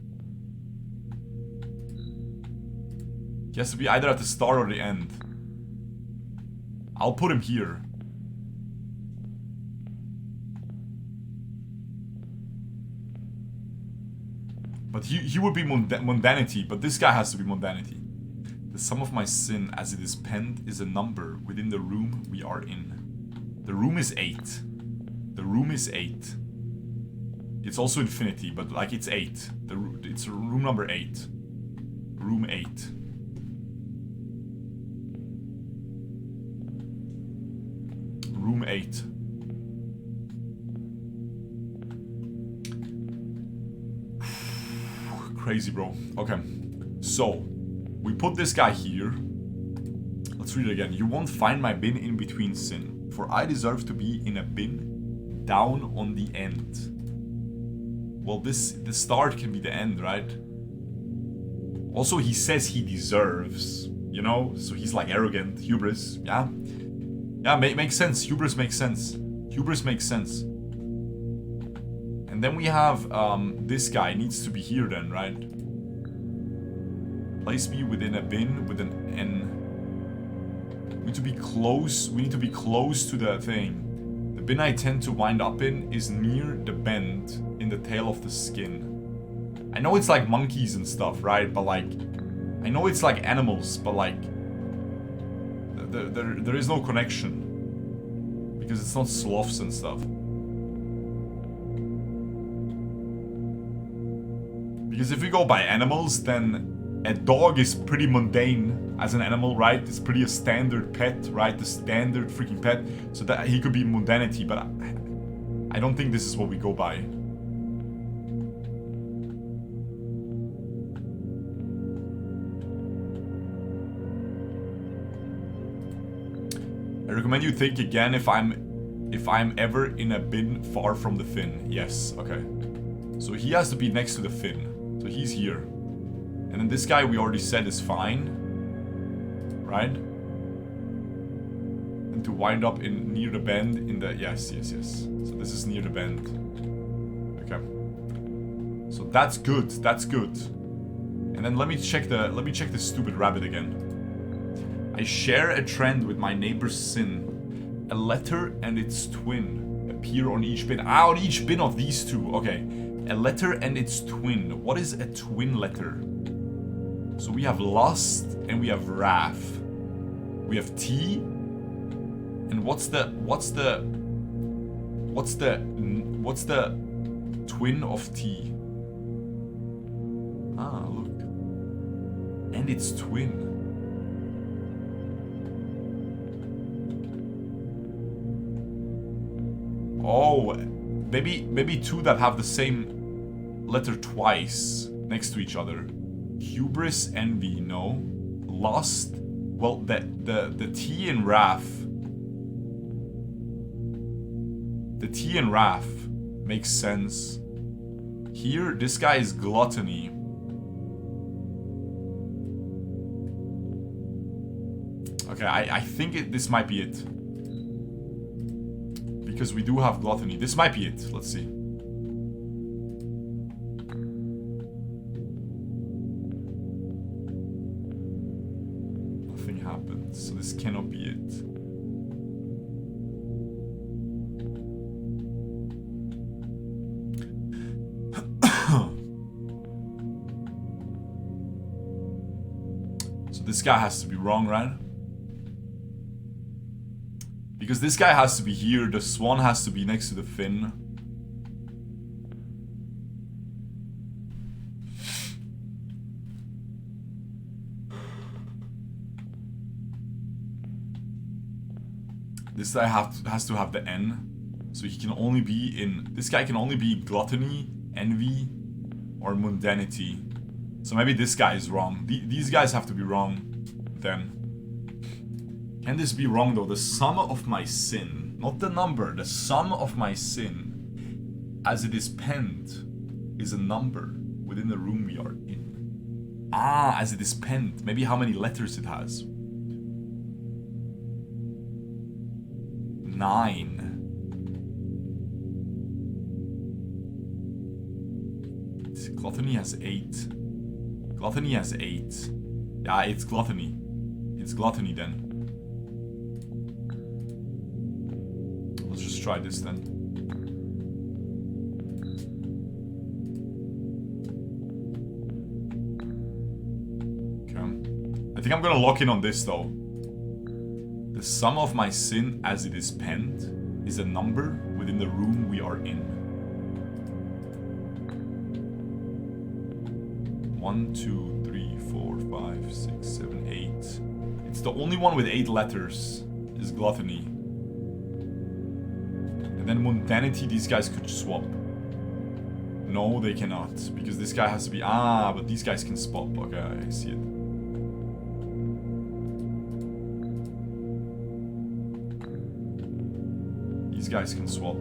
He has to be either at the start or the end. I'll put him here. But he would be mundanity, but this guy has to be mundanity. The sum of my sin as it is penned is a number within the room we are in. The room is 8. The room is 8. It's also infinity, but like it's 8. It's room number 8. Room 8. Room 8. Crazy, bro. Okay. So, we put this guy here. Let's read it again. You won't find my bin in between sin, for I deserve to be in a bin down on the end. Well, the start can be the end, right? Also, he says he deserves, you know? So he's like arrogant, hubris, yeah? Yeah, makes sense. Hubris makes sense. Hubris makes sense. And then we have, this guy needs to be here then, right? Place me within a bin with an N. We need to be close to the thing. The bin I tend to wind up in is near the bend in the tail of the skin. I know it's like monkeys and stuff, right? But like, I know it's like animals, but like, there is no connection. Because it's not sloths and stuff. Because if we go by animals, then a dog is pretty mundane as an animal, right? It's pretty a standard pet, right? The standard freaking pet. So that he could be mundanity, but I don't think this is what we go by. I recommend you think again if I'm ever in a bin far from the fin. Yes, okay. So he has to be next to the fin. So he's here. And then this guy we already said is fine. Right? And to wind up in near the bend in the yes. So this is near the bend. Okay. So that's good. That's good. And then let me check the stupid rabbit again. I share a trend with my neighbor's sin. A letter and its twin appear on each bin. Ah, on each bin of these two. Okay. A letter and its twin. What is a twin letter? So we have lust and we have wrath. We have T. And what's the twin of T? Ah, look. And its twin. Oh, maybe two that have the same letter twice next to each other. Hubris, envy, no. Lust, well, the T in wrath. The T in wrath makes sense. Here, this guy is gluttony. Okay, I think this might be it. Because we do have gluttony. This might be it. Let's see. Nothing happened, so this cannot be it. this guy has to be wrong, right? Because this guy has to be here, the swan has to be next to the fin. This guy has to have the N. So he can only be in... This guy can only be gluttony, envy, or mundanity. So maybe this guy is wrong. These guys have to be wrong then. Can this be wrong though? The sum of my sin, not the number, the sum of my sin, as it is penned, is a number within the room we are in. Ah, as it is penned. Maybe how many letters it has. 9. Gluttony has 8. Gluttony has 8. Yeah, it's gluttony. It's gluttony then. Let's just try this then. Okay. I think I'm gonna lock in on this though. The sum of my sin as it is penned is a number within the room we are in. 1, 2, 3, 4, 5, 6, 7, 8. It's the only one with 8 letters is gluttony. And then mundanity, these guys could swap. No, they cannot. Because this guy has to be... Ah, but these guys can swap. Okay, I see it. These guys can swap.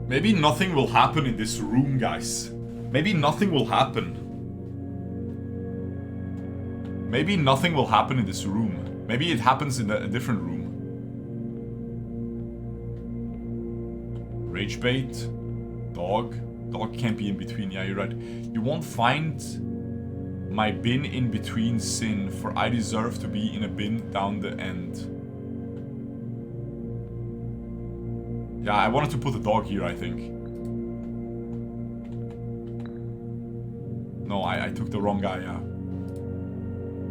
Maybe nothing will happen in this room, guys. Maybe nothing will happen. Maybe nothing will happen in this room. Maybe it happens in a different room. Rage bait. Dog. Dog can't be in between. Yeah, you're right. You won't find my bin in between sin, for I deserve to be in a bin down the end. Yeah, I wanted to put the dog here, I think. No, I took the wrong guy, yeah.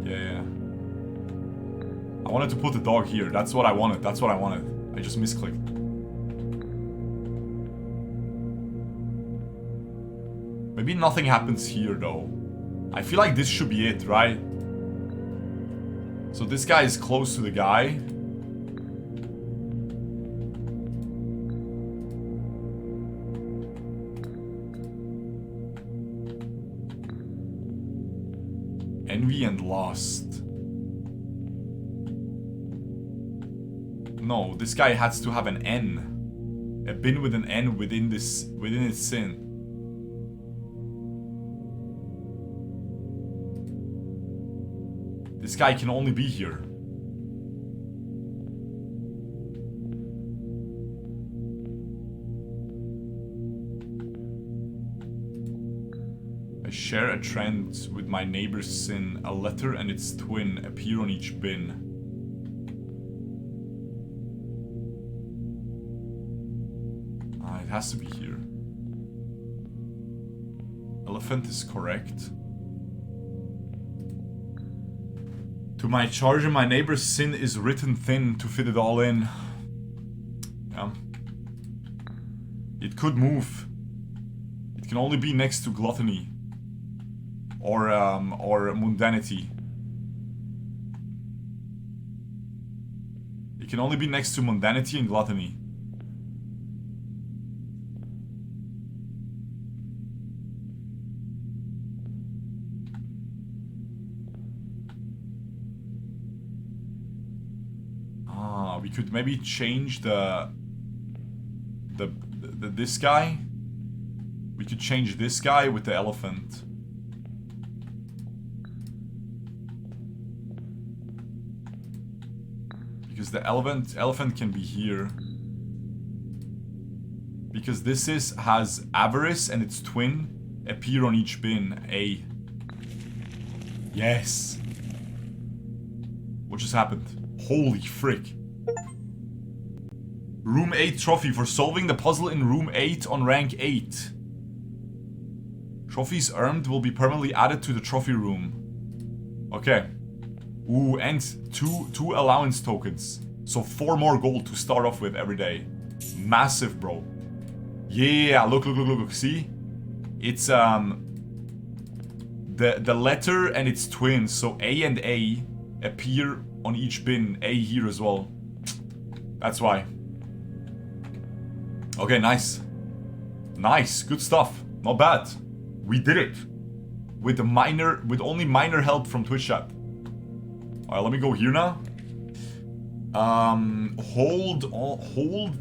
Yeah. I wanted to put the dog here. That's what I wanted. That's what I wanted. I just misclicked. Maybe nothing happens here, though. I feel like this should be it, right? So this guy is close to the guy. Envy and lust. No, this guy has to have an N. A bin with an N within its sin. This guy can only be here. I share a trend with my neighbor's sin. A letter and its twin appear on each bin. Ah, it has to be here. Elephant is correct. To my charger, my neighbor's sin is written thin to fit it all in. Yeah. It could move. It can only be next to gluttony. Or mundanity. It can only be next to mundanity and gluttony. We could maybe change this guy. We could change this guy with the elephant. Because the elephant can be here. because this has avarice and its twin appear on each bin. A. Yes. What just happened? Holy frick. Room 8 trophy for solving the puzzle in room 8 on rank 8. Trophies earned will be permanently added to the trophy room. Okay. Ooh, and two allowance tokens. So 4 more gold to start off with every day. Massive, bro. Yeah, look. See? It's the letter and its twins. So A and A appear on each bin. A here as well. That's why. Okay, nice. Nice, good stuff. Not bad. We did it. With only minor help from Twitch chat. Alright, let me go here now. Hold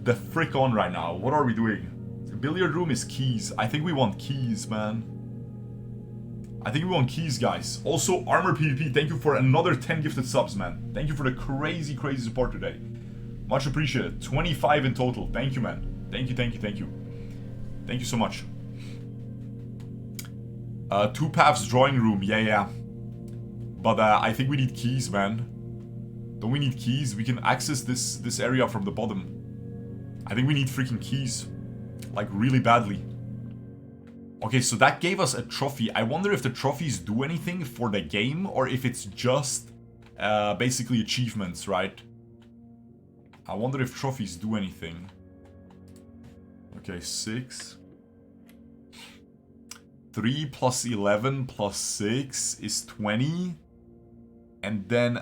the frick on right now. What are we doing? The billiard room is keys. I think we want keys, man. I think we want keys, guys. Also, Armor PvP, thank you for another 10 gifted subs, man. Thank you for the crazy support today. Much appreciated. 25 in total. Thank you, man. Thank you. Thank you so much. 2 paths drawing room. Yeah. But I think we need keys, man. Don't we need keys? We can access this area from the bottom. I think we need freaking keys. Like, really badly. Okay, so that gave us a trophy. I wonder if the trophies do anything for the game, or if it's just basically achievements, right? I wonder if trophies do anything. Okay, 6. 3 plus 11 plus 6 is 20. And then,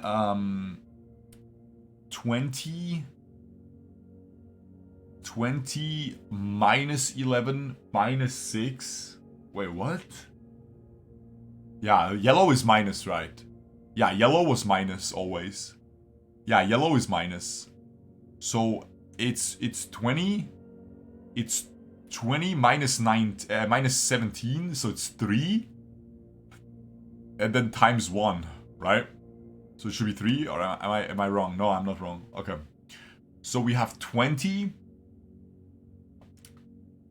20 minus 11 minus 6. Wait, what? Yeah, yellow is minus, right? Yeah, yellow was minus always. Yeah, yellow is minus. So it's 20. It's 20 minus 17, so it's 3. And then times 1, right? So it should be 3, or am I wrong? No, I'm not wrong. Okay. So we have 20.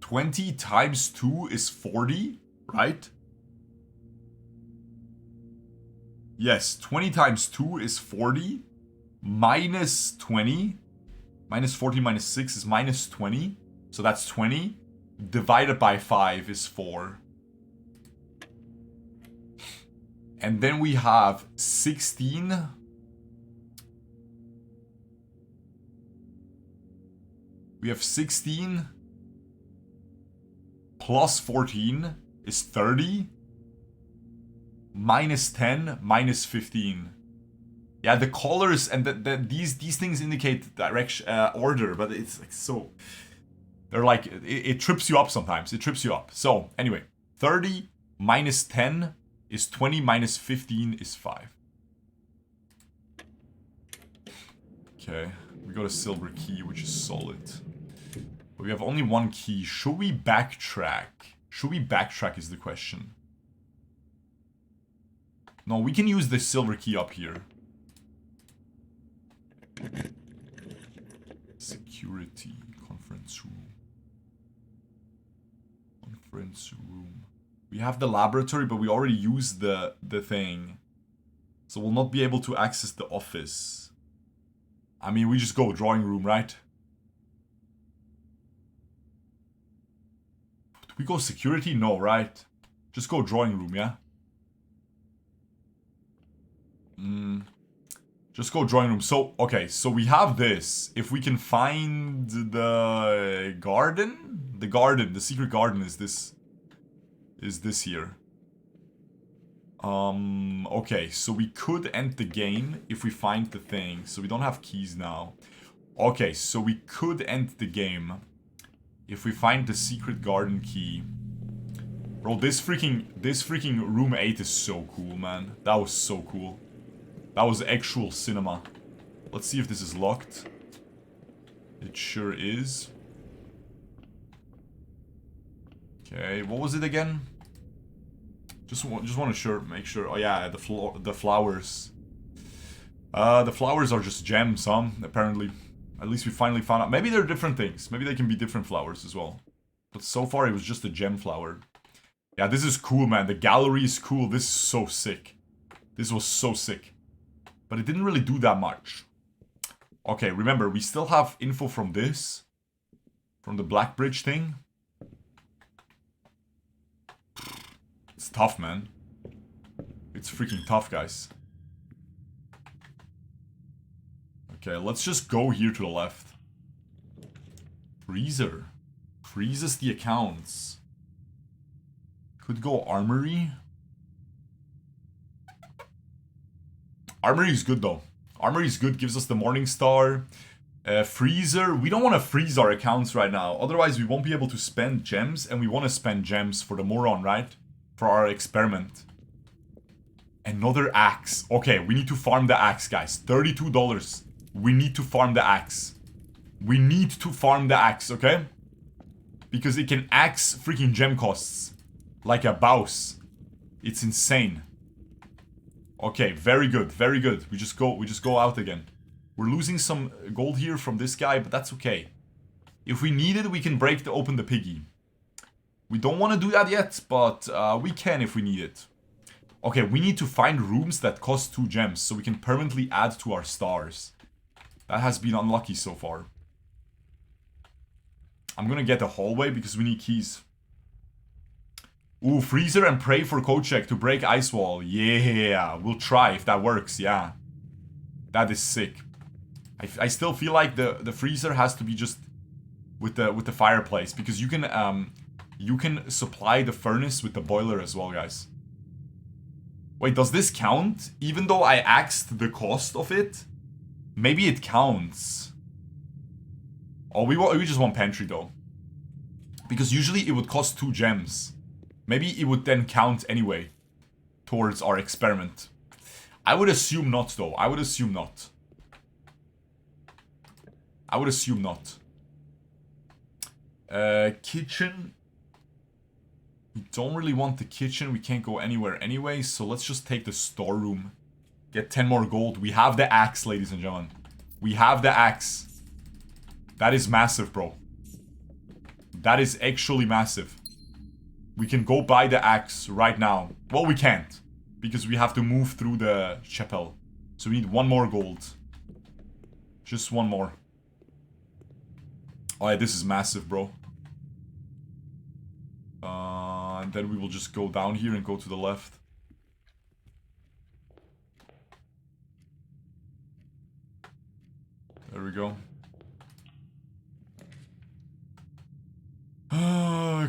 20 times 2 is 40, right? Yes, 20 times 2 is 40. Minus 20. Minus 40 minus 6 is minus 20. So that's 20. Divided by 5 is 4. And then we have 16. We have 16 plus 14 is 30. Minus 10 minus 15. Yeah, the colors and these things indicate direction, order, but it's like so. They're like, it trips you up sometimes. It trips you up. So, anyway, 30 minus 10 is 20 minus 15 is 5. Okay, we got a silver key, which is solid. But we have only 1 key. Should we backtrack? Should we backtrack is the question. No, we can use the silver key up here. Security, conference room. Conference room. We have the laboratory, but we already used the thing. So we'll not be able to access the office. I mean, we just go drawing room, right? Do we go security? No, right? Just go drawing room, yeah? Just go drawing room. So, okay, so we have this. If we can find the garden? The secret garden is this here. Okay, so we could end the game if we find the thing. So we don't have keys now. Okay, so we could end the game if we find the secret garden key. Bro, this freaking room 8 is so cool, man. That was so cool. That was actual cinema. Let's see if this is locked. It sure is. Okay, what was it again? Just want to make sure. Oh yeah, the flowers. The flowers are just gems, apparently. At least we finally found out. Maybe they're different things. Maybe they can be different flowers as well. But so far it was just a gem flower. Yeah, this is cool, man. The gallery is cool. This is so sick. This was so sick. But it didn't really do that much. Okay, remember, we still have info from this. From the Black Bridge thing. It's tough, man. It's freaking tough, guys. Okay, let's just go here to the left. Freezer. Freezes the accounts. Could go Armory. Armory is good, though. Armory is good, gives us the Morning Star. Freezer. We don't want to freeze our accounts right now. Otherwise, we won't be able to spend gems. And we want to spend gems for the Moron, right? For our experiment. Another axe. Okay, we need to farm the axe, guys. $32. We need to farm the axe. We need to farm the axe, okay? Because it can axe freaking gem costs. Like a bouse. It's insane. Okay, very good, very good. We just go out again. We're losing some gold here from this guy, but that's okay. If we need it, we can open the piggy. We don't want to do that yet, but we can if we need it. Okay, we need to find rooms that cost 2 gems, so we can permanently add to our stars. That has been unlucky so far. I'm gonna get a hallway because we need keys. Ooh, freezer and pray for Kochek to break ice wall. Yeah, we'll try if that works, yeah. That is sick. I still feel like the freezer has to be just with the fireplace, because you can supply the furnace with the boiler as well, guys. Wait, does this count? Even though I axed the cost of it? Maybe it counts. Oh, we just want pantry though. Because usually it would cost 2 gems. Maybe it would then count anyway towards our experiment. I would assume not though. I would assume not. I would assume not. Kitchen. We don't really want the kitchen. We can't go anywhere anyway. So let's just take the storeroom. Get 10 more gold. We have the axe, ladies and gentlemen. We have the axe. That is massive, bro. That is actually massive. We can go buy the axe right now. Well, we can't. Because we have to move through the chapel. So we need 1 more gold. Just 1 more. Oh yeah, this is massive, bro. And then we will just go down here and go to the left. There we go.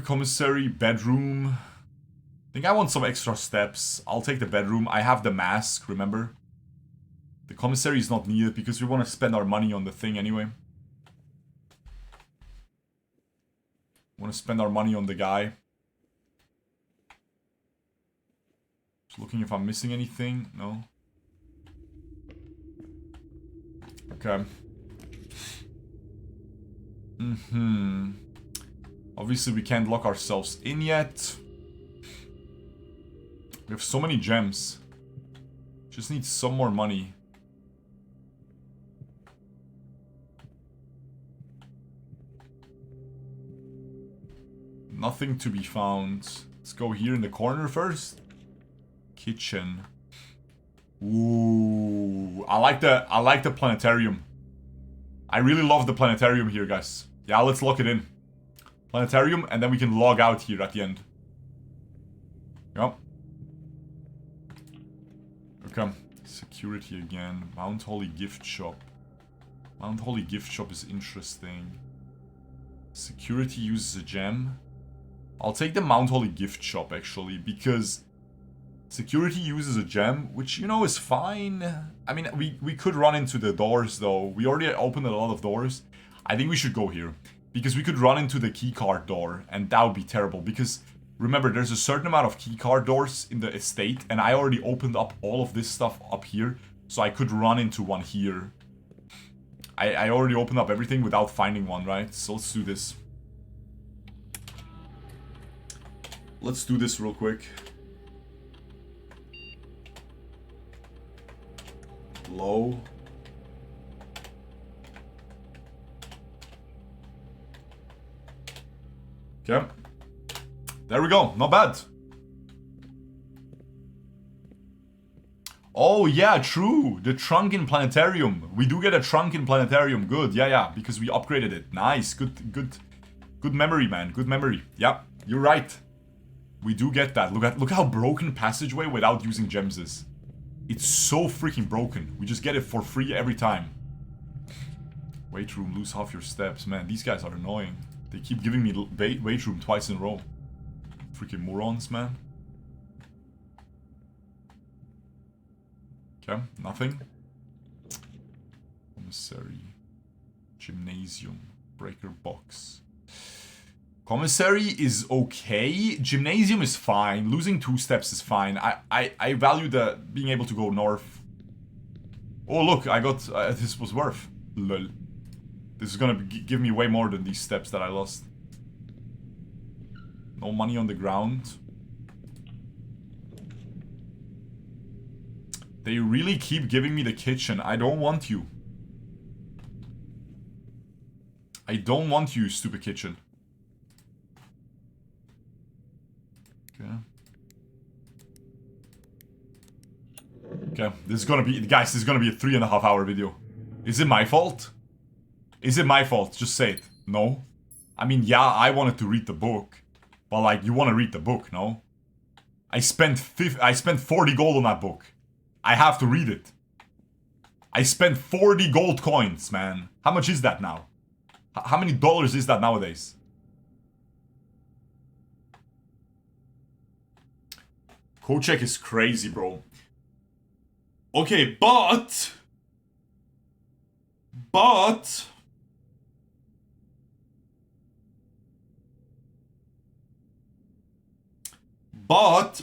Commissary, bedroom. I think I want some extra steps. I'll take the bedroom. I have the mask, remember? The commissary is not needed because we want to spend our money on the thing anyway. Want to spend our money on the guy. Just looking if I'm missing anything. No. Okay. Obviously we can't lock ourselves in yet. We have so many gems. Just need some more money. Nothing to be found. Let's go here in the corner first. Kitchen. Ooh, I like the planetarium. I really love the planetarium here, guys. Yeah, let's lock it in. Planetarium, and then we can log out here at the end. Yep. Okay. Security again. Mount Holly gift shop. Mount Holly gift shop is interesting. Security uses a gem. I'll take the Mount Holly gift shop, actually, because security uses a gem, which, you know, is fine. I mean, we could run into the doors, though. We already opened a lot of doors. I think we should go here, because we could run into the keycard door, and that would be terrible, because remember, there's a certain amount of keycard doors in the estate, and I already opened up all of this stuff up here, so I could run into one here. I already opened up everything without finding one, right? So let's do this. Let's do this real quick. Low. Okay. There we go. Not bad. Oh, yeah, true. The trunk in Planetarium. We do get a trunk in Planetarium. Good. Yeah, yeah. Because we upgraded it. Nice. Good memory, man. Good memory. Yeah, you're right. We do get that. Look how broken Passageway without using gems is. It's so freaking broken. We just get it for free every time. Weight room, lose half your steps. Man, these guys are annoying. They keep giving me weight room twice in a row. Freaking morons, man. Okay, nothing. Commissary. Gymnasium. Breaker box. Commissary is okay. Gymnasium is fine. Losing 2 steps is fine. I value the being able to go north. Oh look, I got... this was worth. Lol. This is gonna give me way more than these steps that I lost. No money on the ground. They really keep giving me the kitchen. I don't want you. I don't want you, stupid kitchen. Okay. Okay, this is gonna be... Guys, this is gonna be a 3.5 hour video. Is it my fault? Is it my fault? Just say it. No? I mean, yeah, I wanted to read the book. But, like, you want to read the book, no? I spent 40 gold on that book. I have to read it. I spent 40 gold coins, man. How much is that now? How many dollars is that nowadays? Code check is crazy, bro. Okay, but... But,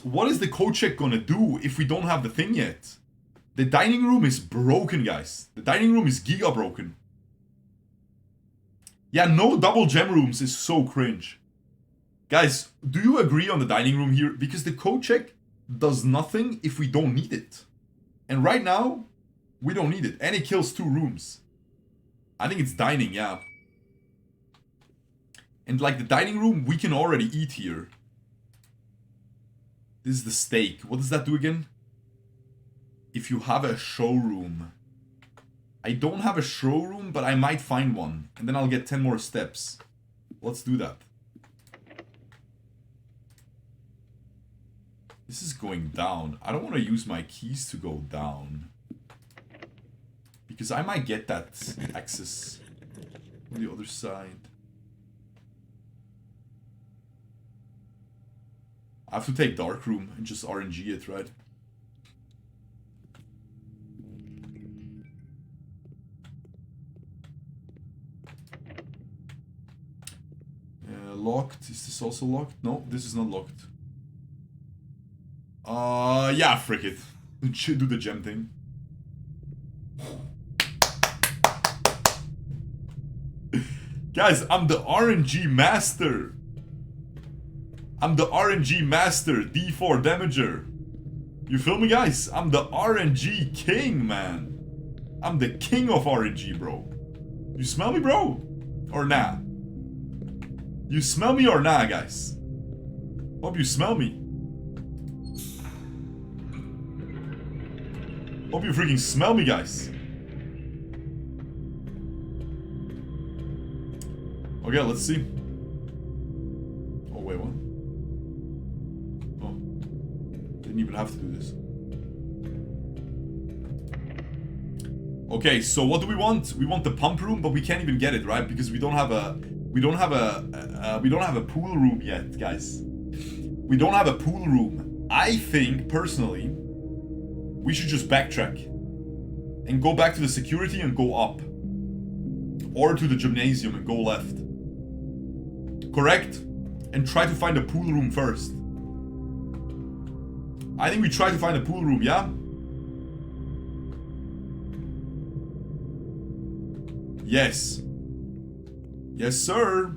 what is the code check gonna do if we don't have the thing yet? The dining room is broken, guys. The dining room is giga broken. Yeah, no double gem rooms is so cringe. Guys, do you agree on the dining room here? Because the code check does nothing if we don't need it. And right now, we don't need it. And it kills 2 rooms. I think it's dining, yeah. And like the dining room, we can already eat here. This is the steak. What does that do again? If you have a showroom. I don't have a showroom, but I might find one. And then I'll get 10 more steps. Let's do that. This is going down. I don't want to use my keys to go down. Because I might get that access on the other side. I have to take Dark Room and just RNG it, right? Locked. Is this also locked? No, this is not locked. Yeah, frick it. Do the gem thing. Guys, I'm the RNG master. I'm the RNG master, D4 damager. You feel me, guys? I'm the RNG king, man. I'm the king of RNG, bro. You smell me, bro? Or nah? You smell me or nah, guys? Hope you smell me. Hope you freaking smell me, guys. Okay, let's see. Oh, wait, what? Oh. Didn't even have to do this. Okay, so what do we want? We want the pump room, but we can't even get it, right? Because we don't have a pool room yet, guys. We don't have a pool room. I think, personally, we should just backtrack and go back to the security and go up. Or to the gymnasium and go left. Correct? And try to find a pool room first. I think we try to find a pool room, yeah? Yes. Yes, sir.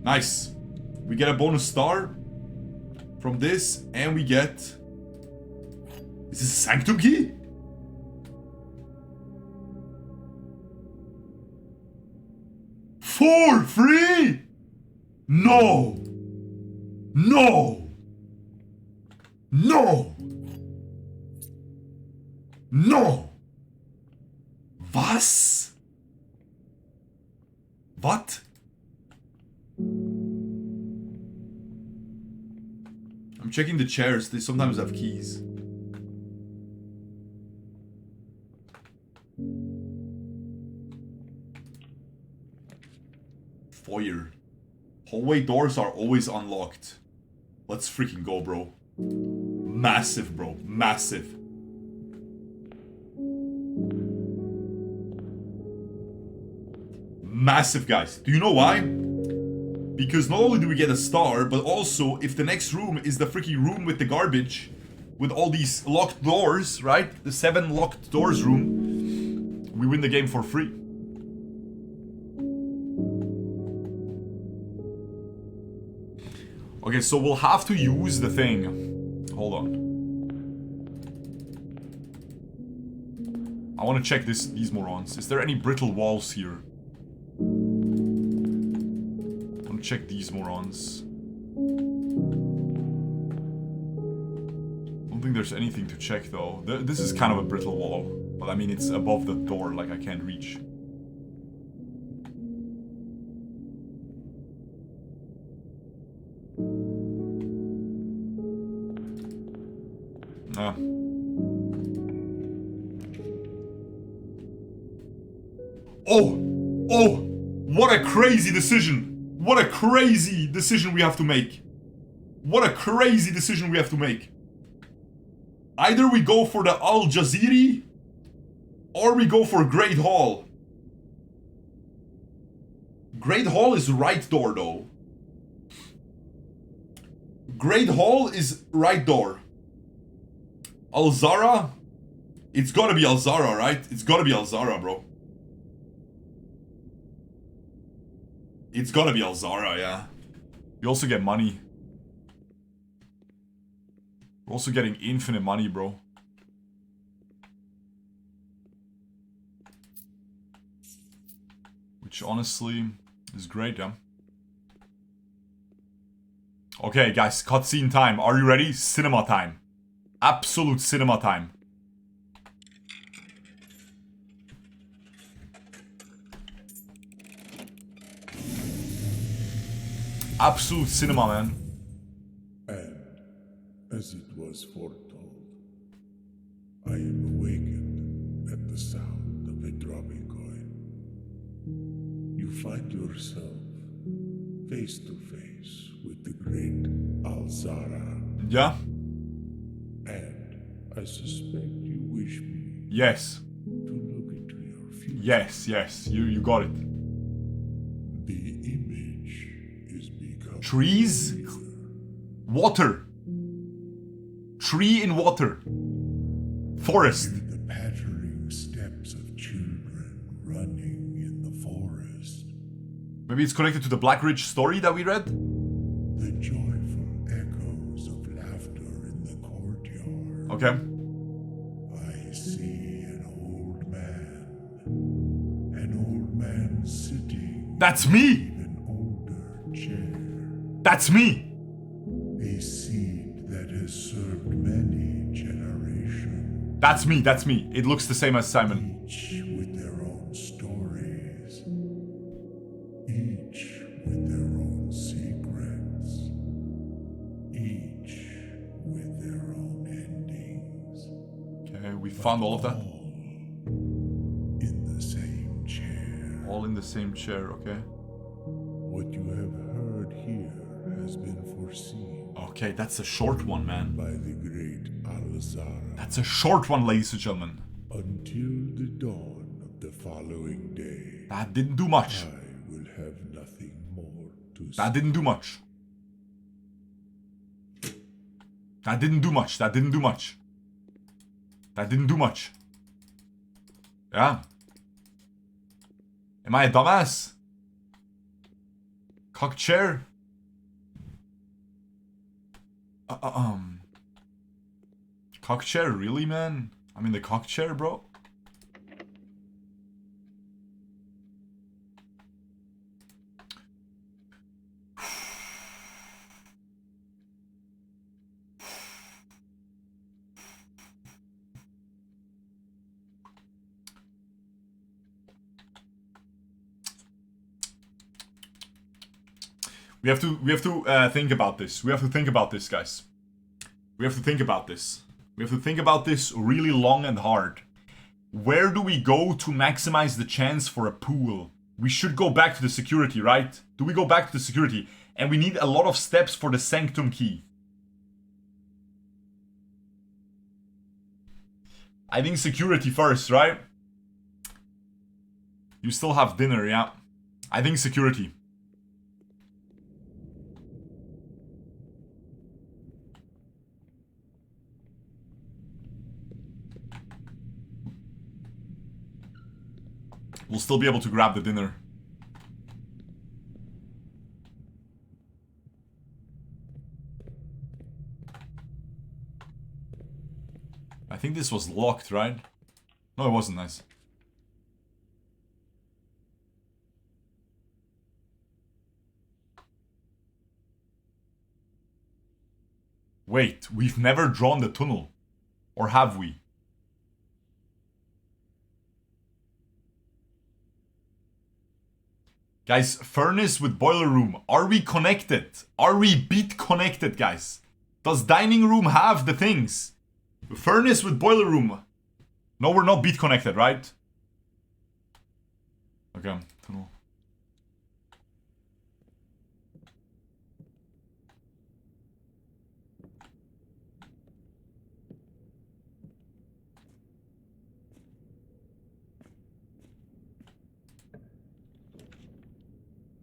Nice. We get a bonus star from this, and we get... Is this a Sanctum key? For free? No. No. No. No. Was? What? I'm checking the chairs. They sometimes have keys. Foyer. Hallway doors are always unlocked. Let's freaking go, bro. Massive, bro. Massive. Massive, guys. Do you know why? Because not only do we get a star, but also if the next room is the freaking room with the garbage, with all these locked doors, right? The 7 locked doors room, we win the game for free. Okay, so we'll have to use the thing. Hold on. I want to check these morons. Is there any brittle walls here? Check these morons. Don't think there's anything to check though. This is kind of a brittle wall, but I mean it's above the door, like I can't reach. Ah. Oh! Oh! What a crazy decision! What a crazy decision we have to make. What a crazy decision we have to make. Either we go for the Al Jaziri, or we go for Great Hall. Great Hall is right door though. Great Hall is right door. Alzara? It's gotta be Alzara, right? It's gotta be Alzara, bro. It's gotta be Alzara, yeah. You also get money. We're also getting infinite money, bro. Which honestly is great, yeah. Okay, guys, cutscene time. Are you ready? Cinema time. Absolute cinema time. Absolute cinema, man. And, as it was foretold, I am awakened at the sound of a dropping coin. You find yourself face to face with the great Alzara. Yeah? And I suspect you wish me Yes. to look into your future. Yes, yes. You got it. The image is becoming Trees? clear. Water. Tree in water. Forest. The pattering steps of children running in the forest. Maybe it's connected to the Black Ridge story that we read? The joyful echoes of laughter in the courtyard. Okay. I see an old man sitting That's me! in an older chair. That's me! A seed that has served many generations. That's me, that's me. It looks the same as Simon. Each with their own stories. Each with their own secrets. Each with their own endings. Okay, we found all of that. All in the same chair. All in the same chair, okay. What you have heard here has been foreseen Okay, that's a short one, man. by the great Alzara. That's a short one, ladies and gentlemen. Until the dawn of the following day, That didn't do much. I will have nothing more to say. That didn't do much. That didn't do much. That didn't do much. That didn't do much. Yeah. Am I a dumbass? Cock chair? Cock chair, really, man? I'm in the cock chair, bro. We have to think about this. We have to think about this, guys. We have to think about this. We have to think about this really long and hard. Where do we go to maximize the chance for a pool? We should go back to the security, right? Do we go back to the security? And we need a lot of steps for the sanctum key. I think security first, right? You still have dinner, yeah. I think security. We'll still be able to grab the dinner. I think this was locked, right? No, it wasn't. Nice. Wait, we've never drawn the tunnel. Or have we? Guys, furnace with boiler room. Are we connected? Are we bit connected, guys? Does dining room have the things? Furnace with boiler room. No, we're not bit connected, right? Okay, tunnel.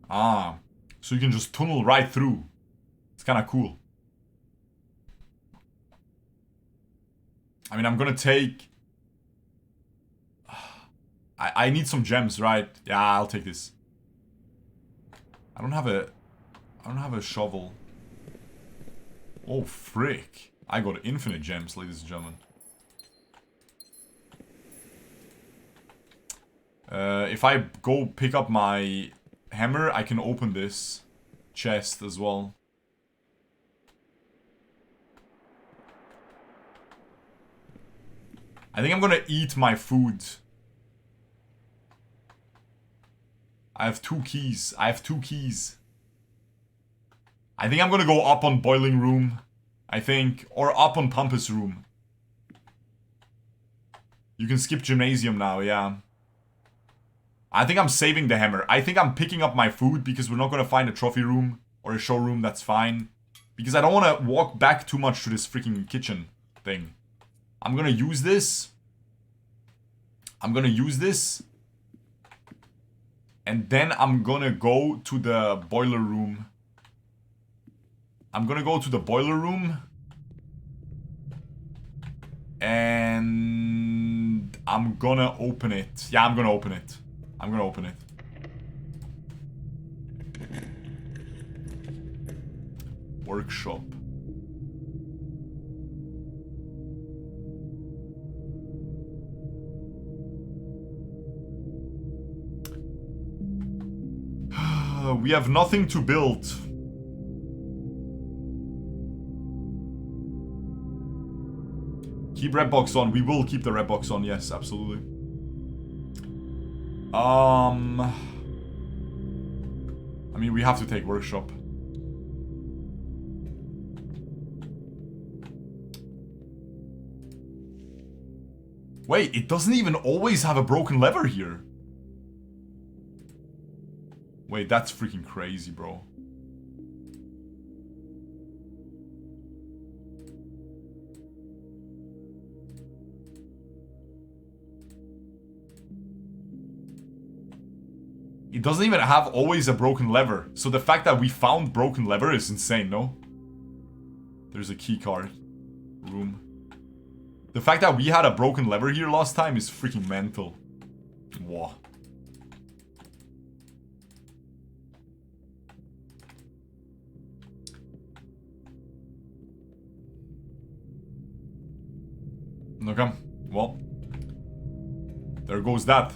Ah, so you can just tunnel right through. It's kind of cool. I mean, I'm gonna take... I need some gems, right? Yeah, I'll take this. I don't have a shovel. Oh, frick. I got infinite gems, ladies and gentlemen. If I go pick up my hammer, I can open this chest as well. I think I'm gonna eat my food. I have 2 keys. I have 2 keys. I think I'm gonna go up on boiling room. I think. Or up on Pumpus room. You can skip gymnasium now, yeah. I think I'm saving the hammer. I think I'm picking up my food because we're not gonna find a trophy room or a showroom, that's fine. Because I don't wanna walk back too much to this freaking kitchen thing. I'm gonna use this. I'm gonna use this. And then I'm gonna go to the boiler room. I'm gonna go to the boiler room. And I'm gonna open it. Yeah, I'm gonna open it. I'm gonna open it. Workshop. We have nothing to build. Keep red box on. We will keep the red box on. Yes, absolutely. I mean, we have to take workshop. Wait, it doesn't even always have a broken lever here. Wait, that's freaking crazy, bro. It doesn't even have always a broken lever. So the fact that we found broken lever is insane, no? There's a key card. Room. The fact that we had a broken lever here last time is freaking mental. Whoa. Okay, well. There goes that.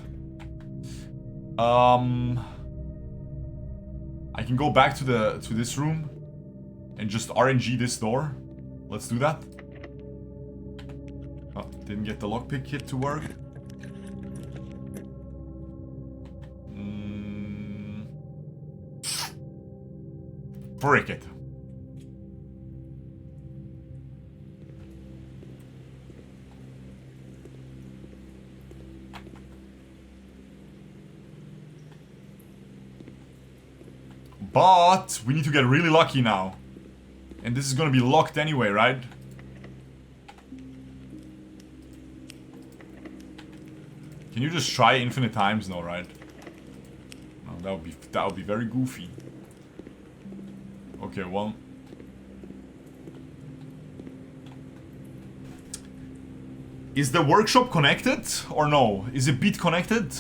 I can go back to this room and just RNG this door. Let's do that. Oh, didn't get the lockpick kit to work. Frick it. But we need to get really lucky now. And this is gonna be locked anyway, right? Can you just try infinite times? No, right? No, that would be very goofy. Okay, well. Is the workshop connected or no? Is it beat connected?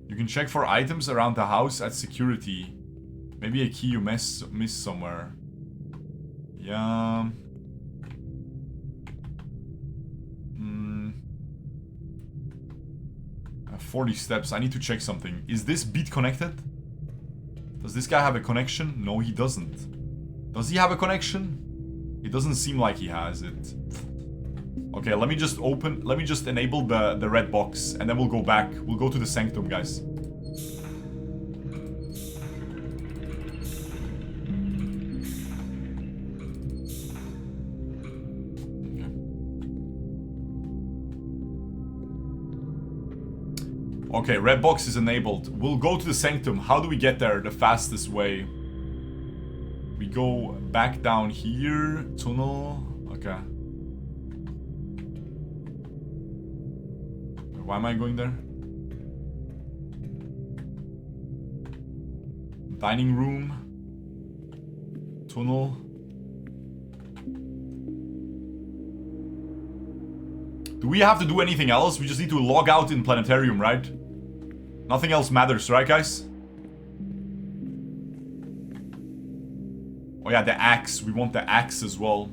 You can check for items around the house at security. Maybe a key you missed somewhere. Yeah. 40 steps. I need to check something. Is this beat connected? Does this guy have a connection? No, he doesn't. Does he have a connection? It doesn't seem like he has it. Okay, let me just enable the red box, and then we'll go back. We'll go to the sanctum, guys. Okay, red box is enabled. We'll go to the sanctum. How do we get there the fastest way? We go back down here. Tunnel. Okay. Why am I going there? Dining room. Tunnel. Do we have to do anything else? We just need to log out in planetarium, right? Nothing else matters, right, guys? Oh yeah, the axe. We want the axe as well.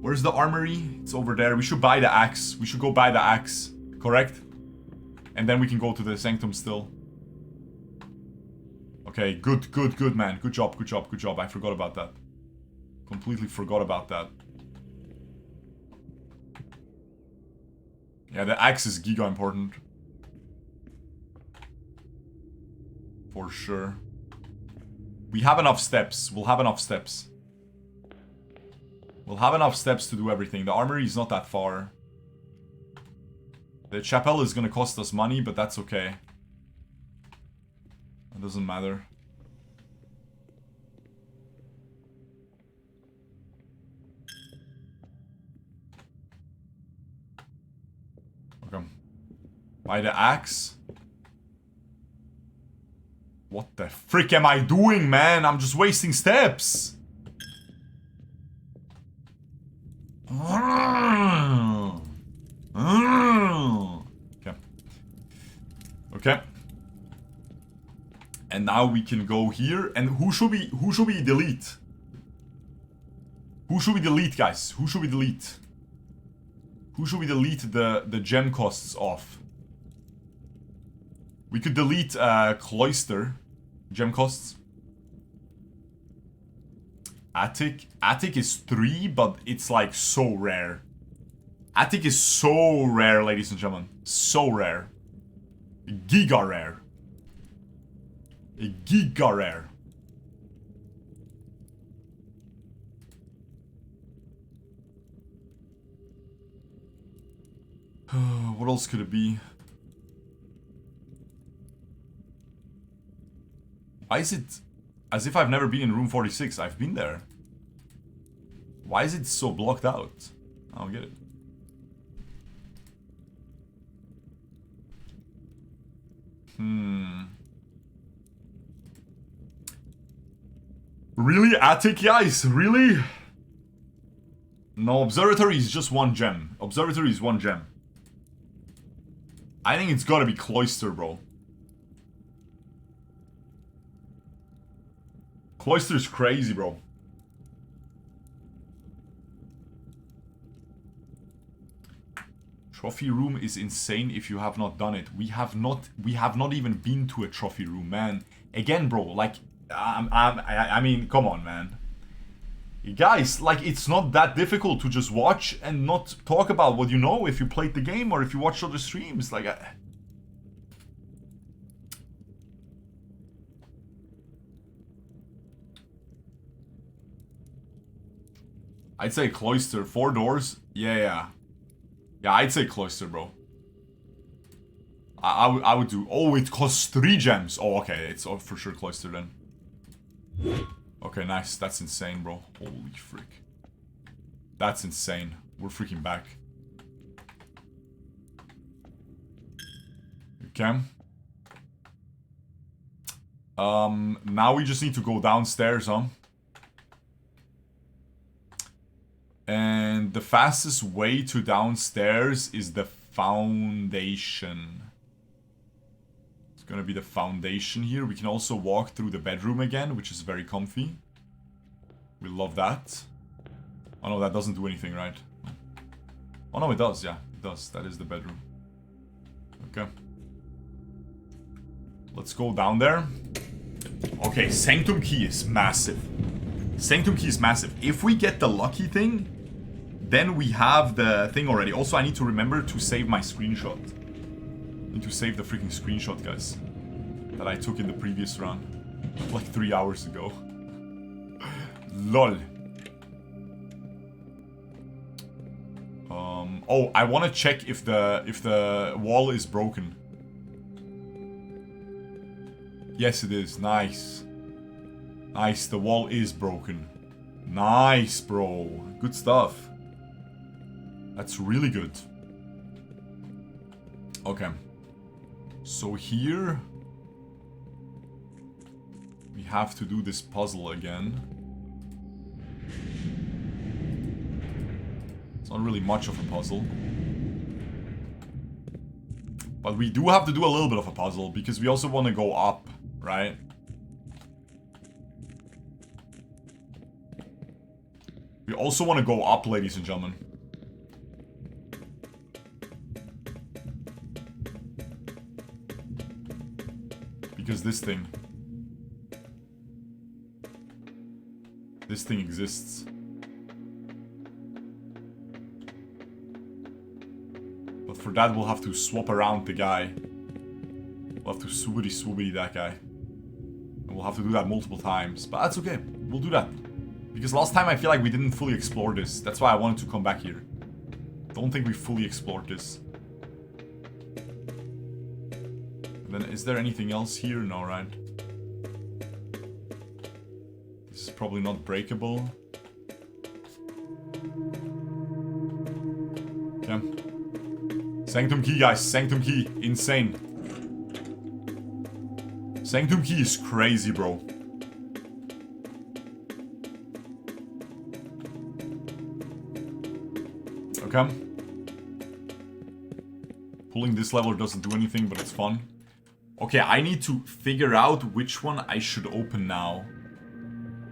Where's the armory? It's over there. We should buy the axe. We should go buy the axe. Correct? And then we can go to the sanctum still. Okay, good, man. Good job. I forgot about that. Completely forgot about that. Yeah, the axe is giga important. For sure. We have enough steps. We'll have enough steps. We'll have enough steps to do everything. The armory is not that far. The chapel is gonna cost us money, but that's okay. It doesn't matter. Okay. Buy the axe. What the frick am I doing, man? I'm just wasting steps. Okay. Okay. And now we can go here. And who should we delete? Who should we delete, guys? Who should we delete? Who should we delete the gem costs off? We could delete Cloister. Gem costs. Attic. Attic is 3, but it's like so rare. Attic is so rare, ladies and gentlemen. So rare. Giga rare. Giga rare. What else could it be? Why is it as if I've never been in room 46? I've been there. Why is it so blocked out? I don't get it. Really? Attic, guys? Really? No, observatory is just 1 gem. Observatory is 1 gem. I think it's gotta be Cloister, bro. Cloister's crazy, bro. Trophy room is insane if you have not done it. We have not even been to a trophy room, man. Again, bro, like, I mean, come on, man. Guys, like, it's not that difficult to just watch and not talk about what you know if you played the game or if you watched other streams. Like, I'd say Cloister. 4 doors? Yeah. Yeah, I'd say Cloister, bro. I would do... Oh, it costs 3 gems. Oh, okay. It's for sure Cloister then. Okay, nice. That's insane, bro. Holy frick. That's insane. We're freaking back. Okay. Now we just need to go downstairs, huh? And the fastest way to downstairs is the foundation. It's gonna be the foundation here. We can also walk through the bedroom again, which is very comfy. We love that. Oh no, that doesn't do anything, right? Oh no, it does, yeah. It does. That is the bedroom. Okay. Let's go down there. Okay, Sanctum Key is massive. Sanctum Key is massive. If we get the lucky thing, then we have the thing already. Also, I need to remember to save my screenshot. I need to save the freaking screenshot, guys. That I took in the previous run. Like 3 hours ago. LOL. Oh, I want to check if the wall is broken. Yes, it is. Nice. Nice, the wall is broken. Nice, bro. Good stuff. That's really good. Okay. So here... we have to do this puzzle again. It's not really much of a puzzle. But we do have to do a little bit of a puzzle, because we also want to go up, right? We also want to go up, ladies and gentlemen. Because this thing exists. But for that we'll have to swap around the guy. We'll have to swoobity that guy. And we'll have to do that multiple times. But that's okay. We'll do that. Because last time I feel like we didn't fully explore this. That's why I wanted to come back here. Don't think we fully explored this. And then is there anything else here? No, right? This is probably not breakable. Okay. Sanctum Key, guys. Sanctum Key. Insane. Sanctum Key is crazy, bro. Okay. Pulling this lever doesn't do anything, but it's fun. Okay, I need to figure out which one I should open now.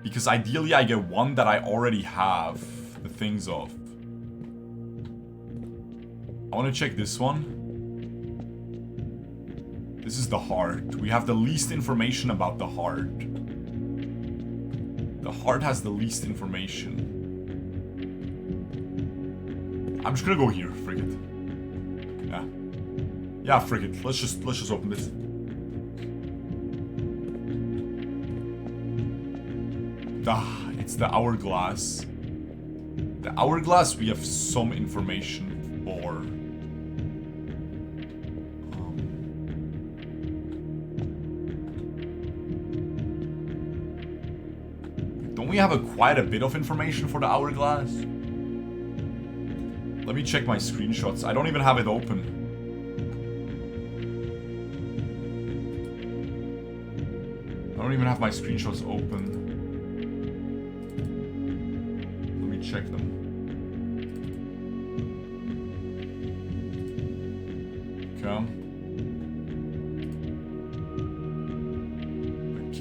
Because ideally I get one that I already have the things of. I want to check this one. This is the heart. We have the least information about the heart. The heart has the least information. I'm just gonna go here, frig it. Yeah. Yeah, frig it. Let's just open this. Ah, it's the hourglass. The hourglass we have some information for. Don't we have quite a bit of information for the hourglass? Let me check my screenshots. I don't even have it open. I don't even have my screenshots open. Let me check them. Okay.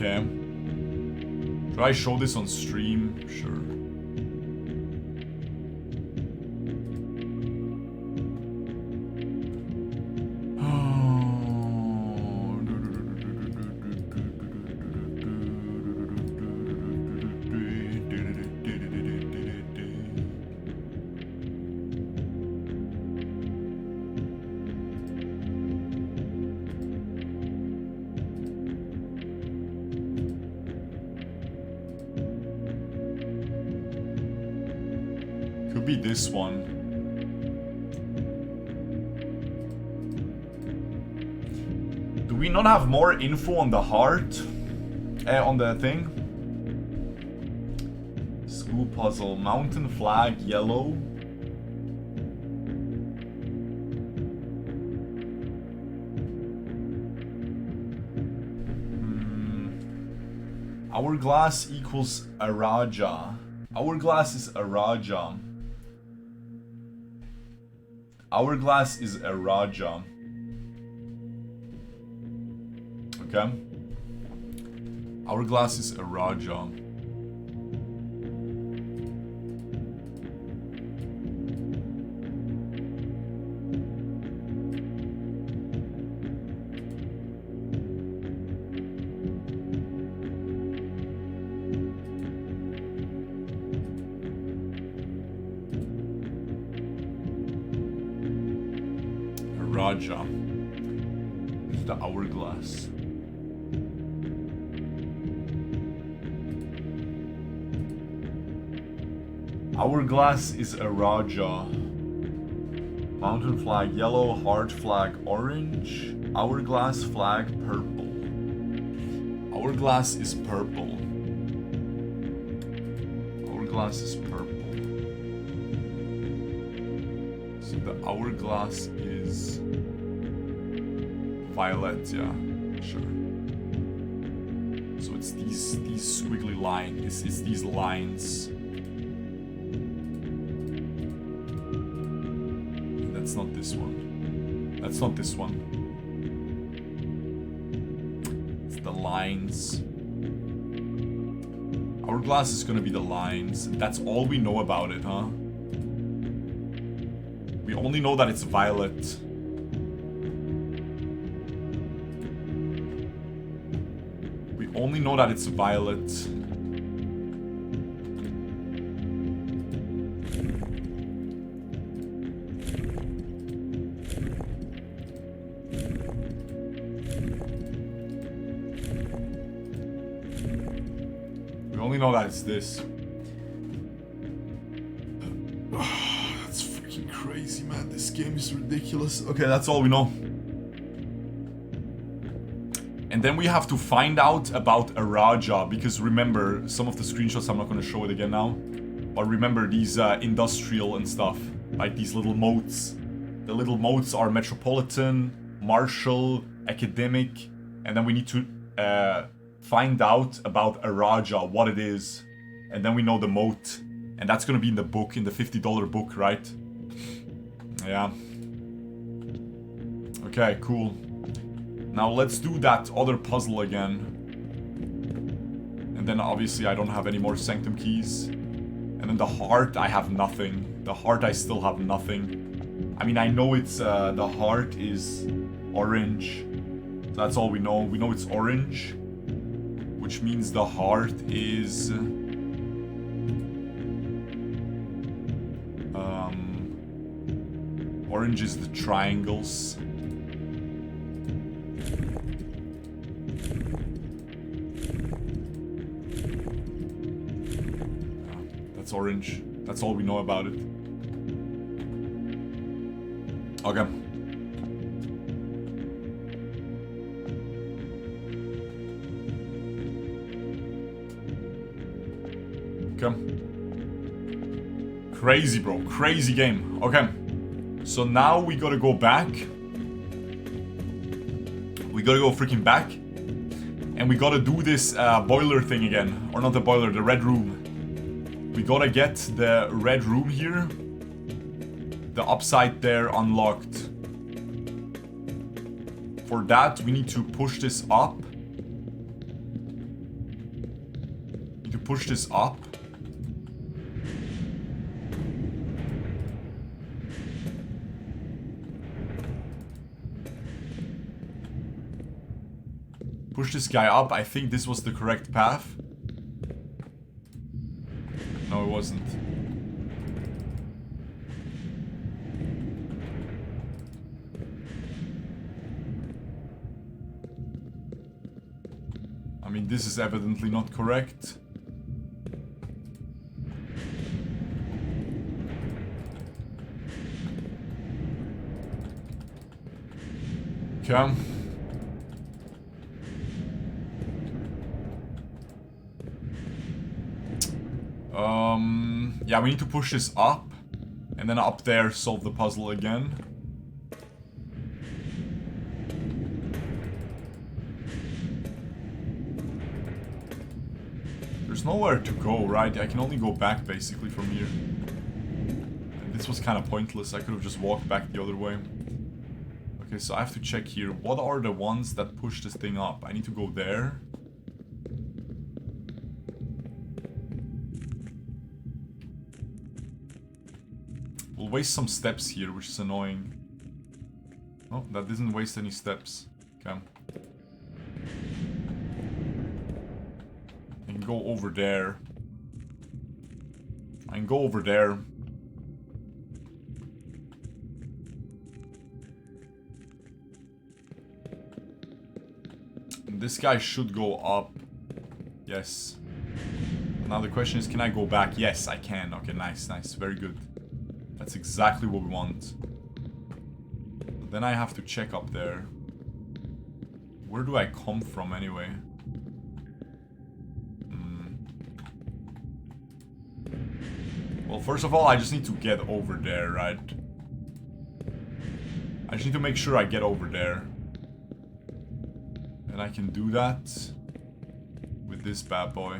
Okay. Should I show this on stream? Sure. Could be this one. Do we not have more info on the heart? On the thing? School puzzle. Mountain flag, yellow. Hourglass equals a Raja. Hourglass is a Raja. Hourglass is a Raja. Okay. Hourglass is a Raja. Raja. It's the hourglass. Hourglass is a Raja. Mountain flag yellow, heart flag orange, hourglass flag purple. Hourglass is purple. Hourglass is purple. So the hourglass is violet, yeah, sure. So it's these squiggly lines, it's these lines. That's not this one. That's not this one. It's the lines. Hourglass is gonna be the lines. That's all we know about it, huh? We only know that it's violet. We only know that it's violet. We only know that it's this. That's freaking crazy, man. This game is ridiculous. Okay, that's all we know. And then we have to find out about a Raja, because remember, some of the screenshots, I'm not going to show it again now, but remember these industrial and stuff, like these little moats. The little moats are metropolitan, martial, academic, and then we need to find out about a Raja, what it is, and then we know the moat, and that's going to be in the book, in the $50 book, right? Yeah. Okay, cool. Now let's do that other puzzle again. And then obviously I don't have any more Sanctum keys. And then the heart, I have nothing. The heart, I still have nothing. I mean, I know it's, the heart is orange. So that's all we know. We know it's orange. Which means the heart is... orange is the triangles. That's orange. That's all we know about it. Okay. Okay. Crazy, bro. Crazy game. Okay. So now we gotta go back. We gotta go freaking back. And we gotta do this boiler thing again. Or not the boiler, the red room. We gotta get the red room here. The upside there unlocked. For that, we need to push this up. push this up. Push this guy up. I think this was the correct path. No, it wasn't. I mean, this is evidently not correct. Okay. Yeah, we need to push this up. And then up there, solve the puzzle again. There's nowhere to go, right? I can only go back, basically, from here. And this was kind of pointless. I could have just walked back the other way. Okay, so I have to check here. What are the ones that push this thing up? I need to go there. We'll waste some steps here, which is annoying. Oh, that didn't waste any steps. Okay. I can go over there. I can go over there. And this guy should go up. Yes. Now the question is, can I go back? Yes, I can. Okay, nice, nice. Very good. That's exactly what we want. Then I have to check up there. Where do I come from anyway? Well, first of all, I just need to get over there, right? I just need to make sure I get over there. And I can do that with this bad boy.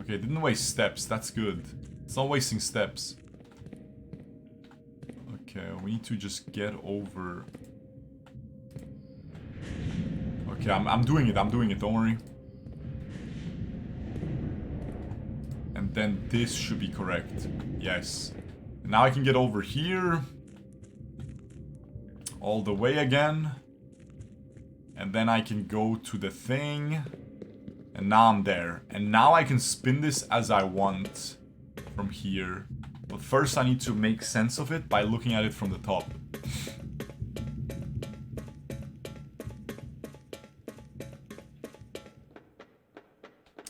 Okay, didn't waste steps. That's good. It's not wasting steps. Okay, we need to just get over. Okay, I'm doing it. I'm doing it. Don't worry. And then this should be correct. Yes. And now I can get over here. All the way again. And then I can go to the thing. And now I'm there. And now I can spin this as I want. From here. But first I need to make sense of it by looking at it from the top.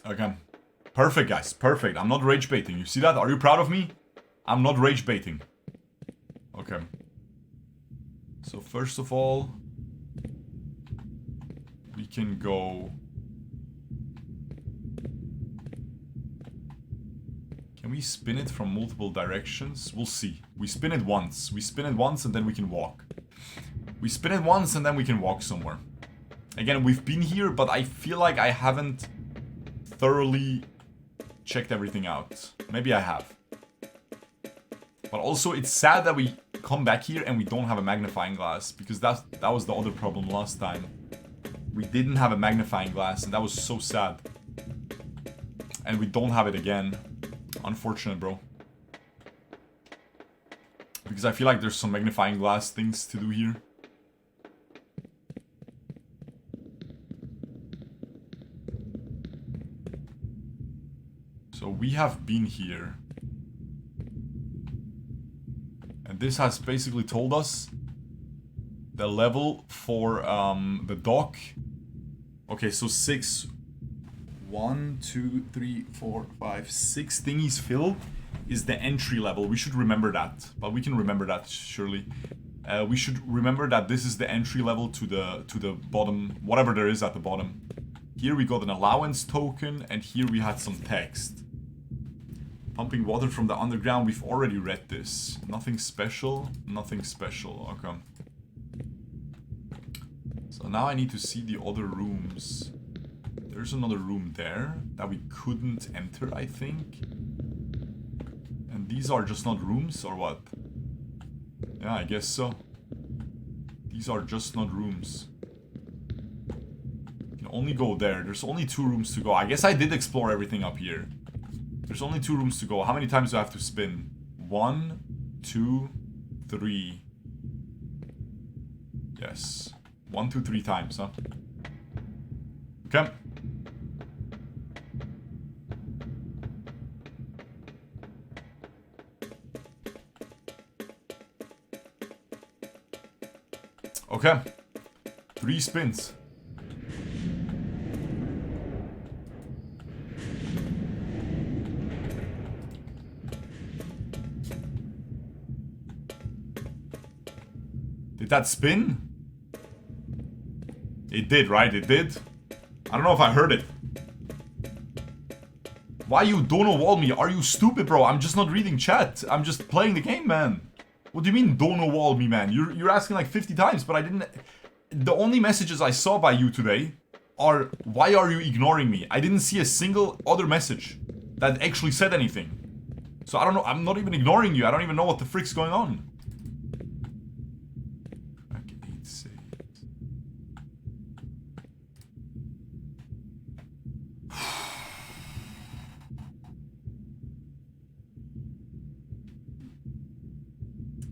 Okay. Perfect, guys. Perfect. I'm not rage baiting. You see that? Are you proud of me? I'm not rage baiting. Okay. So first of all, we can go... Can we spin it from multiple directions? We'll see. We spin it once. We spin it once and then we can walk. We spin it once and then we can walk somewhere. Again, we've been here, but I feel like I haven't thoroughly checked everything out. Maybe I have. But also, it's sad that we come back here and we don't have a magnifying glass. Because that was the other problem last time. We didn't have a magnifying glass and that was so sad. And we don't have it again. Unfortunate, bro. Because I feel like there's some magnifying glass things to do here. So we have been here. And this has basically told us the level for the dock. Okay, so 6... 1, 2, 3, 4, 5, 6 thingies filled is the entry level. We should remember that. But we can remember that, surely. We should remember that this is the entry level to the bottom, whatever there is at the bottom. Here we got an allowance token, and here we had some text. Pumping water from the underground, we've already read this. Nothing special, nothing special. Okay. So now I need to see the other rooms. There's another room there that we couldn't enter, I think. And these are just not rooms, or what? Yeah, I guess so. These are just not rooms. We can only go there. There's only 2 rooms to go. I guess I did explore everything up here. There's only 2 rooms to go. How many times do I have to spin? 1, 2, 3. Yes. 1, 2, 3 times, huh? Okay. Okay. 3 spins. Did that spin? It did, right? It did? I don't know if I heard it. Why you don't know wall me? Are you stupid, bro? I'm just not reading chat. I'm just playing the game, man. What do you mean don't know wall me, man? You're asking like 50 times, but I didn't... The only messages I saw by you today are, why are you ignoring me? I didn't see a single other message that actually said anything. So I don't know, I'm not even ignoring you. I don't even know what the frick's going on. Crack 8 saves.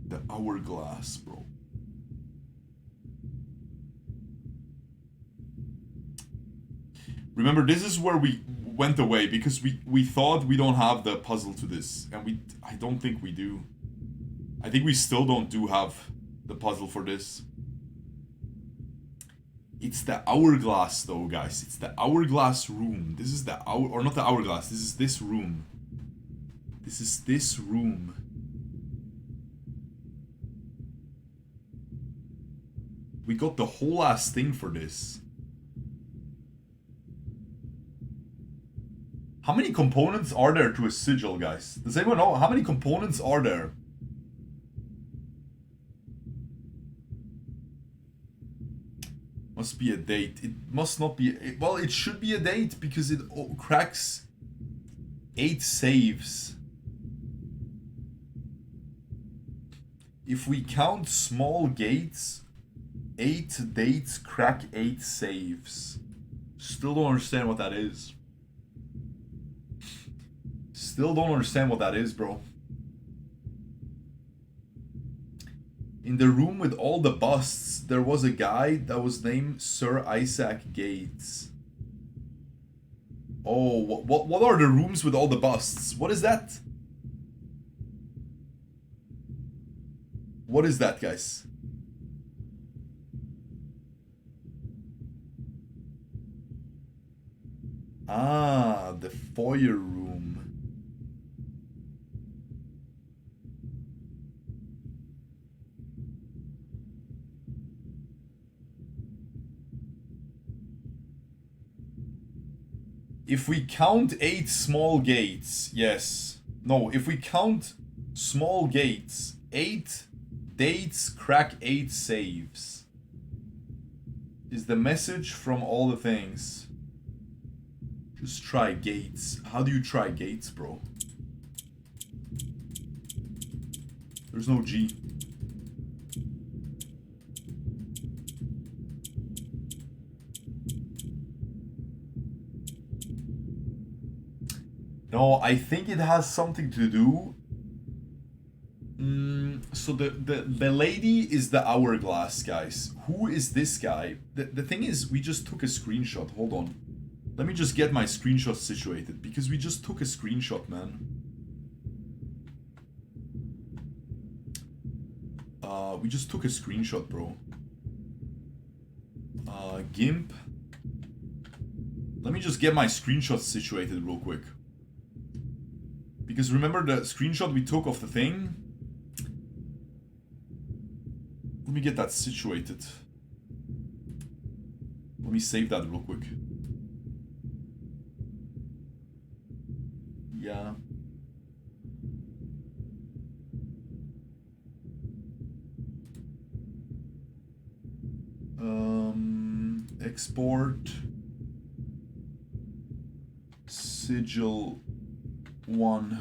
The hourglass, bro. Remember, this is where we went away because we thought we don't have the puzzle to this, and I don't think we do. I think we still don't have the puzzle for this. It's the hourglass though, guys. It's the hourglass room. This is the or not the hourglass. This is this room. This is this room. We got the whole ass thing for this. How many components are there to a sigil, guys? Does anyone know how many components are there? Must be a date. It must not be. Well, it should be a date because it cracks 8 saves. If we count small gates, 8 dates crack 8 saves. Still don't understand what that is. Still don't understand what that is, bro. In the room with all the busts, there was a guy that was named Sir Isaac Gates. Oh, what are the rooms with all the busts? What is that? What is that, guys? Ah, the foyer room. If we count 8 small gates, yes. No, if we count small gates, 8 dates crack 8 saves. Is the message from all the things. Just try gates. How do you try gates, bro? There's no G. No, I think it has something to do. So the lady is the hourglass, guys. Who is this guy? The thing is, we just took a screenshot. Hold on. Let me just get my screenshot situated, because we just took a screenshot, man. We just took a screenshot, bro. GIMP. Let me just get my screenshot situated real quick. Because remember the screenshot we took of the thing? Let me get that situated. Let me save that real quick. Yeah. Export. Sigil 1.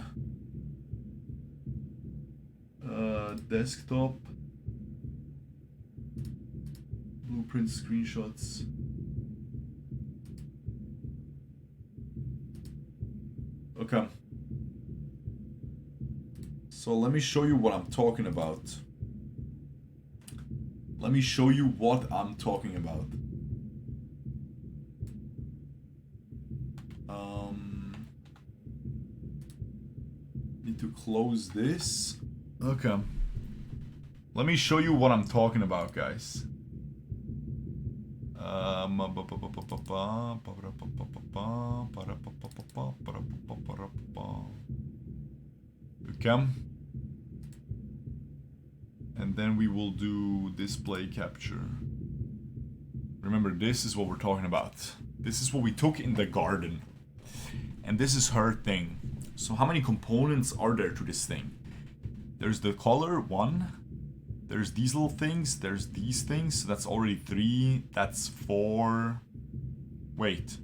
Desktop. Blueprint screenshots. Okay. So let me show you what I'm talking about. Let me show you what I'm talking about. Need to close this. Okay. Let me show you what I'm talking about, guys. Okay. And then we will do display capture. Remember, this is what we're talking about. This is what we took in the garden. And this is her thing. So how many components are there to this thing? There's the color, 1. There's these little things. There's these things. So that's already 3. That's 4. Wait.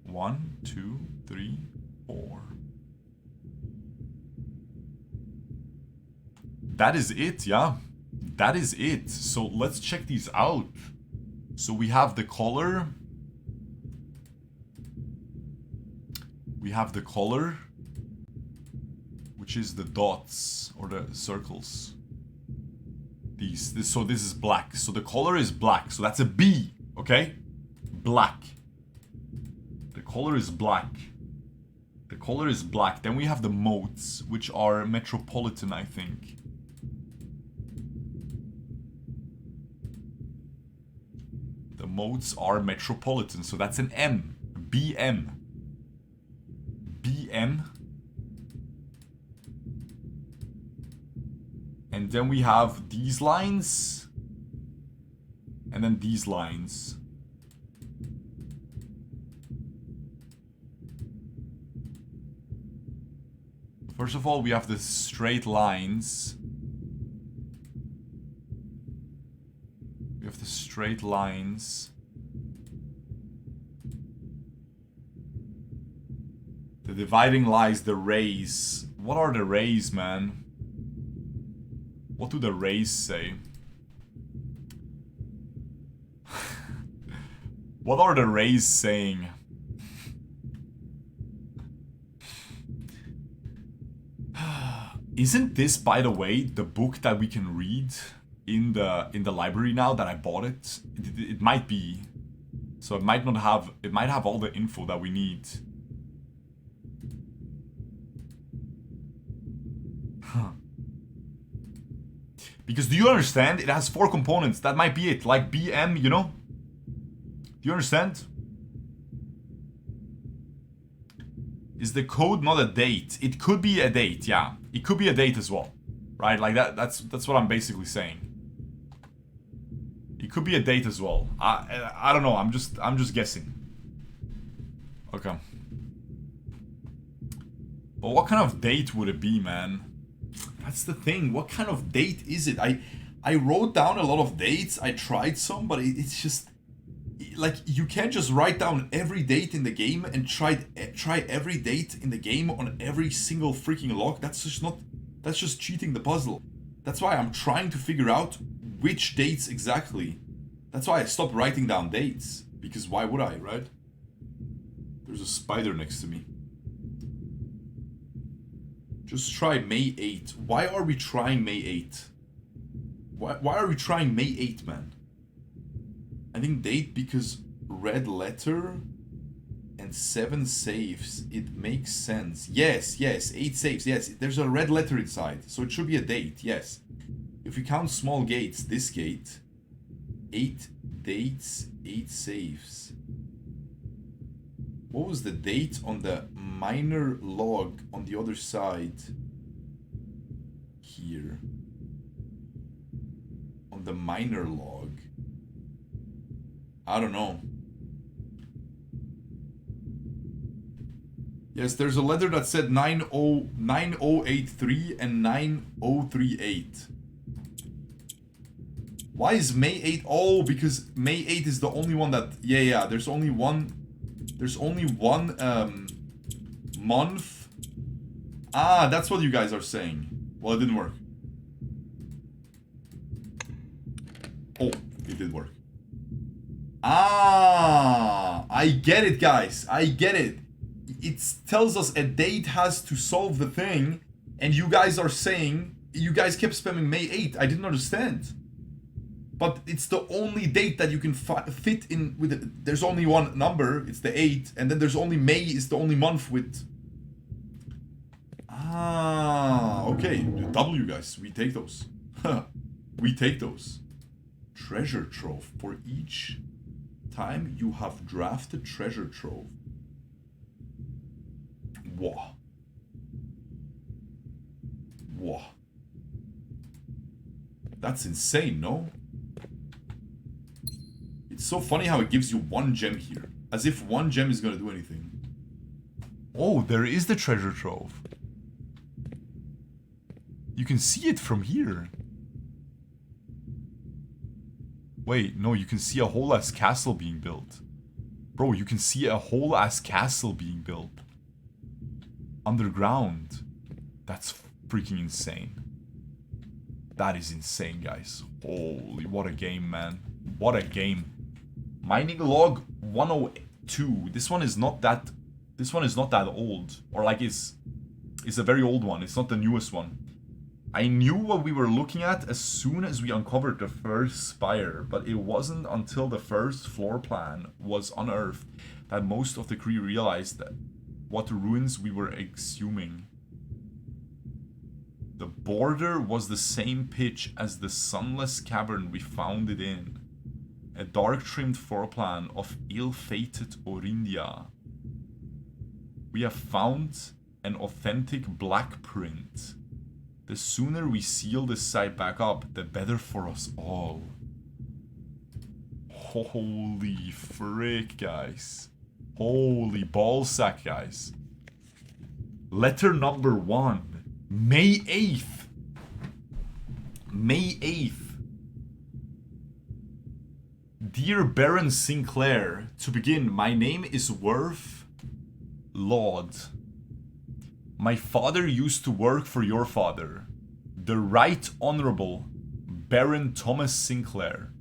1, 2, 3, 4. That is it, yeah. That is it. So let's check these out. So we have the color. We have the color, which is the dots or the circles. So this is black. So the color is black. So that's a B, okay? Black. The color is black. The color is black. Then we have the modes, which are metropolitan, I think. The modes are metropolitan, so that's an M. BM. BM. And then we have these lines. And then these lines. First of all, we have the straight lines. We have the straight lines. The dividing lies the rays. What are the rays, man? What do the rays say? What are the rays saying? Isn't this, by the way, the book that we can read in the library now that I bought it? It might be. So it might not have. It might have all the info that we need. Because do you understand? It has 4 components. That might be it. Like BM, you know? Do you understand? Is the code not a date? It could be a date, yeah. It could be a date as well. Right? Like that's what I'm basically saying. It could be a date as well. I don't know. I'm just guessing. Okay. But what kind of date would it be, man? That's the thing. What kind of date is it? I wrote down a lot of dates. I tried some, but it's just like you can't just write down every date in the game and try every date in the game on every single freaking log. That's just cheating the puzzle. That's why I'm trying to figure out which dates exactly. That's why I stopped writing down dates. Because why would I, right? There's a spider next to me. Just try May 8. Why are we trying May 8? Why are we trying May 8, man? I think date because red letter and 7 saves. It makes sense. Yes, 8 saves. Yes, there's a red letter inside. So it should be a date, yes. If we count small gates, this gate, 8 dates, 8 saves. What was the date on the minor log on the other side? Here. On the minor log. I don't know. Yes, there's a letter that said 9083 and 9038. Why is May 8? Oh, because May 8 is the only one that... Yeah, there's only one... There's only one month. Ah, that's what you guys are saying. Well, it didn't work. Oh, it did work. Ah, I get it, guys. I get it. it tells us a date has to solve the thing, and you guys are saying, you guys kept spamming May 8th. I didn't understand. But it's the only date that you can fit in with it. There's only one number, it's the 8, and then there's only May is the only month with... Ah, okay. W, guys, we take those. We take those. Treasure trove. For each time you have drafted treasure trove. Whoa. Whoa. That's insane, no? It's so funny how it gives you one gem here. As if one gem is gonna do anything. Oh, there is the treasure trove. You can see it from here. Wait, no, you can see a whole ass castle being built. Bro, you can see a whole ass castle being built. Underground. That's freaking insane. That is insane, guys. Holy, what a game, man. What a game. Mining log 102. This one is not that old. Or like it's a very old one. It's not the newest one. I knew what we were looking at as soon as we uncovered the first spire, but it wasn't until the first floor plan was unearthed that most of the crew realized that what ruins we were exhuming. The border was the same pitch as the sunless cavern we found it in. A dark-trimmed floor plan of ill-fated Orindia. We have found an authentic black print. The sooner we seal this site back up, the better for us all. Holy frick, guys. Holy ballsack, guys. Letter number 1. May 8th. May 8th. Dear Baron Sinclair, to begin, my name is Worth Laud. My father used to work for your father, the Right Honorable Baron Thomas Sinclair.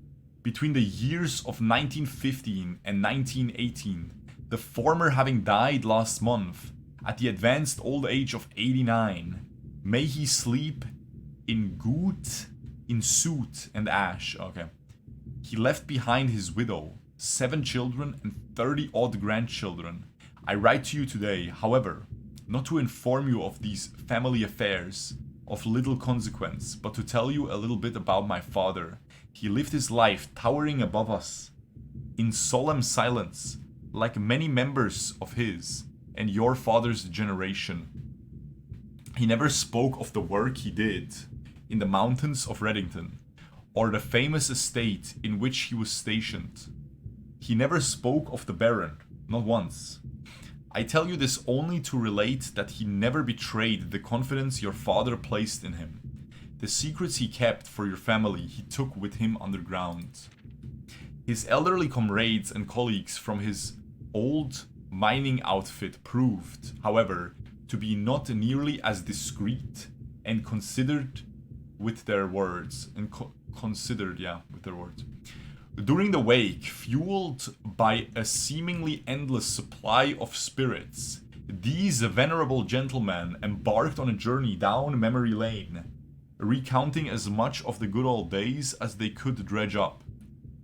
Between the years of 1915 and 1918, the former having died last month at the advanced old age of 89. May he sleep in soot and ash. Okay. He left behind his widow, 7 children and 30 odd grandchildren. I write to you today, however, not to inform you of these family affairs of little consequence, but to tell you a little bit about my father. He lived his life towering above us, in solemn silence, like many members of his and your father's generation. He never spoke of the work he did in the mountains of Reddington, or the famous estate in which he was stationed. He never spoke of the Baron, not once. I tell you this only to relate that he never betrayed the confidence your father placed in him. The secrets he kept for your family he took with him underground. His elderly comrades and colleagues from his old mining outfit proved, however, to be not nearly as discreet and considered with their words. During the wake, fueled by a seemingly endless supply of spirits, these venerable gentlemen embarked on a journey down memory lane, recounting as much of the good old days as they could dredge up.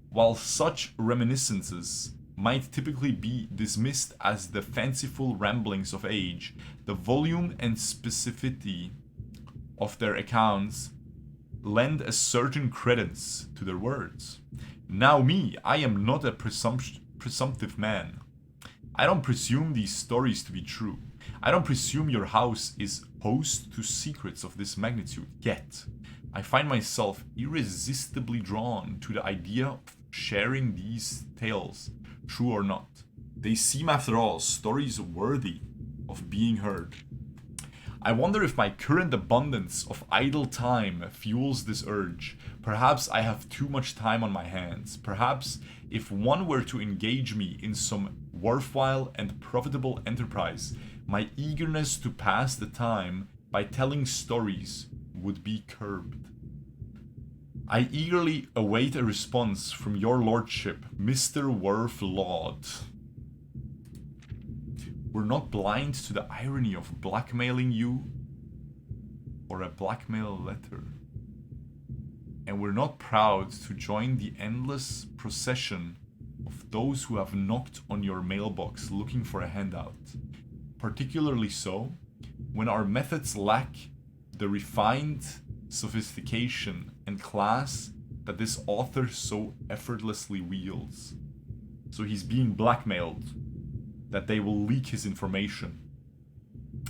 While such reminiscences might typically be dismissed as the fanciful ramblings of age, the volume and specificity of their accounts lend a certain credence to their words. Now me, I am not a presumptive man. I don't presume these stories to be true. I don't presume your house is host to secrets of this magnitude, yet I find myself irresistibly drawn to the idea of sharing these tales, true or not. They seem, after all, stories worthy of being heard. I wonder if my current abundance of idle time fuels this urge. Perhaps I have too much time on my hands. Perhaps if one were to engage me in some worthwhile and profitable enterprise, my eagerness to pass the time by telling stories would be curbed. I eagerly await a response from your lordship, Mr. Worth Laud. We're not blind to the irony of blackmailing you or a blackmail letter. And we're not proud to join the endless procession of those who have knocked on your mailbox looking for a handout. Particularly so when our methods lack the refined sophistication and class that this author so effortlessly wields. So he's being blackmailed that they will leak his information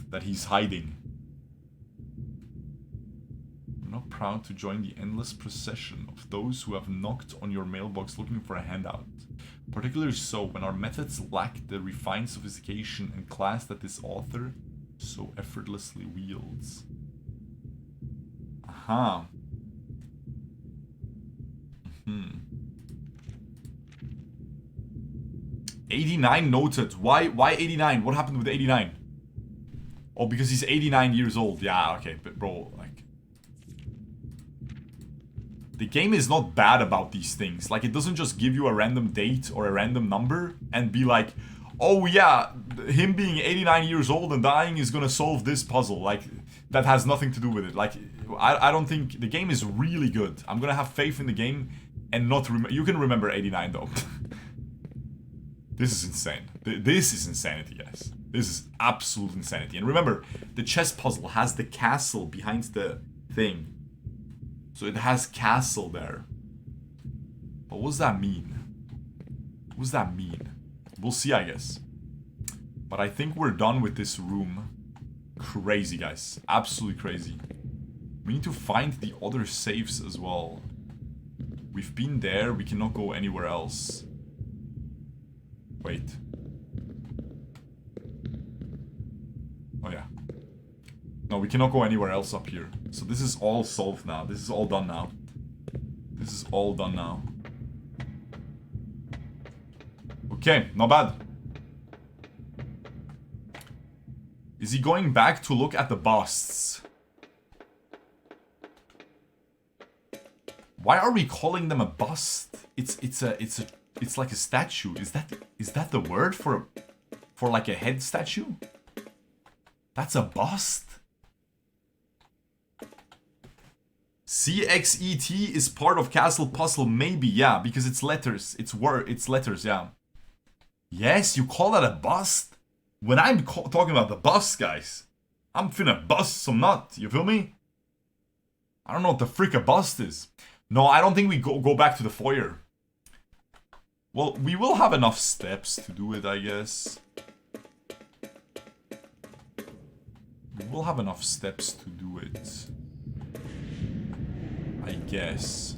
that he's hiding. I'm not proud to join the endless procession of those who have knocked on your mailbox looking for a handout. Particularly so when our methods lack the refined sophistication and class that this author so effortlessly wields. Aha. 89 noted. Why 89? What happened with 89? Oh, because he's 89 years old. Yeah, okay, but bro, like... The game is not bad about these things. Like, it doesn't just give you a random date or a random number and be like, oh yeah, him being 89 years old and dying is gonna solve this puzzle. Like, that has nothing to do with it. Like, I don't think... The game is really good. I'm gonna have faith in the game and not remember... You can remember 89 though. This is insane. This is insanity, guys. This is absolute insanity. And remember, the chess puzzle has the castle behind the thing. So it has castle there. But what does that mean? What does that mean? We'll see, I guess. But I think we're done with this room. Crazy, guys. Absolutely crazy. We need to find the other safes as well. We've been there. We cannot go anywhere else. Wait. Oh yeah. No, we cannot go anywhere else up here. So this is all solved now. This is all done now. This is all done now. Okay, not bad. Is he going back to look at the busts? Why are we calling them a bust? It's like a statue. Is that the word for like a head statue? That's a bust? CXET is part of Castle Puzzle, maybe, yeah, because it's letters. It's letters, yeah. Yes, you call that a bust? When I'm talking about the bust, guys, I'm finna bust some nut, you feel me? I don't know what the frick a bust is. No, I don't think we go back to the foyer. Well, we will have enough steps to do it, I guess. We will have enough steps to do it. I guess.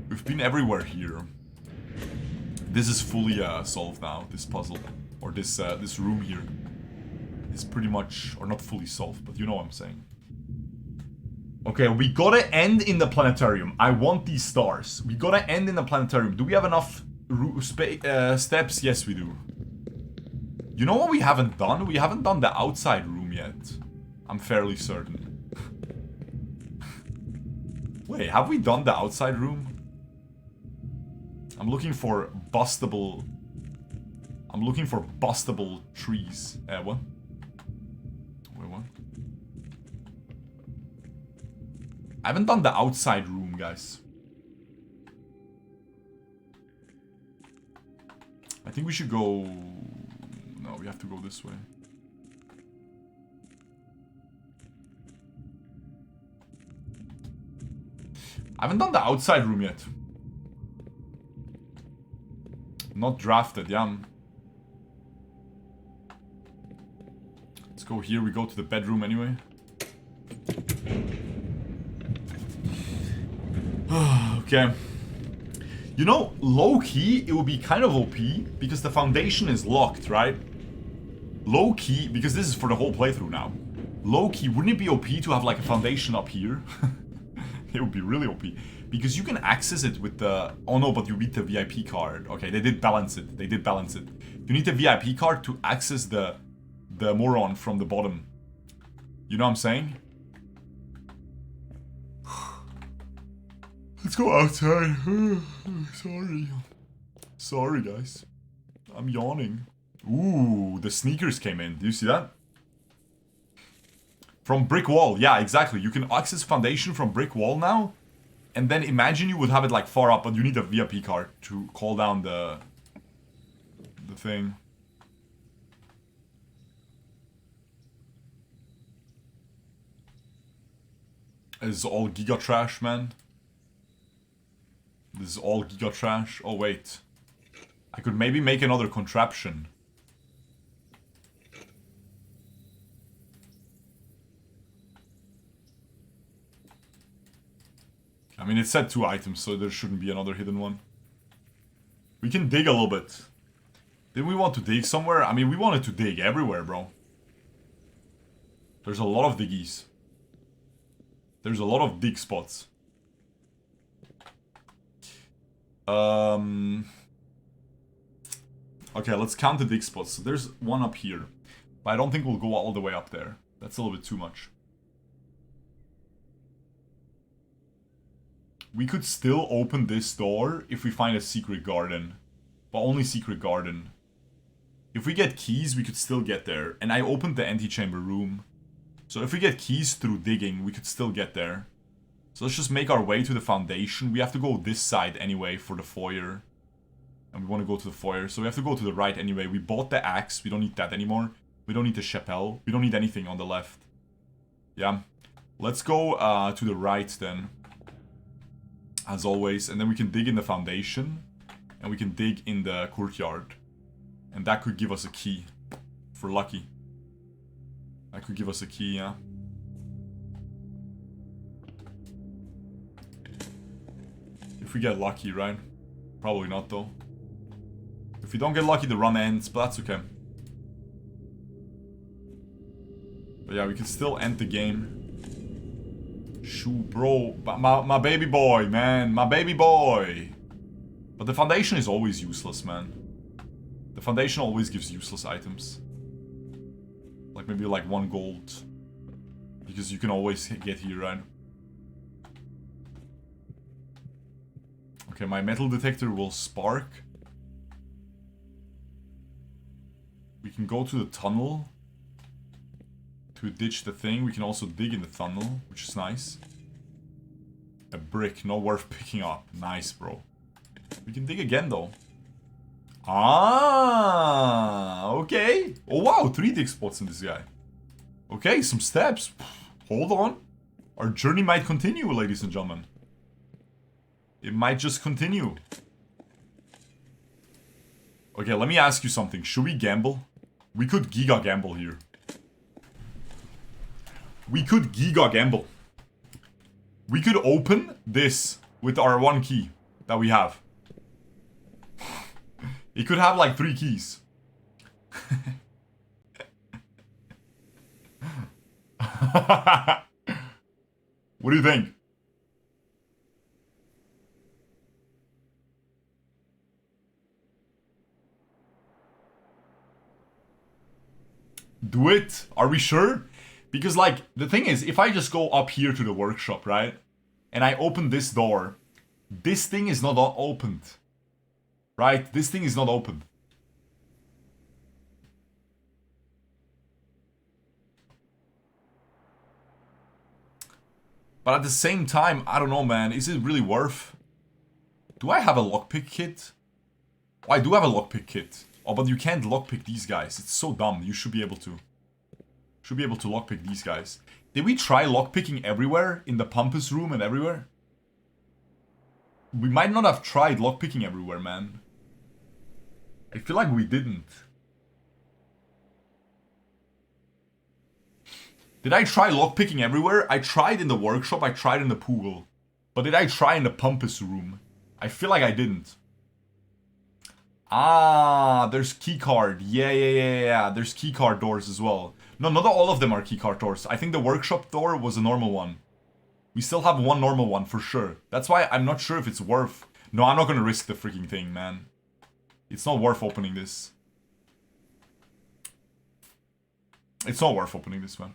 We've been everywhere here. This is fully solved now, this puzzle. Or this room here. Is pretty much, or not fully solved, but you know what I'm saying. Okay, we gotta end in the planetarium. I want these stars. We gotta end in the planetarium. Do we have enough steps? Yes, we do. You know what we haven't done? We haven't done the outside room yet. I'm fairly certain. Wait, have we done the outside room? I'm looking for bustable... I'm looking for bustable trees. What? Wait, what? I haven't done the outside room, guys. I think we should go... No, we have to go this way. I haven't done the outside room yet. Not drafted, yeah. Let's go here. We go to the bedroom anyway. Okay. You know, low-key, it would be kind of OP because the foundation is locked, right? Low-key, because this is for the whole playthrough now. Low-key, wouldn't it be OP to have like a foundation up here? It would be really OP. Because you can access it with the... Oh no, but you need the VIP card. Okay, they did balance it. They did balance it. You need the VIP card to access the moron from the bottom. You know what I'm saying? Let's go outside. Sorry. Sorry, guys. I'm yawning. Ooh, the sneakers came in. Do you see that? From brick wall. Yeah, exactly. You can access foundation from brick wall now. And then imagine you would have it like far up, but you need a VIP card to call down the thing. This is all giga trash, man. This is all giga trash. Oh, wait. I could maybe make another contraption. I mean, it said 2 items, so there shouldn't be another hidden one. We can dig a little bit. Didn't we want to dig somewhere? I mean, we wanted to dig everywhere, bro. There's a lot of diggies. There's a lot of dig spots. Okay, let's count the dig spots. So there's one up here. But I don't think we'll go all the way up there. That's a little bit too much. We could still open this door if we find a secret garden. But only secret garden. If we get keys, we could still get there. And I opened the antechamber room. So if we get keys through digging, we could still get there. So let's just make our way to the foundation. We have to go this side anyway for the foyer. And we want to go to the foyer. So we have to go to the right anyway. We bought the axe. We don't need that anymore. We don't need the chapel. We don't need anything on the left. Yeah. Let's go to the right then. As always. And then we can dig in the foundation. And we can dig in the courtyard. And that could give us a key. For lucky. That could give us a key, yeah. If we get lucky, right? Probably not, though. If we don't get lucky, the run ends, but that's okay. But yeah, we can still end the game. Shoo, bro. My baby boy, man. My baby boy. But the foundation is always useless, man. The foundation always gives useless items. Like maybe like 1 gold. Because you can always get here, right? Okay, my metal detector will spark. We can go to the tunnel. To ditch the thing. We can also dig in the tunnel, which is nice. A brick, not worth picking up. Nice, bro. We can dig again, though. Ah, okay. Oh, wow, 3 dig spots in this guy. Okay, some steps. Hold on. Our journey might continue, ladies and gentlemen. It might just continue. Okay, let me ask you something. Should we gamble? We could giga gamble here. We could giga gamble. We could open this with our 1 key that we have. It could have like 3 keys. What do you think? Do it? Are we sure? Because like, the thing is, if I just go up here to the workshop, right? And I open this door, this thing is not opened. Right? This thing is not open. But at the same time, I don't know, man. Is it really worth? Do I have a lockpick kit? Oh, I do have a lockpick kit. Oh, but you can't lockpick these guys. It's so dumb. You should be able to. Should be able to lockpick these guys. Did we try lockpicking everywhere? In the Pumpus room and everywhere? We might not have tried lockpicking everywhere, man. I feel like we didn't. Did I try lockpicking everywhere? I tried in the workshop, I tried in the pool. But did I try in the Pumpus room? I feel like I didn't. Ah, there's keycard. Yeah. There's keycard doors as well. No, not all of them are keycard doors. I think the workshop door was a normal one. We still have 1 normal one for sure. That's why I'm not sure if it's worth... No, I'm not gonna risk the freaking thing, man. It's not worth opening this. It's not worth opening this, man.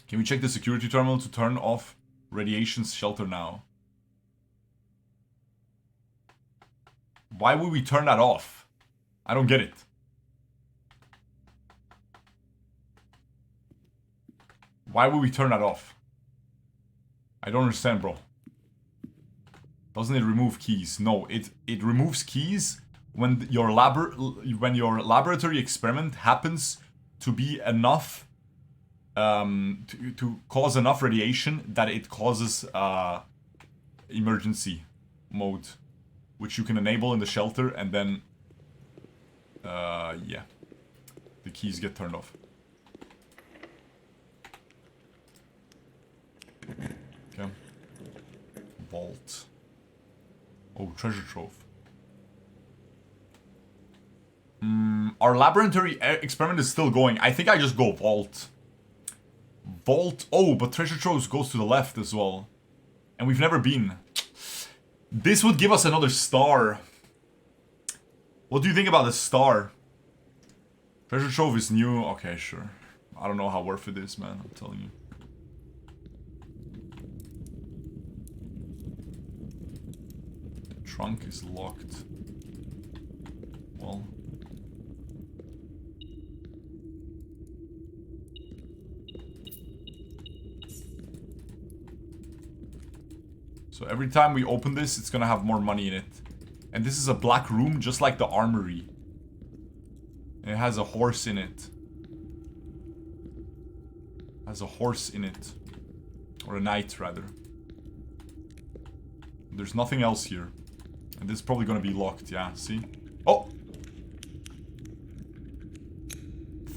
Can we check the security terminal to turn off radiation shelter now? Why would we turn that off? I don't get it. Why would we turn that off? I don't understand, bro. Doesn't it remove keys? No, it removes keys when your laboratory experiment happens to be enough to cause enough radiation that it causes emergency mode, which you can enable in the shelter, and then yeah, the keys get turned off. Okay. Vault. Oh, treasure trove. Our laboratory experiment is still going. I think I just go vault. Vault. Oh, but treasure troves goes to the left as well. And we've never been. This would give us another star. What do you think about the star? Treasure trove is new. Okay, sure. I don't know how worth it is, man. I'm telling you. The trunk is locked. Well. So every time we open this, it's gonna have more money in it. And this is a black room, just like the armory. And it has a horse in it. Has a horse in it. Or a knight, rather. There's nothing else here. And this is probably gonna be locked, yeah, see? Oh!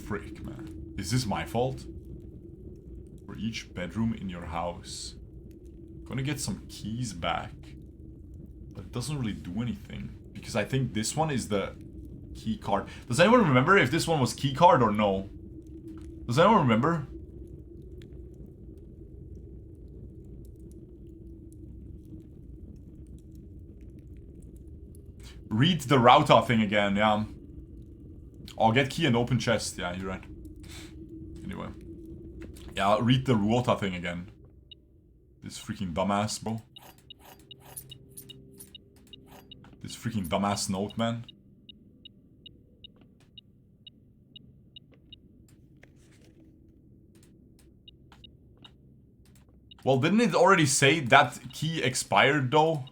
Frick, man. Is this my fault? For each bedroom in your house. Gonna get some keys back. But it doesn't really do anything. Because I think this one is the key card. Does anyone remember if this one was key card or no? Does anyone remember? Read the Rauta thing again, yeah. I'll get key and open chest. Yeah, you're right. Anyway. Yeah, I'll read the Ruota thing again. This freaking dumbass, bro. This freaking dumbass note, man. Well, didn't it already say that key expired, though?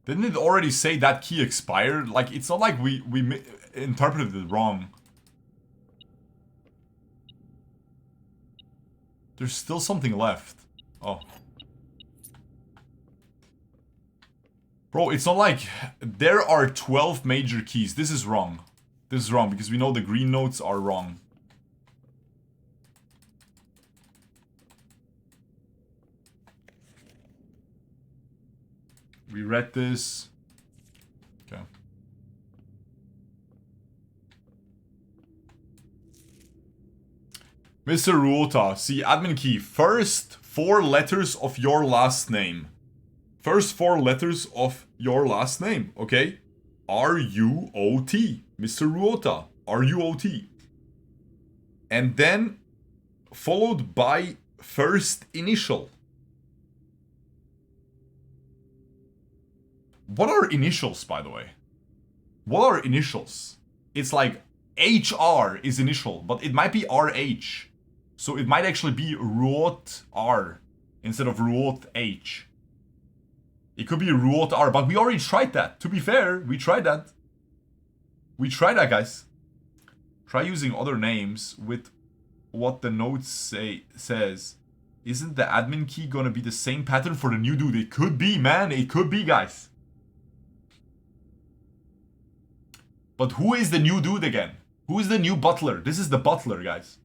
Didn't it already say that key expired? Like, it's not like we interpreted it wrong. There's still something left. Oh. Bro, it's not like... There are 12 major keys. This is wrong. This is wrong, because we know the green notes are wrong. We read this. Okay. Mr. Ruota, see admin key. First 4 letters of your last name. First 4 letters of your last name, okay? R-U-O-T. Mr. Ruota. R-U-O-T. And then followed by first initial. What are initials, by the way? What are initials? It's like HR is initial, but it might be RH. So it might actually be Ruot R instead of Ruot H. It could be Ruot R, but we already tried that. To be fair, we tried that. We tried that, guys. Try using other names with what the notes says. Isn't the admin key gonna be the same pattern for the new dude? It could be, man. It could be, guys. But who is the new dude again? Who is the new butler? This is the butler, guys.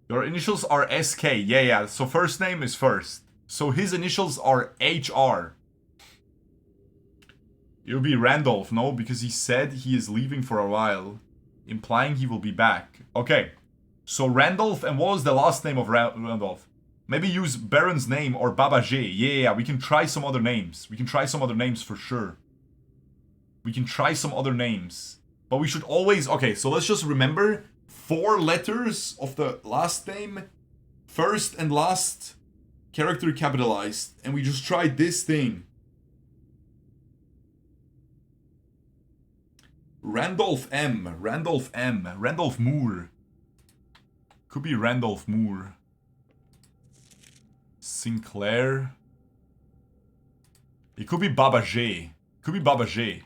Your initials are SK. Yeah. So first name is first. So his initials are HR. It will be Randolph, no? Because he said he is leaving for a while. Implying he will be back. Okay. So Randolph, and what was the last name of Randolph? Maybe use Baron's name or Baba J. Yeah, we can try some other names. We can try some other names for sure. We can try some other names. But we should always... Okay, so let's just remember 4 letters of the last name. First and last character capitalized. And we just try this thing. Randolph M. Randolph M. Randolph Moore. Could be Randolph Moore. Sinclair. It could be Baba J. Could be Baba J.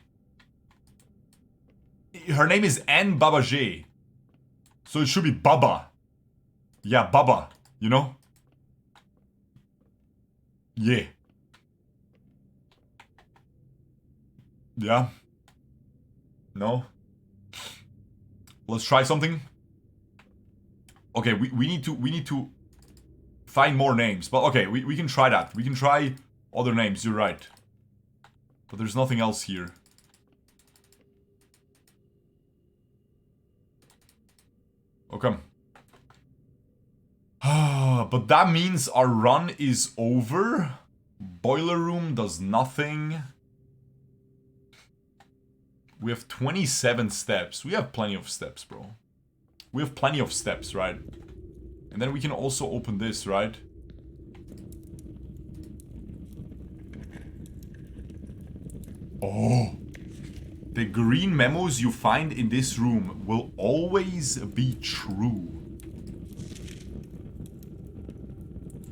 Her name is Anne Baba J. So it should be Baba. Yeah, Baba. You know? Yeah. Yeah. No? Let's try something. Okay, we need to find more names. But okay, we can try that. We can try other names, you're right. But there's nothing else here. Okay. But that means our run is over. Boiler room does nothing. We have 27 steps. We have plenty of steps, bro. We have plenty of steps, right? And then we can also open this, right? Oh. The green memos you find in this room will always be true.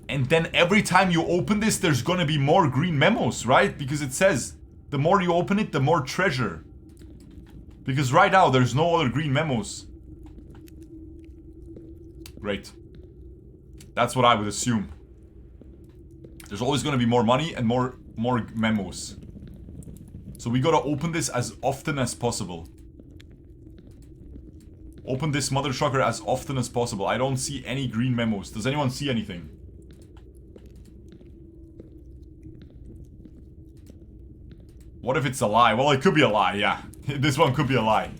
And then every time you open this, there's gonna be more green memos, right? Because it says, the more you open it, the more treasure. Because right now, there's no other green memos. Great. That's what I would assume. There's always gonna be more money and more memos. So we gotta open this as often as possible. Open this mother trucker as often as possible. I don't see any green memos. Does anyone see anything? What if it's a lie? Well, it could be a lie, yeah. This one could be a lie.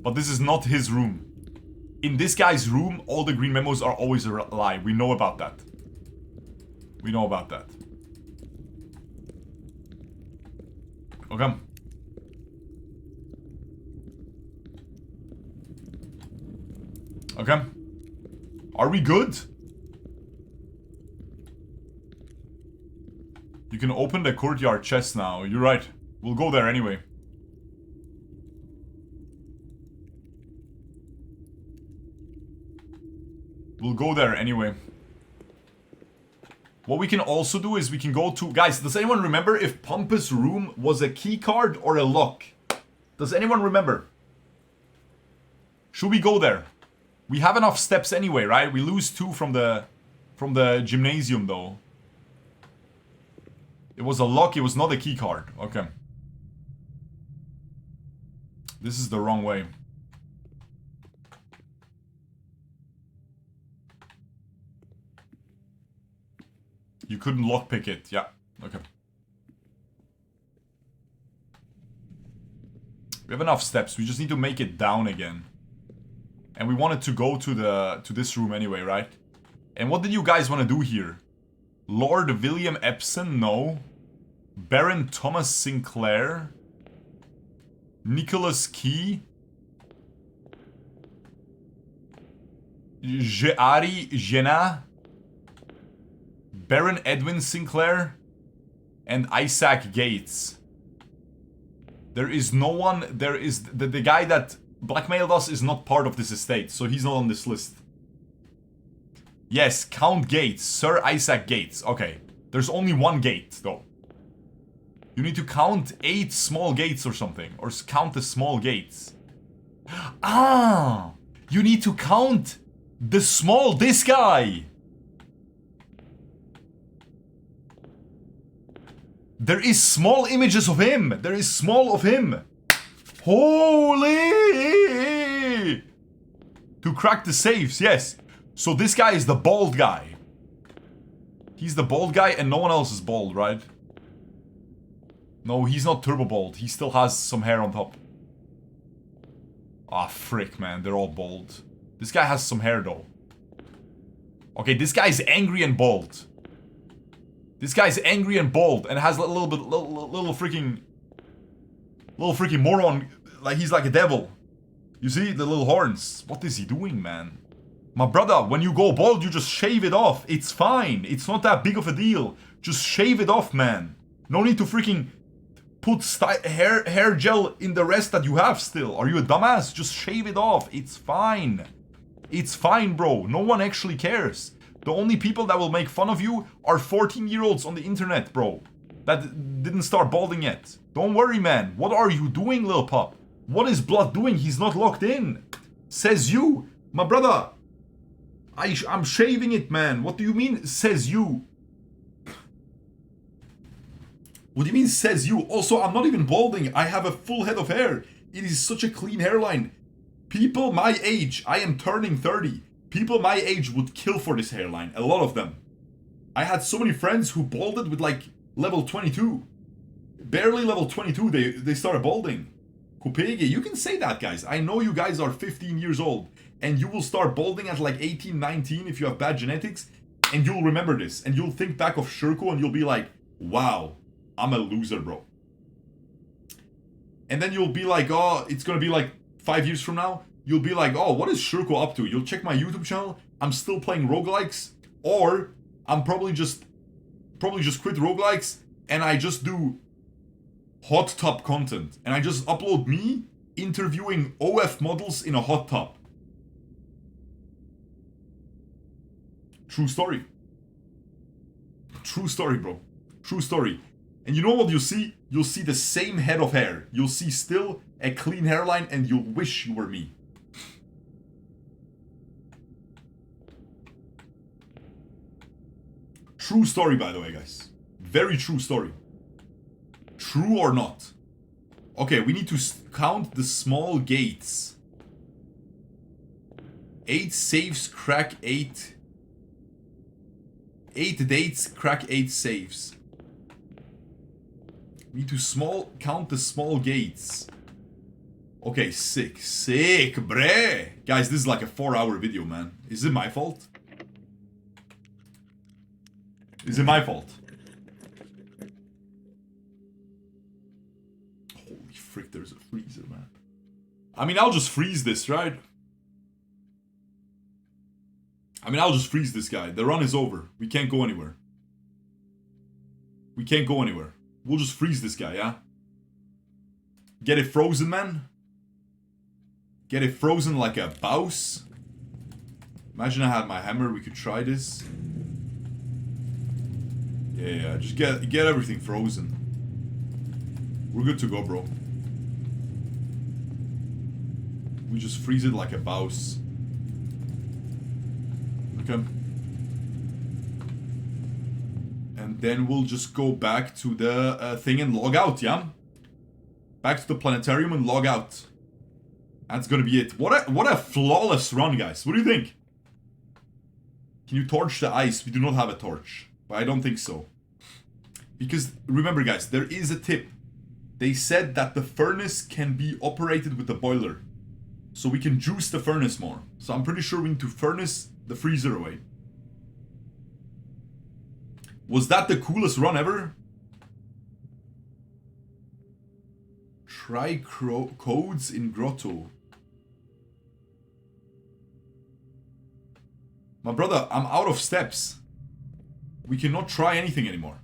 But this is not his room. In this guy's room, all the green memos are always a lie. We know about that. We know about that. Okay. Okay. Are we good? You can open the courtyard chest now. You're right. We'll go there anyway. We'll go there anyway. What we can also do is we can go to... Guys, does anyone remember if Pompous room was a key card or a lock? Does anyone remember? Should we go there? We have enough steps anyway, right? We lose 2 from the gymnasium though. It was a lock, it was not a key card. Okay. This is the wrong way. You couldn't lockpick it. Yeah. Okay. We have enough steps. We just need to make it down again. And we wanted to go to this room anyway, right? And what did you guys want to do here? Lord William Epson? No. Baron Thomas Sinclair? Nicholas Key? Jeari Jena? Baron Edwin Sinclair? And Isaac Gates. There is no one... There is... The guy that blackmailed us is not part of this estate, so he's not on this list. Yes, Count Gates. Sir Isaac Gates. Okay. There's only one gate, though. You need to count 8 small gates or something. Or count the small gates. Ah! You need to count the small... This guy! There is small images of him. There is small of him. Holy! To crack the safes, yes. So this guy is the bald guy. He's the bald guy and no one else is bald, right? No, he's not turbo bald. He still has some hair on top. Ah, frick, man. They're all bald. This guy has some hair, though. Okay, this guy's angry and bald. This guy's angry and bald and has a little freaking moron. Like he's like a devil. You see the little horns. What is he doing, man? My brother, when you go bald, you just shave it off. It's fine. It's not that big of a deal. Just shave it off, man. No need to freaking put hair gel in the rest that you have still. Are you a dumbass? Just shave it off. It's fine. It's fine, bro. No one actually cares. The only people that will make fun of you are 14-year-olds on the internet, bro. That didn't start balding yet. Don't worry, man. What are you doing, Lil Pup? What is Blood doing? He's not locked in. Says you. My brother. I'm shaving it, man. What do you mean, says you? What do you mean, says you? Also, I'm not even balding. I have a full head of hair. It is such a clean hairline. People my age, I am turning 30. People my age would kill for this hairline. A lot of them. I had so many friends who balded with like level 22. Barely level 22, they started balding. Kupege, you can say that, guys. I know you guys are 15 years old. And you will start balding at like 18, 19 if you have bad genetics. And you'll remember this. And you'll think back of shurkou and you'll be like, wow, I'm a loser, bro. And then you'll be like, oh, it's gonna be like 5 years from now. You'll be like, oh, what is shurkou up to? You'll check my YouTube channel. I'm still playing roguelikes. Or I'm probably just quit roguelikes. And I just do hot tub content. And I just upload me interviewing OF models in a hot tub. True story. True story, bro. True story. And you know what you'll see? You'll see the same head of hair. You'll see still a clean hairline and you'll wish you were me. True story, by the way, guys. Very true story. True or not? Okay, we need to count the small gates. 8 saves, crack 8... 8 dates, crack 8 saves. We need to count the small gates. Okay, sick. Sick, bre. Guys, this is like a 4-hour video, man. Is it my fault? Is it my fault? Holy frick, there's a freezer, man. I mean, I'll just freeze this, right? I mean, I'll just freeze this guy. The run is over. We can't go anywhere. We can't go anywhere. We'll just freeze this guy, yeah? Get it frozen, man. Get it frozen like a bouse. Imagine I had my hammer. We could try this. Yeah. Just get everything frozen. We're good to go, bro. We just freeze it like a bouse. Okay. And then we'll just go back to the thing and log out, yeah? Back to the planetarium and log out. That's gonna be it. What a flawless run, guys. What do you think? Can you torch the ice? We do not have a torch. But I don't think so. Because, remember guys, there is a tip. They said that the furnace can be operated with the boiler. So we can juice the furnace more. So I'm pretty sure we need to furnace the freezer away. Was that the coolest run ever? Try codes in grotto. My brother, I'm out of steps. We cannot try anything anymore.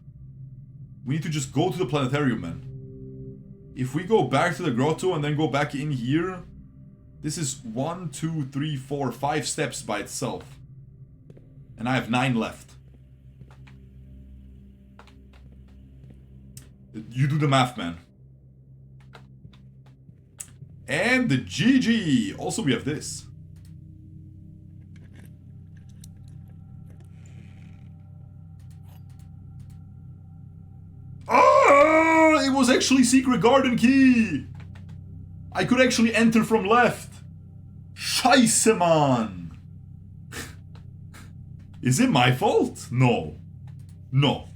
We need to just go to the planetarium, man. If we go back to the grotto and then go back in here, this is 1, 2, 3, 4, 5 steps by itself. And I have 9 left. You do the math, man. And the GG. Also, we have this. Oh, it was actually secret garden key. I could actually enter from left. Scheiße, man. Is it my fault? No. No.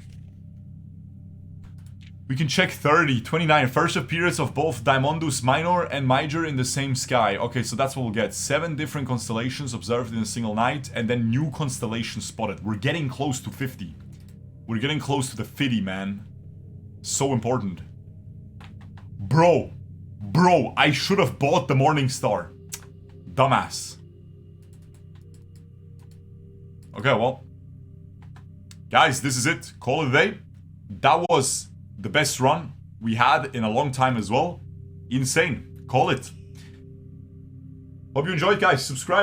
We can check 30, 29. First appearance of both Diamondus Minor and Major in the same sky. Okay, so that's what we'll get. 7 different constellations observed in a single night, and then new constellations spotted. We're getting close to 50. We're getting close to the 50, man. So important. Bro, I should have bought the Morning Star. Dumbass. Okay, well. Guys, this is it. Call it a day. That was the best run we had in a long time as well. Insane. Call it. Hope you enjoyed, guys. Subscribe.